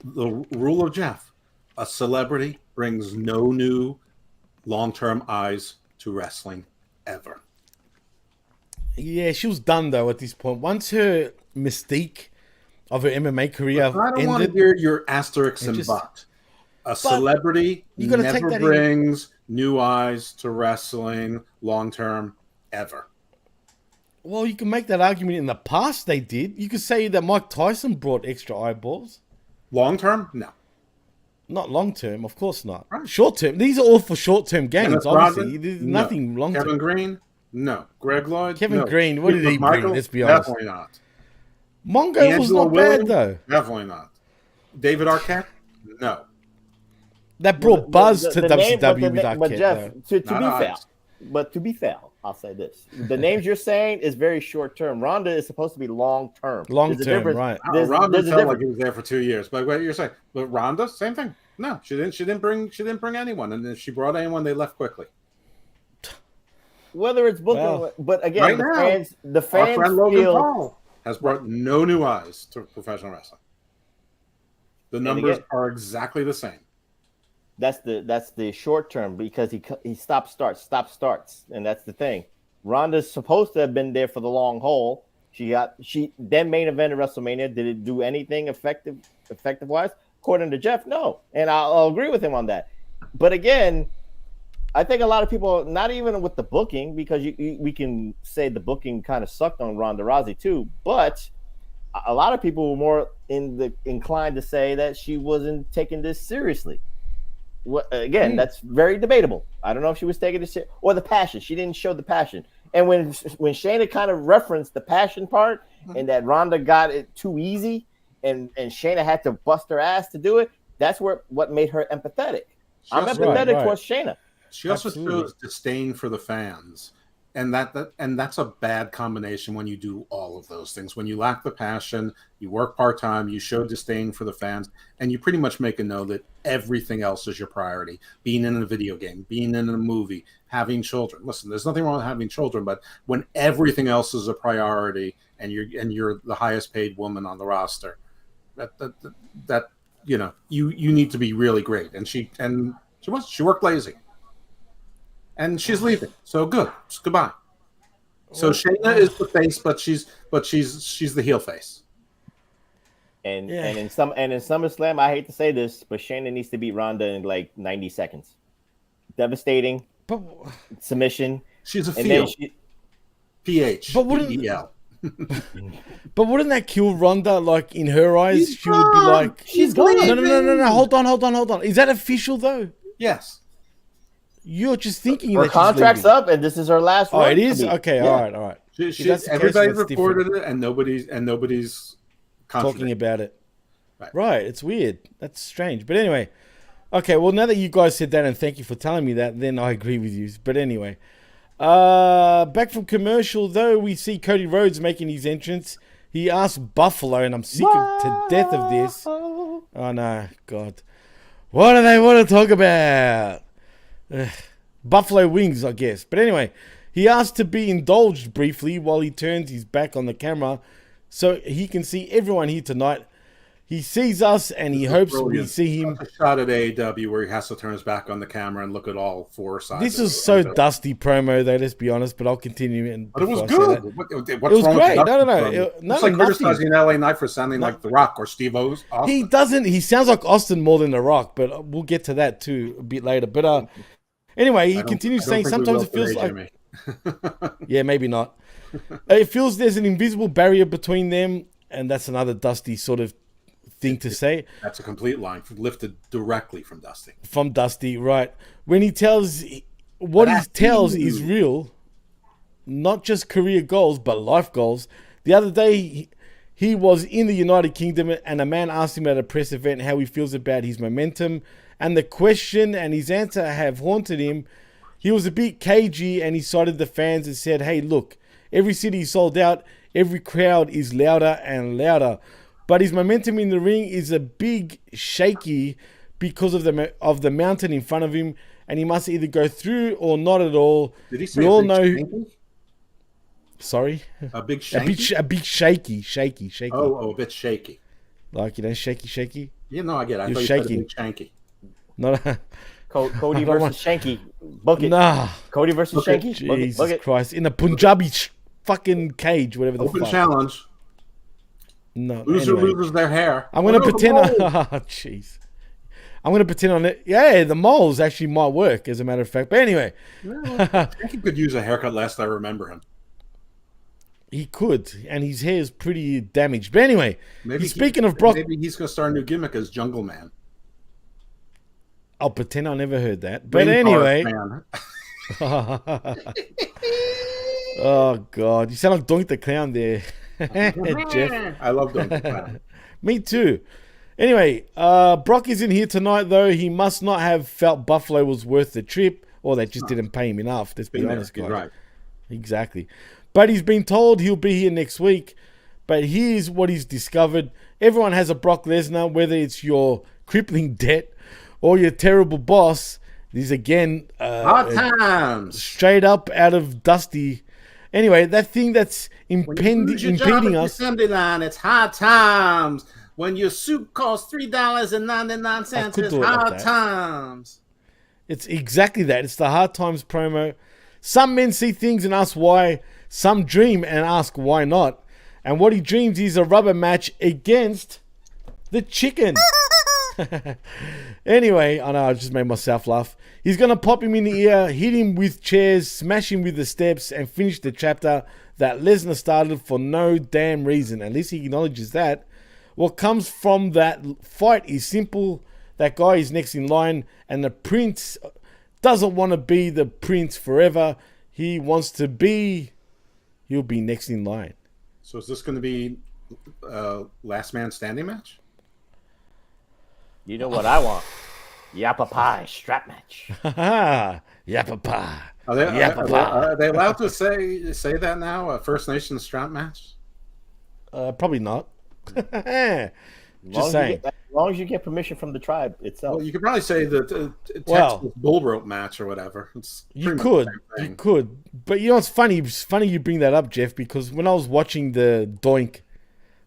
The rule of Jeff. A celebrity brings no new long-term eyes to wrestling ever. Yeah, she was done, though, at this point. Once her mystique of her MMA career I don't want to ended... hear your asterisks And and just- but. A celebrity you gotta take never that in- brings new eyes to wrestling long-term ever. Well, you can make that argument in the past they did. You could say that Mike Tyson brought extra eyeballs. Long-term? No. Not long term, of course not. Right. Short term. These are all for short term gains, Kenneth obviously. Rodman? There's No. nothing long Kevin term. Green? No. Greg Lloyd? Kevin No. Green, what did he bring? Michael? Let's be honest. Definitely not. Mongo was D'Angelo not Williams? bad, though. Definitely not. David Arquette? No. That brought buzz to WCW with But Arquette, Jeff, though. to Not be fair, eyes. but to be fair, I'll say this: the names you're saying is very short term. Ronda is supposed to be long term. Long term, right. Ronda There's a felt like difference. he was there for 2 years. But what you're saying, but Ronda, same thing. No, she didn't bring anyone, and if she brought anyone, they left quickly. Whether it's booking, Well, but again, right the now, fans, the Our fans friend Logan feel Paul has brought no new eyes to professional wrestling. The numbers again- are exactly the same. that's the short term because he stop starts, and that's the thing. Ronda's supposed to have been there for the long haul. She then main event at WrestleMania. Did it do anything effective wise? According to Jeff, no, and I'll agree with him on that. But again, I think a lot of people, not even with the booking, because we can say the booking kind of sucked on Ronda Rousey too, but a lot of people were more inclined to say that she wasn't taking this seriously. Again, that's very debatable. I don't know if she was taking this or the passion. She didn't show the passion. And when Shayna kind of referenced the passion part and that Ronda got it too easy and Shayna had to bust her ass to do it, that's what made her empathetic. I'm also- empathetic Right. towards Shayna. She also Absolutely. shows disdain for the fans, and that's a bad combination when you do all of those things. When you lack the passion, you work part-time, you show disdain for the fans, and you pretty much make it know that everything else is your priority. Being in a video game, being in a movie, having children. Listen, there's nothing wrong with having children, but when everything else is a priority and you're the highest paid woman on the roster, that you need to be really great. And she worked lazy. And she's leaving. So good. Goodbye. So Shayna is the face, but she's the heel face. And Yeah. in SummerSlam, I hate to say this, but Shayna needs to beat Ronda in like 90 seconds. Devastating But, submission. She's a And then field. PH. But wouldn't- PEL. but wouldn't that kill Ronda? Like, in her eyes, She's she would be gone. like... She's gone. No. Hold on. Is that official, though? Yes. You're just thinking Her that contract's she's leaving. up, and this is her last. Oh, run it is? to me. Okay, Yeah. all right. If that's the case, Everybody that's reported different. it, and nobody's Talking about it. Right. Right, it's weird. That's strange. But anyway, okay, well, now that you guys said that, and thank you for telling me that, then I agree with you. But anyway, back from commercial, though, we see Cody Rhodes making his entrance. He asked Buffalo, and I'm sick to death of this. Oh, no, God. What do they want to talk about? Buffalo wings, I guess. But anyway, he asked to be indulged briefly while he turns his back on the camera so he can see everyone here tonight. He sees us, and he hopes we see him. A shot at AEW where he has to turn his back on the camera and look at all four sides. This is so dusty promo, though, let's be honest, but I'll continue. But it was good. It was great. No. It's like criticizing LA Knight for sounding like The Rock or Steve O's. He doesn't. He sounds like Austin more than The Rock, but we'll get to that, too, a bit later. But anyway, he continues saying sometimes it feels like... Yeah, maybe not. It feels there's an invisible barrier between them, and that's another Dusty sort of thing to say. That's a complete line lifted directly from Dusty. From Dusty, right. When he tells... What he tells is real, not just career goals, but life goals. The other day, he was in the United Kingdom, and a man asked him at a press event how he feels about his momentum, and the question and his answer have haunted him. He was a bit cagey, and he cited the fans and said, hey, look, every city sold out, every crowd is louder and louder. But his momentum in the ring is a big shaky because of the mountain in front of him, and he must either go through or not at all. Did he say we all know. Shanky? Sorry, a big shaky? a big shaky. Oh, a bit shaky. Like, shaky. Yeah, no, I get it. I You're thought you shaking. said a big shanky. Not. Cody versus Shanky. Book it. Nah. Cody versus Shanky. Jesus Christ. In a Punjabi fucking cage, whatever the Open fuck. challenge. No. Loser anyway. loses their hair. I'm going to pretend. Jeez. I'm going to pretend on it. Yeah, the moles actually might work, as a matter of fact. But anyway. I think he could use a haircut last I remember him. He could. And his hair is pretty damaged. But anyway. Speaking of Brock. Maybe he's going to start a new gimmick as Jungle Man. I'll pretend I never heard that. But anyway. Oh, God. You sound like Doink the Clown there, Jeff. I love Doink the Clown. Me too. Anyway, Brock isn't here tonight, though. He must not have felt Buffalo was worth the trip, or they just didn't pay him enough. Let's be honest, guys. Right. Exactly. But he's been told he'll be here next week. But here's what he's discovered. Everyone has a Brock Lesnar, whether it's your crippling debt or your terrible boss. This again, hard times, straight up out of Dusty. Anyway, that thing that's impeding us. Assembly line, it's hard times. When your soup costs $3.99, it's hard times. It's exactly that. It's the hard times promo. Some men see things and ask why. Some dream and ask why not. And what he dreams is a rubber match against the chicken. Anyway, I know I just made myself laugh. He's going to pop him in the ear, hit him with chairs, smash him with the steps, and finish the chapter that Lesnar started for no damn reason. At least he acknowledges that. What comes from that fight is simple. That guy is next in line, and the prince doesn't want to be the prince forever. He wants to be, he'll be next in line. So is this going to be last man standing match? You know what I want? Yappa pie strap match. Yappa pie. Are they allowed to say that now? A First Nation strap match? Probably not. Just saying. As long as you get permission from the tribe itself. Well, you could probably say the Texas bull rope match or whatever. You could. But you know what's funny? It's funny you bring that up, Jeff, because when I was watching the Doink,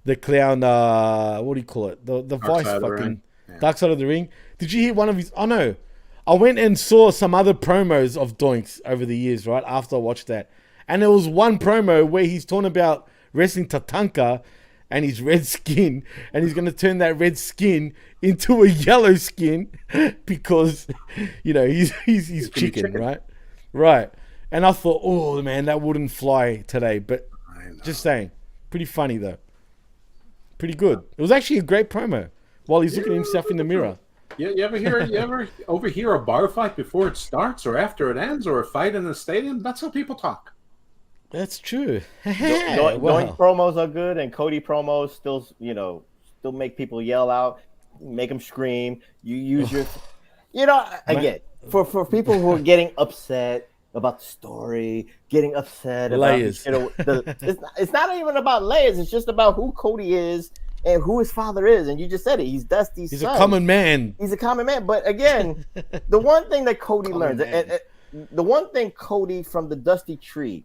the clown, what do you call it? The Vice fucking Dark Side of the Ring. Did you hear one of his? Oh no, I went and saw some other promos of Doinks over the years, right? After I watched that, and there was one promo where he's talking about wrestling Tatanka and his red skin, and he's going to turn that red skin into a yellow skin because, you know, he's chicken, right? Right. And I thought, oh man, that wouldn't fly today. But just saying, pretty funny though. Pretty good. It was actually a great promo while he's looking at himself in the mirror. You ever overhear a bar fight before it starts or after it ends, or a fight in the stadium? That's how people talk. That's true. Knowing promos are good, and Cody promos still make people yell out, make them scream. You use your, again, for people who are getting upset about the story, getting upset layers. about it's not even about layers. It's just about who Cody is and who his father is. And you just said it. He's Dusty's son. He's a common man. He's a common man. But again, the one thing that Cody learns, the one thing Cody from the Dusty tree,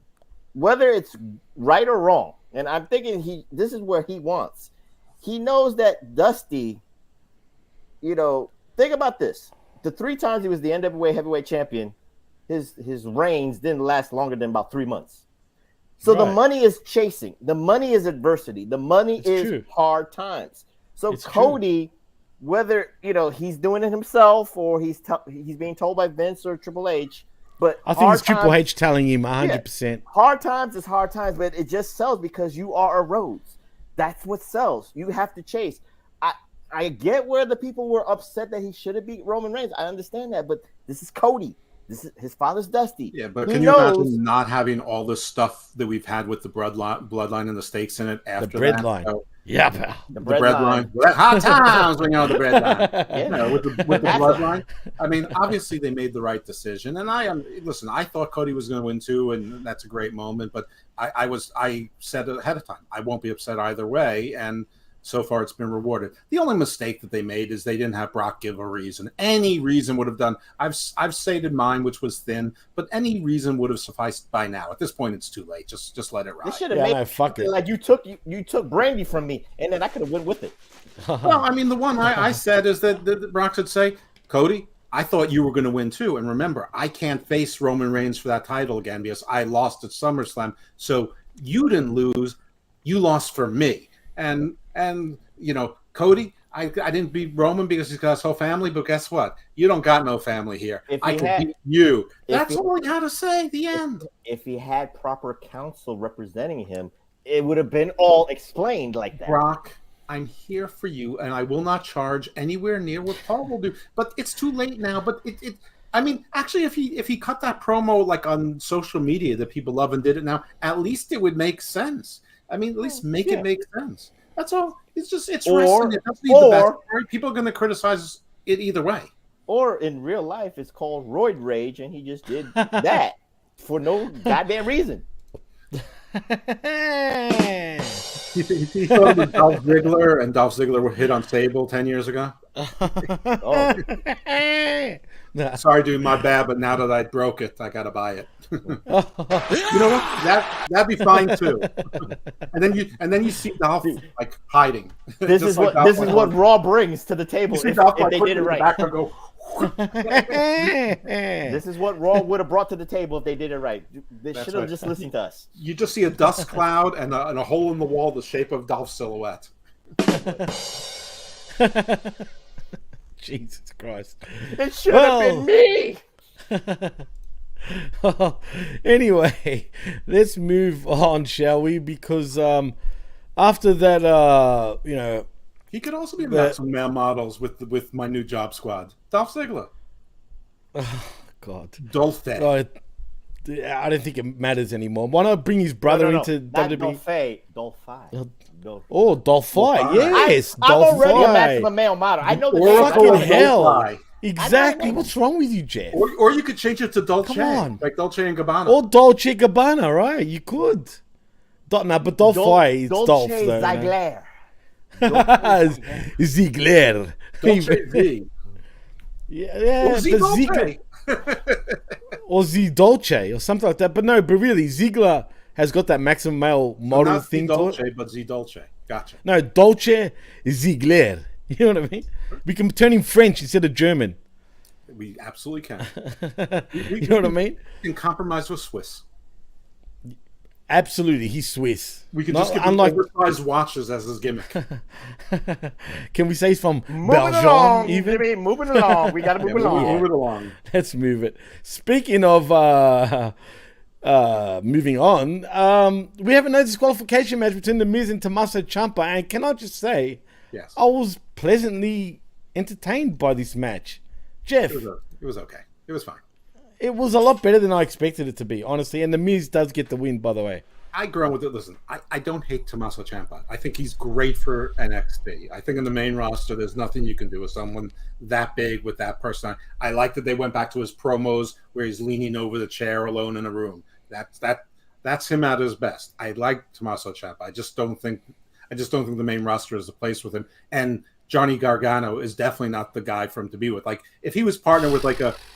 whether it's right or wrong, and I'm thinking this is where he wants. He knows that Dusty, think about this. The 3 times he was the NWA heavyweight champion, his reigns didn't last longer than about 3 months. So the money is chasing. The money is adversity. The money is hard times. So Cody, whether he's doing it himself or he's being told by Vince or Triple H, but I think it's Triple H telling him 100%. Hard times is hard times, but it just sells because you are a Rhodes. That's what sells. You have to chase. I get where the people were upset that he should have beat Roman Reigns. I understand that, but this is Cody. This is his father's Dusty. Yeah, but can you imagine not having all the stuff that we've had with the bloodline and the stakes in it after the bread that? line? So, yeah, pal. The bread line. Hot times when you're on the bread line. With the bloodline. I mean, obviously they made the right decision, and I thought Cody was going to win too, and that's a great moment. But I said ahead of time, I won't be upset either way, and so far it's been rewarded. The only mistake that they made is they didn't have Brock give a reason. Any reason would have done. I've stated mine, which was thin, but any reason would have sufficed by now. At this point, it's too late. Just let it ride. This should have made fuck it. Like you took Brandy from me, and then I could have went with it. Well, I mean, the one I said is that Brock should say, Cody, I thought you were going to win too. And remember, I can't face Roman Reigns for that title again because I lost at SummerSlam. So you didn't lose. You lost for me. And Cody, I didn't beat Roman because he's got his whole family, but guess what? You don't got no family here. I can beat you. That's all he had to say. The end. If he had proper counsel representing him, it would have been all explained like that. Brock, I'm here for you, and I will not charge anywhere near what Paul will do. But it's too late now. But I mean, actually, if he cut that promo like on social media that people love and did it now, at least it would make sense. I mean, at least make it make sense. That's all. It's wrestling. It doesn't need the best story. People are going to criticize it either way. Or in real life, it's called roid rage, and he just did that for no goddamn reason. He thought it was Dolph Ziggler, and Dolph Ziggler were hit on Sable 10 years ago. Sorry, dude, my bad. But now that I broke it, I gotta buy it. You know what? That'd be fine too. and then you see Dolph like hiding. This is what Raw brings to the table if they did it right. This is what Raw would have brought to the table if they did it right. They should have just listened to us. You just see a dust cloud and a hole in the wall the shape of Dolph's silhouette. Jesus Christ. It should have been me. Anyway, let's move on, shall we? Because after that, he could also be in some male models with my new job squad. Dolph Ziggler. Oh, God. Dolph. I don't think it matters anymore. Why not bring his brother into WWE? Dolph. Oh, Dolph. Yes, I'm already a maximum male model. I know the fucking hell. Exactly. What's wrong with you, Jeff? Or you could change it to Dolce. Come on. Like Dolce and Gabbana. Or Dolce Gabbana, right? You could. No, but Dolph is Dolph, though. Ziggler. Ziggler. Dolce Z. Yeah, Ziggler. Or Z Dolce or something like that. But really, Ziggler has got that maximum male model thing to it. But Z Dolce. Gotcha. No, Dolce Ziggler. You know what I mean? We can turn him French instead of German. We absolutely can. You know what I mean? We can compromise with Swiss. Absolutely, he's Swiss. We can just give him oversized watches as his gimmick. Can we say he's from Belgium? Even moving along. We got to move along. Move it along. Let's move it. Speaking of moving on, we have a disqualification match between The Miz and Tommaso Ciampa, and can I just say, yes, I was pleasantly entertained by this match. Jeff, It was okay. It was fine. it was a lot better than I expected it to be, honestly. And The Miz does get the win, by the way. I grew up with it. Listen, I don't hate Tommaso Ciampa. I think he's great for NXT. I think in the main roster, there's nothing you can do with someone that big with that person. I like that they went back to his promos where he's leaning over the chair alone in a room. That's him at his best. I like Tommaso Ciampa. I just don't think the main roster is the place with him. And Johnny Gargano is definitely not the guy for him to be with. Like, if he was partnered with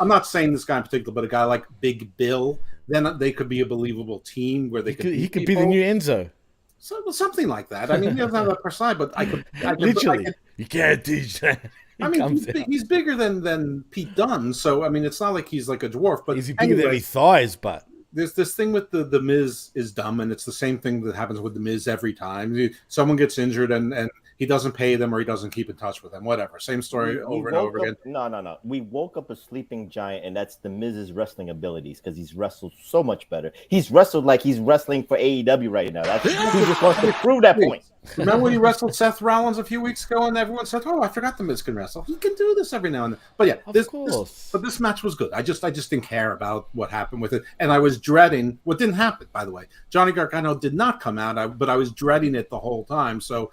I'm not saying this guy in particular, but a guy like Big Bill, then they could be a believable team where he could be the new Enzo. So something like that. I mean, he doesn't have that personality, but I could Literally, you can't teach that. I mean, he's bigger than Pete Dunne, so I mean, it's not like he's like a dwarf. But is he bigger than his thighs? But there's this thing with the Miz is dumb, and it's the same thing that happens with the Miz every time. Someone gets injured, and he doesn't pay them, or he doesn't keep in touch with them. Whatever, same story over and over again. No. We woke up a sleeping giant, and that's the Miz's wrestling abilities because he's wrestled so much better. He's wrestled like he's wrestling for AEW right now. That's who's supposed to prove that point. Remember when he wrestled Seth Rollins a few weeks ago, and everyone said, "Oh, I forgot the Miz can wrestle. He can do this every now and then." But yeah, this match was good. I just didn't care about what happened with it, and I was dreading what didn't happen. By the way, Johnny Gargano did not come out, but I was dreading it the whole time. So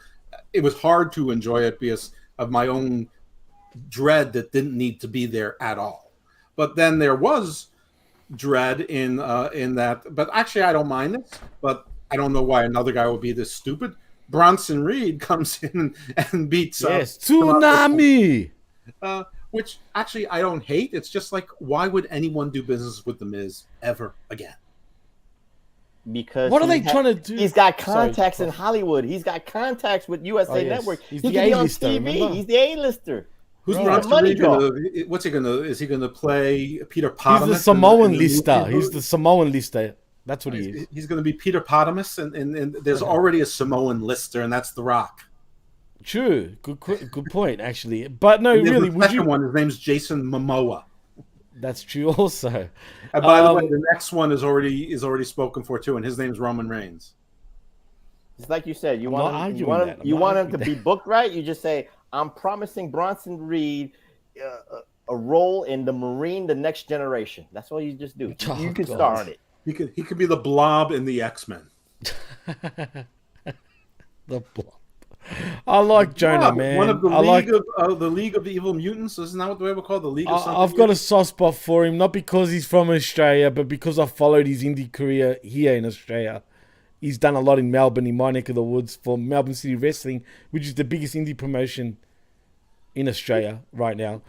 it was hard to enjoy it because of my own dread that didn't need to be there at all. But then there was dread in that. But actually, I don't mind it. But I don't know why another guy would be this stupid. Bronson Reed comes in and beats Tsunami, which actually I don't hate. It's just like, why would anyone do business with the Miz ever again? Because what are they trying to do? He's got contacts in Hollywood. He's got contacts with USA Network. He's he the can be on A-lister, TV. remember? He's the A-lister. Who's Bronson Reed gonna? What's he gonna? Is he gonna play Peter Potamus? He's the Samoan lister. He's the Samoan lister. That's what he is. He's going to be Peter Potamus, and there's already a Samoan lister, and that's The Rock. True. Good point, actually. But no, really, the second one, his name's Jason Momoa. That's true also. And by the way, the next one is already spoken for, too, and his name's Roman Reigns. It's like you said, you want him to be booked right, you just say, I'm promising Bronson Reed a role in the Marine, the Next Generation. That's all you just do. You can star on it. He could be the Blob in the X-Men. The Blob. I like Jonah, man. One of the the League of the Evil Mutants. Isn't that what they were called? The League of something. I've got a soft spot for him, not because he's from Australia, but because I followed his indie career here in Australia. He's done a lot in Melbourne, in my neck of the woods, for Melbourne City Wrestling, which is the biggest indie promotion in Australia right now.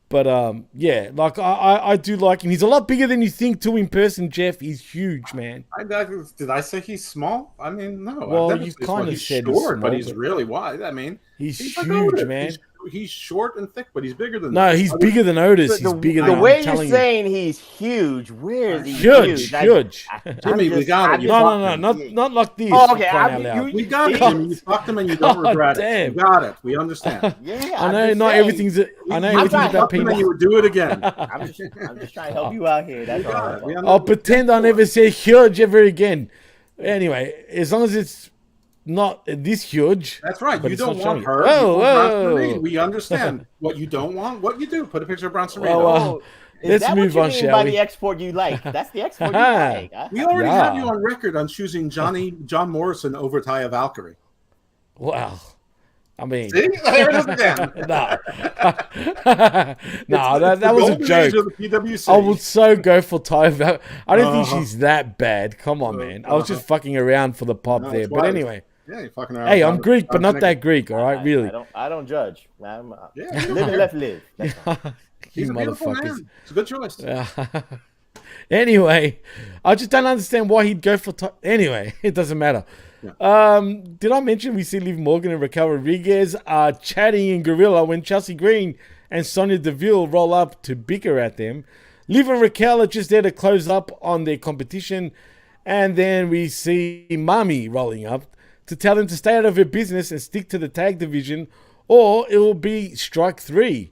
But yeah, like I do like him. He's a lot bigger than you think too in person, Jeff. He's huge, man. Did I say he's small? I mean, no. Well, you kind of said he's short, small, but he's really wide. I mean, he's huge, man. He's short and thick, but he's bigger than. No, he's bigger than Otis. He's bigger than. The way you're saying he's huge, where is he huge? Jimmy, we got it. No, not like this. Oh, okay, we got it. Jimmy. You fucked him and you don't regret it. We got it. We understand. Yeah, I know. Not everything's. I know everything's about people. And you would do it again. I'm just trying to help you out here. That's all. I'll pretend I never said huge ever again. Anyway, as long as it's not this huge. That's right. You don't want her. Whoa. We understand what you don't want. What you do. Put a picture of Bronson Reed. Let's move on, shall by we? the export you like. That's the export you like. We already have you on record on choosing John Morrison over Taya Valkyrie. Wow. I mean, see? There it is again. No, that was a joke. I would so go for Ty. I don't think she's that bad. Come on, man. I was just fucking around for the pop there. But anyway. Yeah, you're fucking around. Hey, I'm Greek, but not that Greek, all right? Really. I don't judge. Live and let live. You He's a beautiful man. It's a good choice. Anyway, I just don't understand why he'd go for anyway, it doesn't matter. Yeah. Did I mention we see Liv Morgan and Raquel Rodriguez are chatting in Gorilla when Chelsea Green and Sonya Deville roll up to bicker at them? Liv and Raquel are just there to close up on their competition, and then we see Mami rolling up to tell them to stay out of her business and stick to the tag division, or it will be strike 3.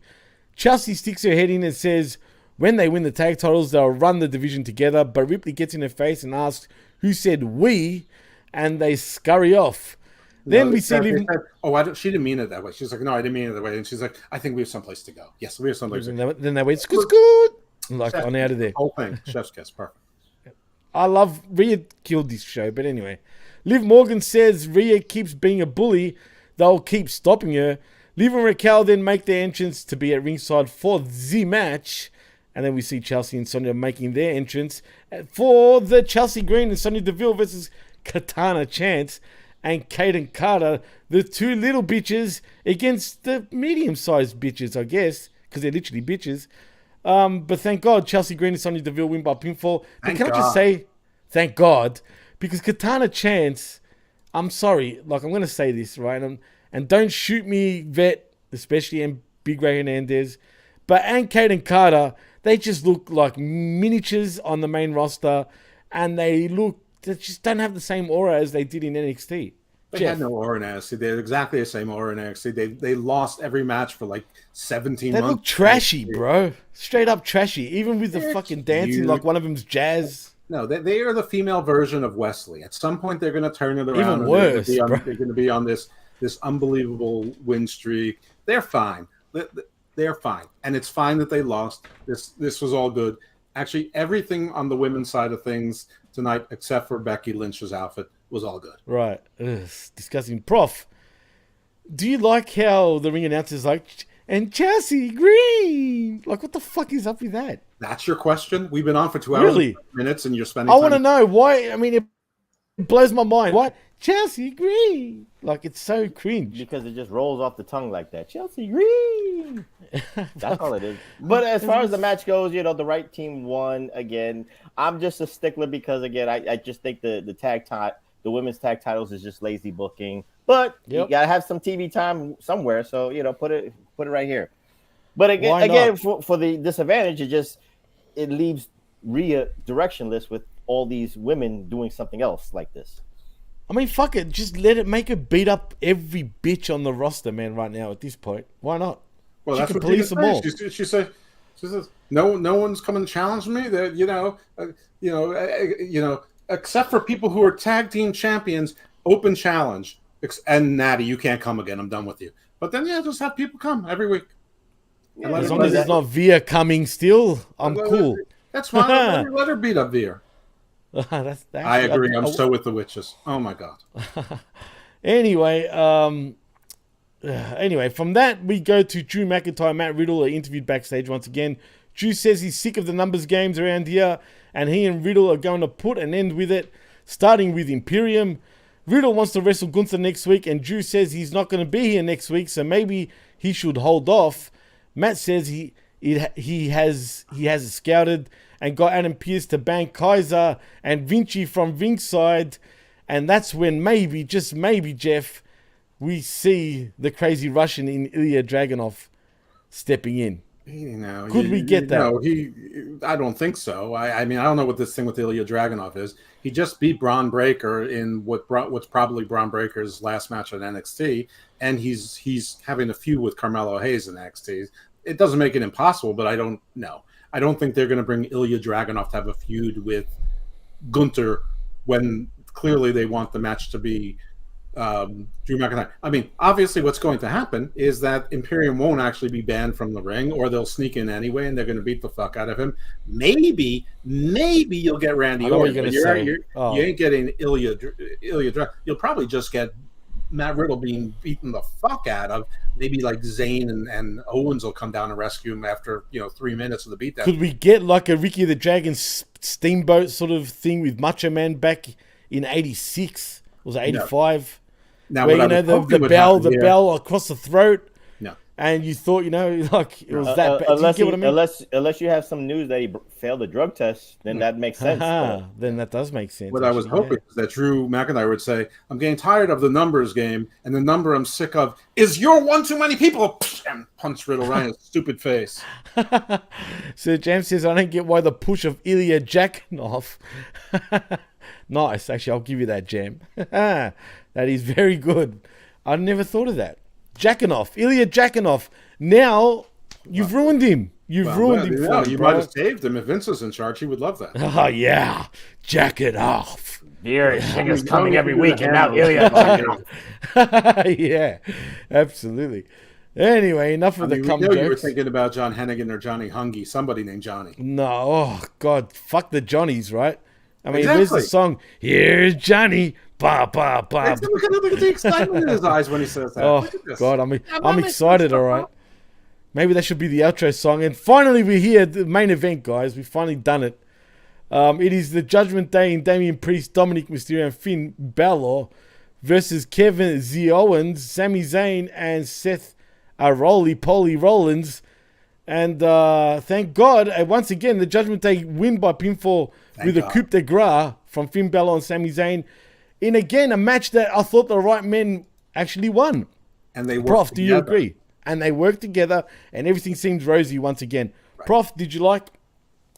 Chelsea sticks her head in and says when they win the tag titles, they'll run the division together, but Ripley gets in her face and asks who said we, and they scurry off. Then we see they Liv. said, she didn't mean it that way. She's like, no, I didn't mean it that way. And she's like, I think we have someplace to go. Yes, we have someplace to go. Then they went, scoot. Like, Chef's on out of there. Whole thing. Chef's kiss. Perfect. I love Rhea killed this show, but anyway. Liv Morgan says Rhea keeps being a bully. They'll keep stopping her. Liv and Raquel then make their entrance to be at ringside for the match. And then we see Chelsea and Sonya making their entrance for the Chelsea Green and Sonya Deville versus Katana Chance and Kaden Carter, the two little bitches against the medium-sized bitches, I guess, because they're literally bitches. But thank God Chelsea Green and Sonya Deville win by pinfall. But can I just say, thank God, because Katana Chance, I'm sorry, like I'm going to say this, right? And don't shoot me, Vet, especially and Big Ray Hernandez, but and Kaden Carter, they just look like miniatures on the main roster, and they just don't have the same aura as they did in NXT. They had no aura in NXT. They had exactly the same aura in NXT. They lost every match for like 17 months. They look trashy, bro. Straight up trashy. Even with the fucking dancing, like one of them's jazz. No, they are the female version of Wesley. At some point, they're going to turn it around. Even worse, they're going to be on this unbelievable win streak. They're fine. They're fine, and it's fine that they lost. This was all good. Actually, everything on the women's side of things tonight, except for Becky Lynch's outfit, was all good. Right. Ugh, disgusting. Prof, do you like how the ring announcer's like, and Chelsea Green? Like, what the fuck is up with that? That's your question? We've been on for 2 hours and minutes, and you're spending I time... want to know why. I mean, it blows my mind. Why? Chelsea Green. Like, it's so cringe. Because it just rolls off the tongue like that. Chelsea Green. That's all it is. But as far as the match goes, the right team won again. I'm just a stickler because, again, I just think the women's tag titles is just lazy booking. But you gotta have some TV time somewhere, so put it right here. But again, for the disadvantage, it leaves Rhea directionless with all these women doing something else like this. I mean, fuck it. Just make her beat up every bitch on the roster, man, right now at this point. Why not? Well, that's what police them all. She says, no one's come and challenged me. That except for people who are tag team champions, open challenge. And Natty, you can't come again. I'm done with you. But then, just have people come every week. Yeah, as long as it's not Veer coming still, I'm cool. That's fine. Let her beat up Veer. I agree. I'm so with the witches. Oh my god. Anyway, from that we go to Drew McIntyre. Matt Riddle are interviewed backstage once again. Drew says he's sick of the numbers games around here, and he and Riddle are going to put an end with it, starting with Imperium. Riddle wants to wrestle Gunther next week, and Drew says he's not going to be here next week, so maybe he should hold off. Matt says he has scouted and got Adam Pearce to bank Kaiser and Vinci from ringside, and that's when maybe, just maybe, Jeff, we see the crazy Russian in Ilya Dragunov stepping in. Could we get that? No, I don't think so. I mean, I don't know what this thing with Ilya Dragunov is. He just beat Braun Breaker in what's probably Braun Breaker's last match at NXT, and he's having a feud with Carmelo Hayes in NXT. It doesn't make it impossible, but I don't know. I don't think they're going to bring Ilya Dragunov to have a feud with Gunther when clearly they want the match to be Drew McIntyre. I mean, obviously what's going to happen is that Imperium won't actually be banned from the ring, or they'll sneak in anyway and they're going to beat the fuck out of him. Maybe you'll get Randy Orton. You ain't getting Ilya Dragunov. You'll probably just get Matt Riddle being beaten the fuck out of. Maybe like Zayn and Owens will come down and rescue him after 3 minutes of the beatdown. Could we get like a Ricky the Dragon Steamboat sort of thing with Macho Man back in '86? Was it '85? Now, where the bell across the throat. No. And you thought, like it was that bad. Unless you get what I mean? Unless you have some news that he failed a drug test, then that makes sense. Then that does make sense. What I was hoping is that Drew McIntyre would say, I'm getting tired of the numbers game, and the number I'm sick of is you're one too many people, and punch Riddle right in his stupid face. So James says, I don't get why the push of Ilya Dragunov. Nice. Actually, I'll give you that, Jam. That is very good. I never thought of that. Ilya Dragunov. Now, you've ruined him. You've ruined him for me, you might have saved him. If Vince was in charge, he would love that. Oh, yeah. Jack it off. Beer is You coming don't every need to do week, the and now hammer. Ilya. Yeah, absolutely. Anyway, enough I of the mean, we cum know you were jokes. thinking about John Hennigan or Johnny Hungy, somebody named Johnny. No, oh God, fuck the Johnnies, right? I mean, where's the Exactly. song? Here's Johnny, ba ba ba. Look at the excitement in his eyes when he says that. Oh Look at this. God, I'm making excited. stuff All right, up. maybe that should be the outro song. And finally, we're here, the main event, guys. We've finally done it. It is the Judgment Day in Damian Priest, Dominic Mysterio, and Finn Balor versus Kevin Owens, Sami Zayn, and Seth Rollins. And thank God, once again, the Judgment Day win by pinfall with a coup de grace from Finn Balor and Sami Zayn. In again, a match that I thought the right men actually won. And they worked Prof, do you together. agree? And they worked together, and everything seems rosy once again. Right. Prof, did you like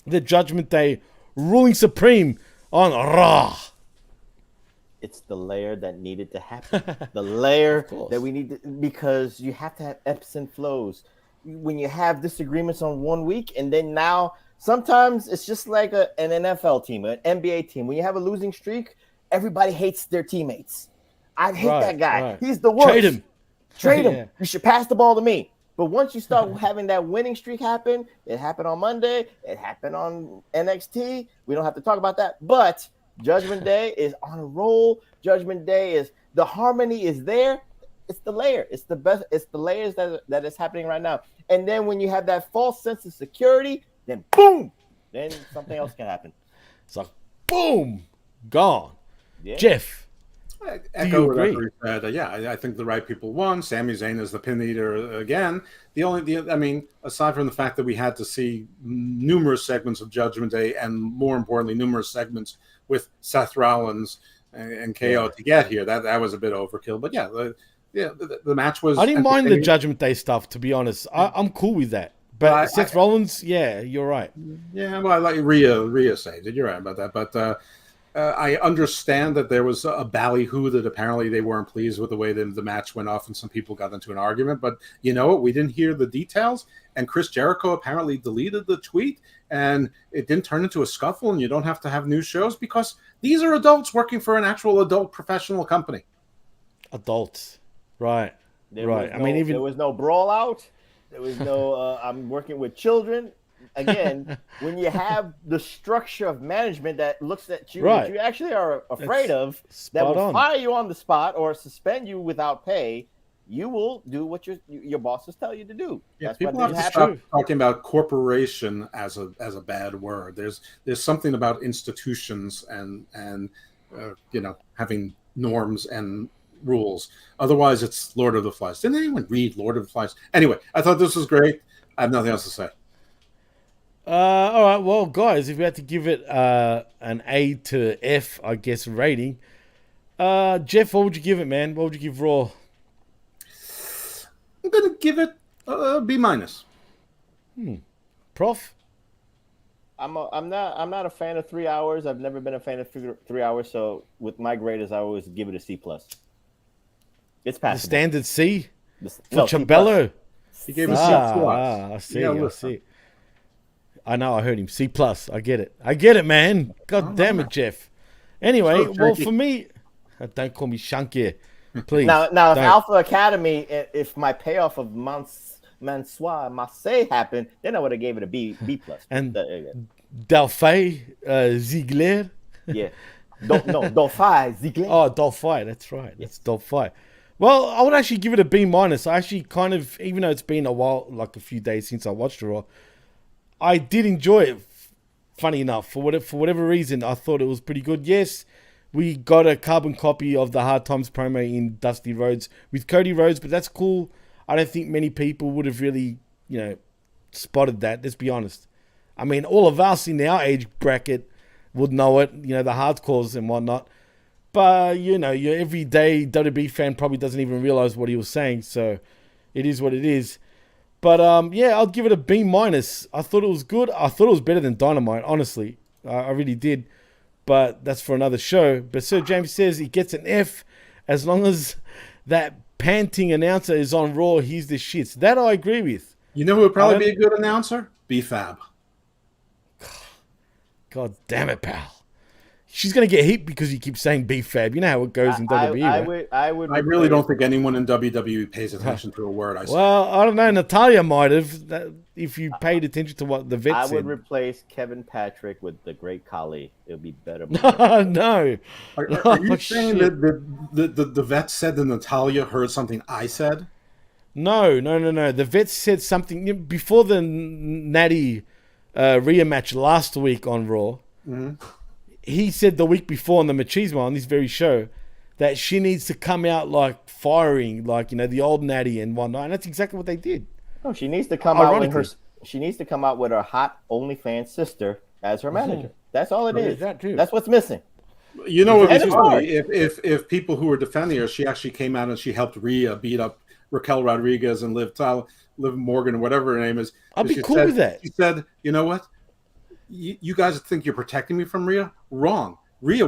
the Judgment Day ruling supreme on Raw? It's the layer that needed to happen. The layer that we need to, because you have to have ebbs and flows. When you have disagreements on 1 week, and then now sometimes it's just like an NFL team, an NBA team. When you have a losing streak, everybody hates their teammates. I hate that guy. Right. He's the worst. Trade him. Yeah. You should pass the ball to me. But once you start having that winning streak happen, it happened on Monday. It happened on NXT. We don't have to talk about that. But Judgment Day is on a roll. Judgment Day is, the harmony is there. It's the layer. It's the best. It's the layers that is happening right now. And then when you have that false sense of security, then boom, then something else can happen. It's like boom, gone. Yeah. Jeff, do you agree? I think the right people won. Sami Zayn is the pin eater again. I mean, aside from the fact that we had to see numerous segments of Judgment Day, and more importantly, numerous segments with Seth Rollins and KO to get here, that was a bit overkill. But the match was. I didn't mind the Judgment Day stuff, to be honest. I'm cool with that. But Seth Rollins, you're right. Yeah, well, like Rhea said it. You're right about that. But I understand that there was a ballyhoo that apparently they weren't pleased with the way the match went off, and some people got into an argument. But you know what? We didn't hear the details, and Chris Jericho apparently deleted the tweet, and it didn't turn into a scuffle, and you don't have to have new shows because these are adults working for an actual adult professional company. Adults. Right. There was no brawl out. There was no I'm working with children. Again, when you have the structure of management that looks at you, that you actually are afraid of, that will fire you on the spot or suspend you without pay, you will do what your bosses tell you to do. Yeah, that's people have to stop talking about corporation as a bad word. There's something about institutions and having norms and rules. Otherwise, it's Lord of the Flies. Didn't anyone read Lord of the Flies? Anyway, I thought this was great. I have nothing else to say. All right, well, guys, if we had to give it an A to F, I guess, rating, Jeff, what would you give it, man? What would you give Raw? I'm gonna give it a B minus. Prof? I'm not a fan of 3 hours. I've never been a fan of 3 hours. So with my graders, I always give it a C plus. It's passable. The standard C for Ciambello. He gave a C plus. I see. I know. I heard him. C plus. I get it, man. God damn it, Jeff. Anyway, well, for me, don't call me Shanky, please. Now, if Alpha Academy, if my payoff of Mansois Marseille happened, then I would have gave it a B plus. And Delphi Ziegler. Yeah. Delphi Ziegler. Oh, Delphi. That's right. Yes. That's Delphi. Well, I would actually give it a B minus. I actually kind of, even though it's been a while, like a few days since I watched Raw, I did enjoy it. Funny enough, for whatever reason, I thought it was pretty good. Yes, we got a carbon copy of the Hard Times promo in Dusty Rhodes with Cody Rhodes, but that's cool. I don't think many people would have really, spotted that. Let's be honest. I mean, all of us in our age bracket would know it. The hardcores and whatnot. But your everyday WWE fan probably doesn't even realize what he was saying. So it is what it is. But I'll give it a B minus. I thought it was good. I thought it was better than Dynamite, honestly. I really did. But that's for another show. But Sir James says he gets an F as long as that panting announcer is on Raw. He's the shits. That I agree with. You know who would probably be a good announcer? B-Fab. God damn it, pal. she's going to get hit because you keep saying B-Fab. You know how it goes in WWE. I really don't think anyone in WWE pays attention to a word I say. Well, I don't know. Natalia might have, if you paid attention to what the vet said. I would replace Kevin Patrick with the Great Khali. It would be better. No. Are you saying that the vet said that Natalia heard something I said? No. The vet said something before the Natty Rhea match last week on Raw. Mm-hmm. He said the week before on the Machismo on this very show that she needs to come out like firing, like the old Natty and whatnot. And that's exactly what they did. No, she needs to come out with her. She needs to come out with her hot OnlyFans sister as her manager. That's all it is. That's what's missing. You know what was funny? If people who were defending her, she actually came out and she helped Rhea beat up Raquel Rodriguez and Liv Morgan, whatever her name is. I'd be cool with that. She said, "You know what? You guys think you're protecting me from Rhea? Wrong. Rhea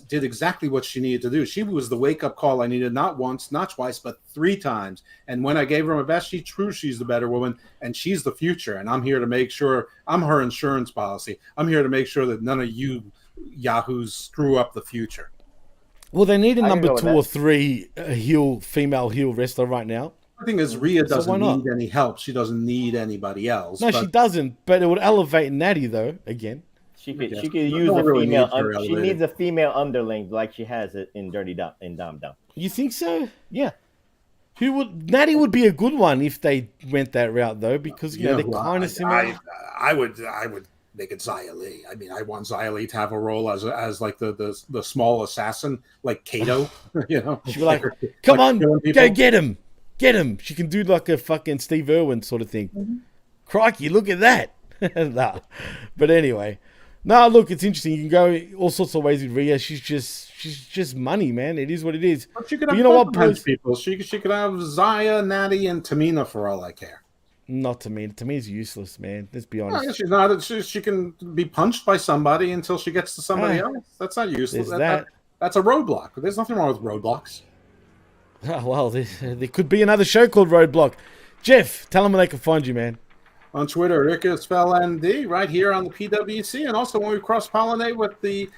did exactly what she needed to do. She was the wake-up call I needed, not once, not twice, but 3 times. And when I gave her my best, she's the better woman, and she's the future. And I'm here to make sure I'm her insurance policy. I'm here to make sure that none of you yahoos screw up the future." Well, they need a number 2 or 3 female heel wrestler right now. The thing is, Rhea doesn't need any help. She doesn't need anybody else. No, she doesn't. But it would elevate Natty though. Again, she could use a female. She needs a female underling like she has it in Dom Dom. You think so? Yeah. Natty would be a good one if they went that route though, because they're kind of similar. I would make it Xia Li. I mean, I want Xia Li to have a role as like the small assassin, like Kato. She'd be like, "Come on, go get him." Get him. She can do like a fucking Steve Irwin sort of thing. Mm-hmm. Crikey, look at that. Nah. But anyway. No, look, it's interesting. You can go all sorts of ways with Rhea. She's just money, man. It is what it is. But she could have people. She could have Xia, Natty, and Tamina for all I care. Not Tamina. Tamina's useless, man. Let's be honest. No, she's not. She can be punched by somebody until she gets to somebody else. That's not useless. That's a roadblock. There's nothing wrong with roadblocks. Oh, well, there could be another show called Roadblock. Jeff, tell them where they can find you, man. On Twitter, RickSpellND, right here on the PWC. And also when we cross-pollinate with the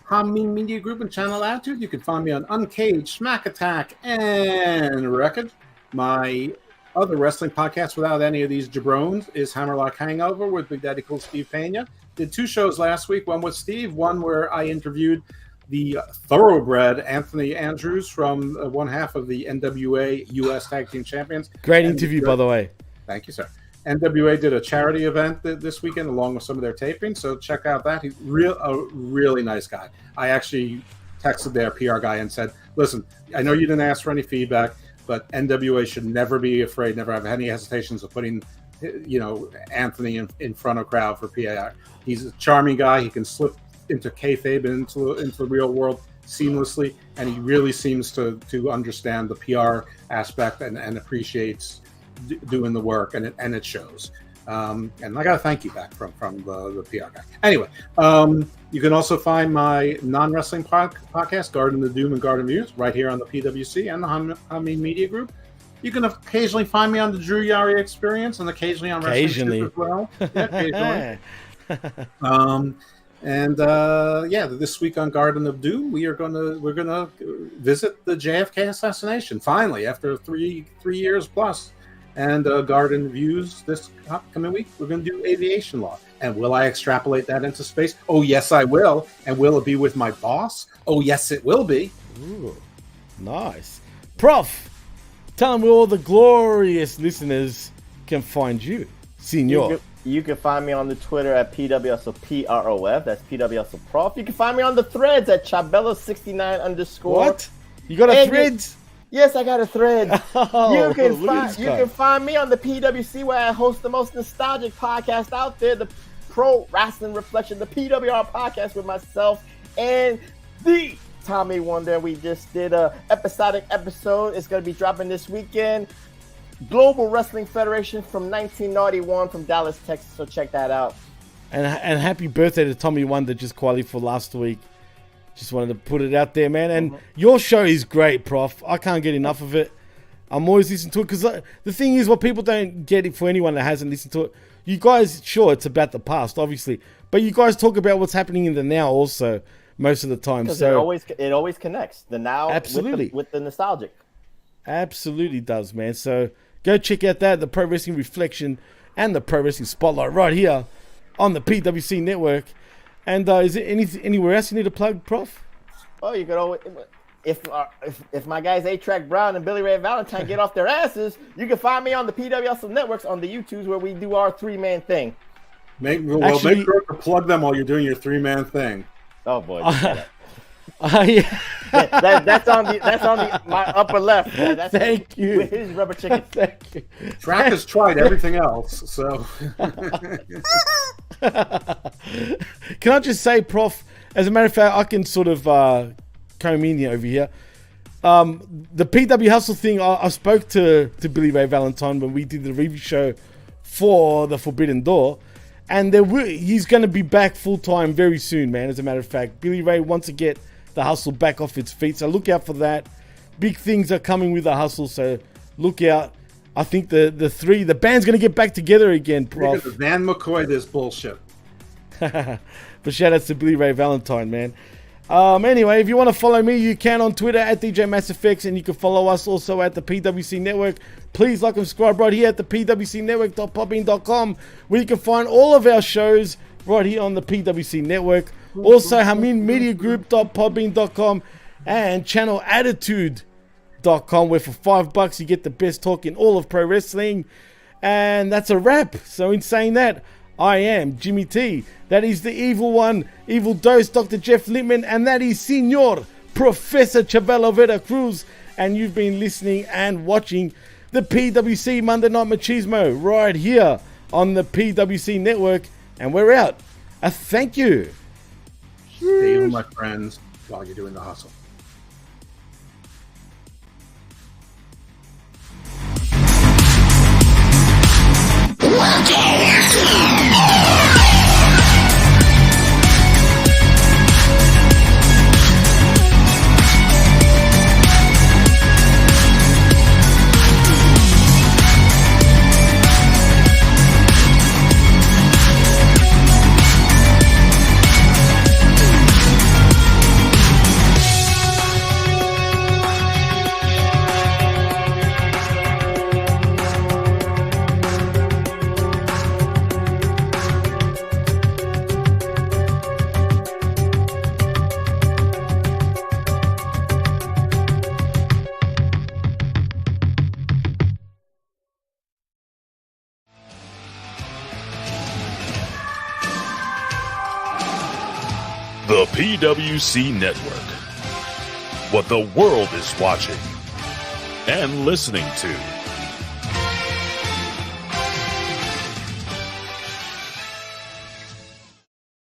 Hameen Media Group and Channel Attitude, you can find me on Uncaged, Smack Attack, and Record. My other wrestling podcast without any of these jabrones is Hammerlock Hangover with Big Daddy Cool Steve Pena. Did 2 shows last week, one with Steve, one where I interviewed the thoroughbred Anthony Andrews from one half of the NWA U.S. Tag Team Champions. Great interview, by the way. Thank you, sir. NWA did a charity event this weekend along with some of their tapings, so check out that. He's a really nice guy. I actually texted their PR guy and said, "Listen, I know you didn't ask for any feedback, but NWA should never be afraid, never have any hesitations of putting, Anthony in front of crowd for PAI. He's a charming guy. He can slip into kayfabe and into the real world seamlessly, and he really seems to understand the PR aspect and appreciates doing the work, and it shows. And I got to thank you back from the PR guy. Anyway, you can also find my non-wrestling podcast, Garden of Doom and Garden Views, right here on the PWC and the Hameen Media Group. You can occasionally find me on the Drew Yari Experience and occasionally on Wrestling as well. Yeah, occasionally. This week on Garden of Doom, we're gonna visit the JFK assassination finally after three years plus, and Garden Views this upcoming week. We're gonna do aviation law, and will I extrapolate that into space? Oh yes, I will. And will it be with my boss? Oh yes, it will be. Ooh, nice, Prof. Tell them where all the glorious listeners can find you, Senor. You can find me on the Twitter at PWSOPROF. That's PWSOProf. You can find me on the threads at Chabella69_. What? You got a threads? Yes, I got a thread. You can find me on the PWC, where I host the most nostalgic podcast out there, the Pro Wrestling Reflection, the PWR podcast with myself and the Tommy Wonder. We just did a episodic episode. It's going to be dropping this weekend. Global Wrestling Federation from 1991 from Dallas, Texas. So check that out. And happy birthday to Tommy Wonder, just qualified for last week. Just wanted to put it out there, man. And your show is great, Prof. I can't get enough of it. I'm always listening to it because the thing is, what people don't get it, for anyone that hasn't listened to it, you guys, sure, it's about the past, obviously, but you guys talk about what's happening in the now also. most of the time. Because So it always connects the now Absolutely. with the nostalgic. absolutely does, man. So go check out the Pro Wrestling Reflection and the Pro Wrestling Spotlight right here on the PWC Network. And is there anywhere else you need to plug, Prof? Oh, you could always if my guys A-Track Brown and Billy Ray Valentine get off their asses, you can find me on the PWS Networks on the YouTubes where we do our 3-man thing. Make sure to plug them while you're doing your 3-man thing. Oh boy. Yeah. That's on my upper left. That's Thank you. With his rubber chicken. Thank you. Track has tried everything else, so. Can I just say, Prof, as a matter of fact, I can sort of comb in over here. The PW Hustle thing, I spoke to Billy Ray Valentine when we did the review show for the Forbidden Door. And he's going to be back full-time very soon, man, as a matter of fact. Billy Ray wants to get the Hustle back off its feet, so look out for that. Big things are coming with the Hustle, so look out. I think the band's going to get back together again, Prof. Van McCoy this bullshit. But shout outs to Billy Ray Valentine, man. Anyway, if you want to follow me, you can on Twitter at DJ MassFX, and you can follow us also at the PWC Network. Please like and subscribe right here at the pwcnetwork.podbean.com, where you can find all of our shows right here on the PWC Network. Also, HaminMediaGroup.podbean.com and ChannelAttitude.com, where for $5 you get the best talk in all of pro wrestling. And that's a wrap. So in saying that, I am Jimmy T. That is the evil one, evil dose, Dr. Jeff Lippman, and that is Senor Professor Chavelo Vera Cruz. And you've been listening and watching the PWC Monday Night Machismo right here on the PWC Network. And we're out. Thank you. Stay with my friends while you're doing the hustle. The PWC Network. What the world is watching and listening to.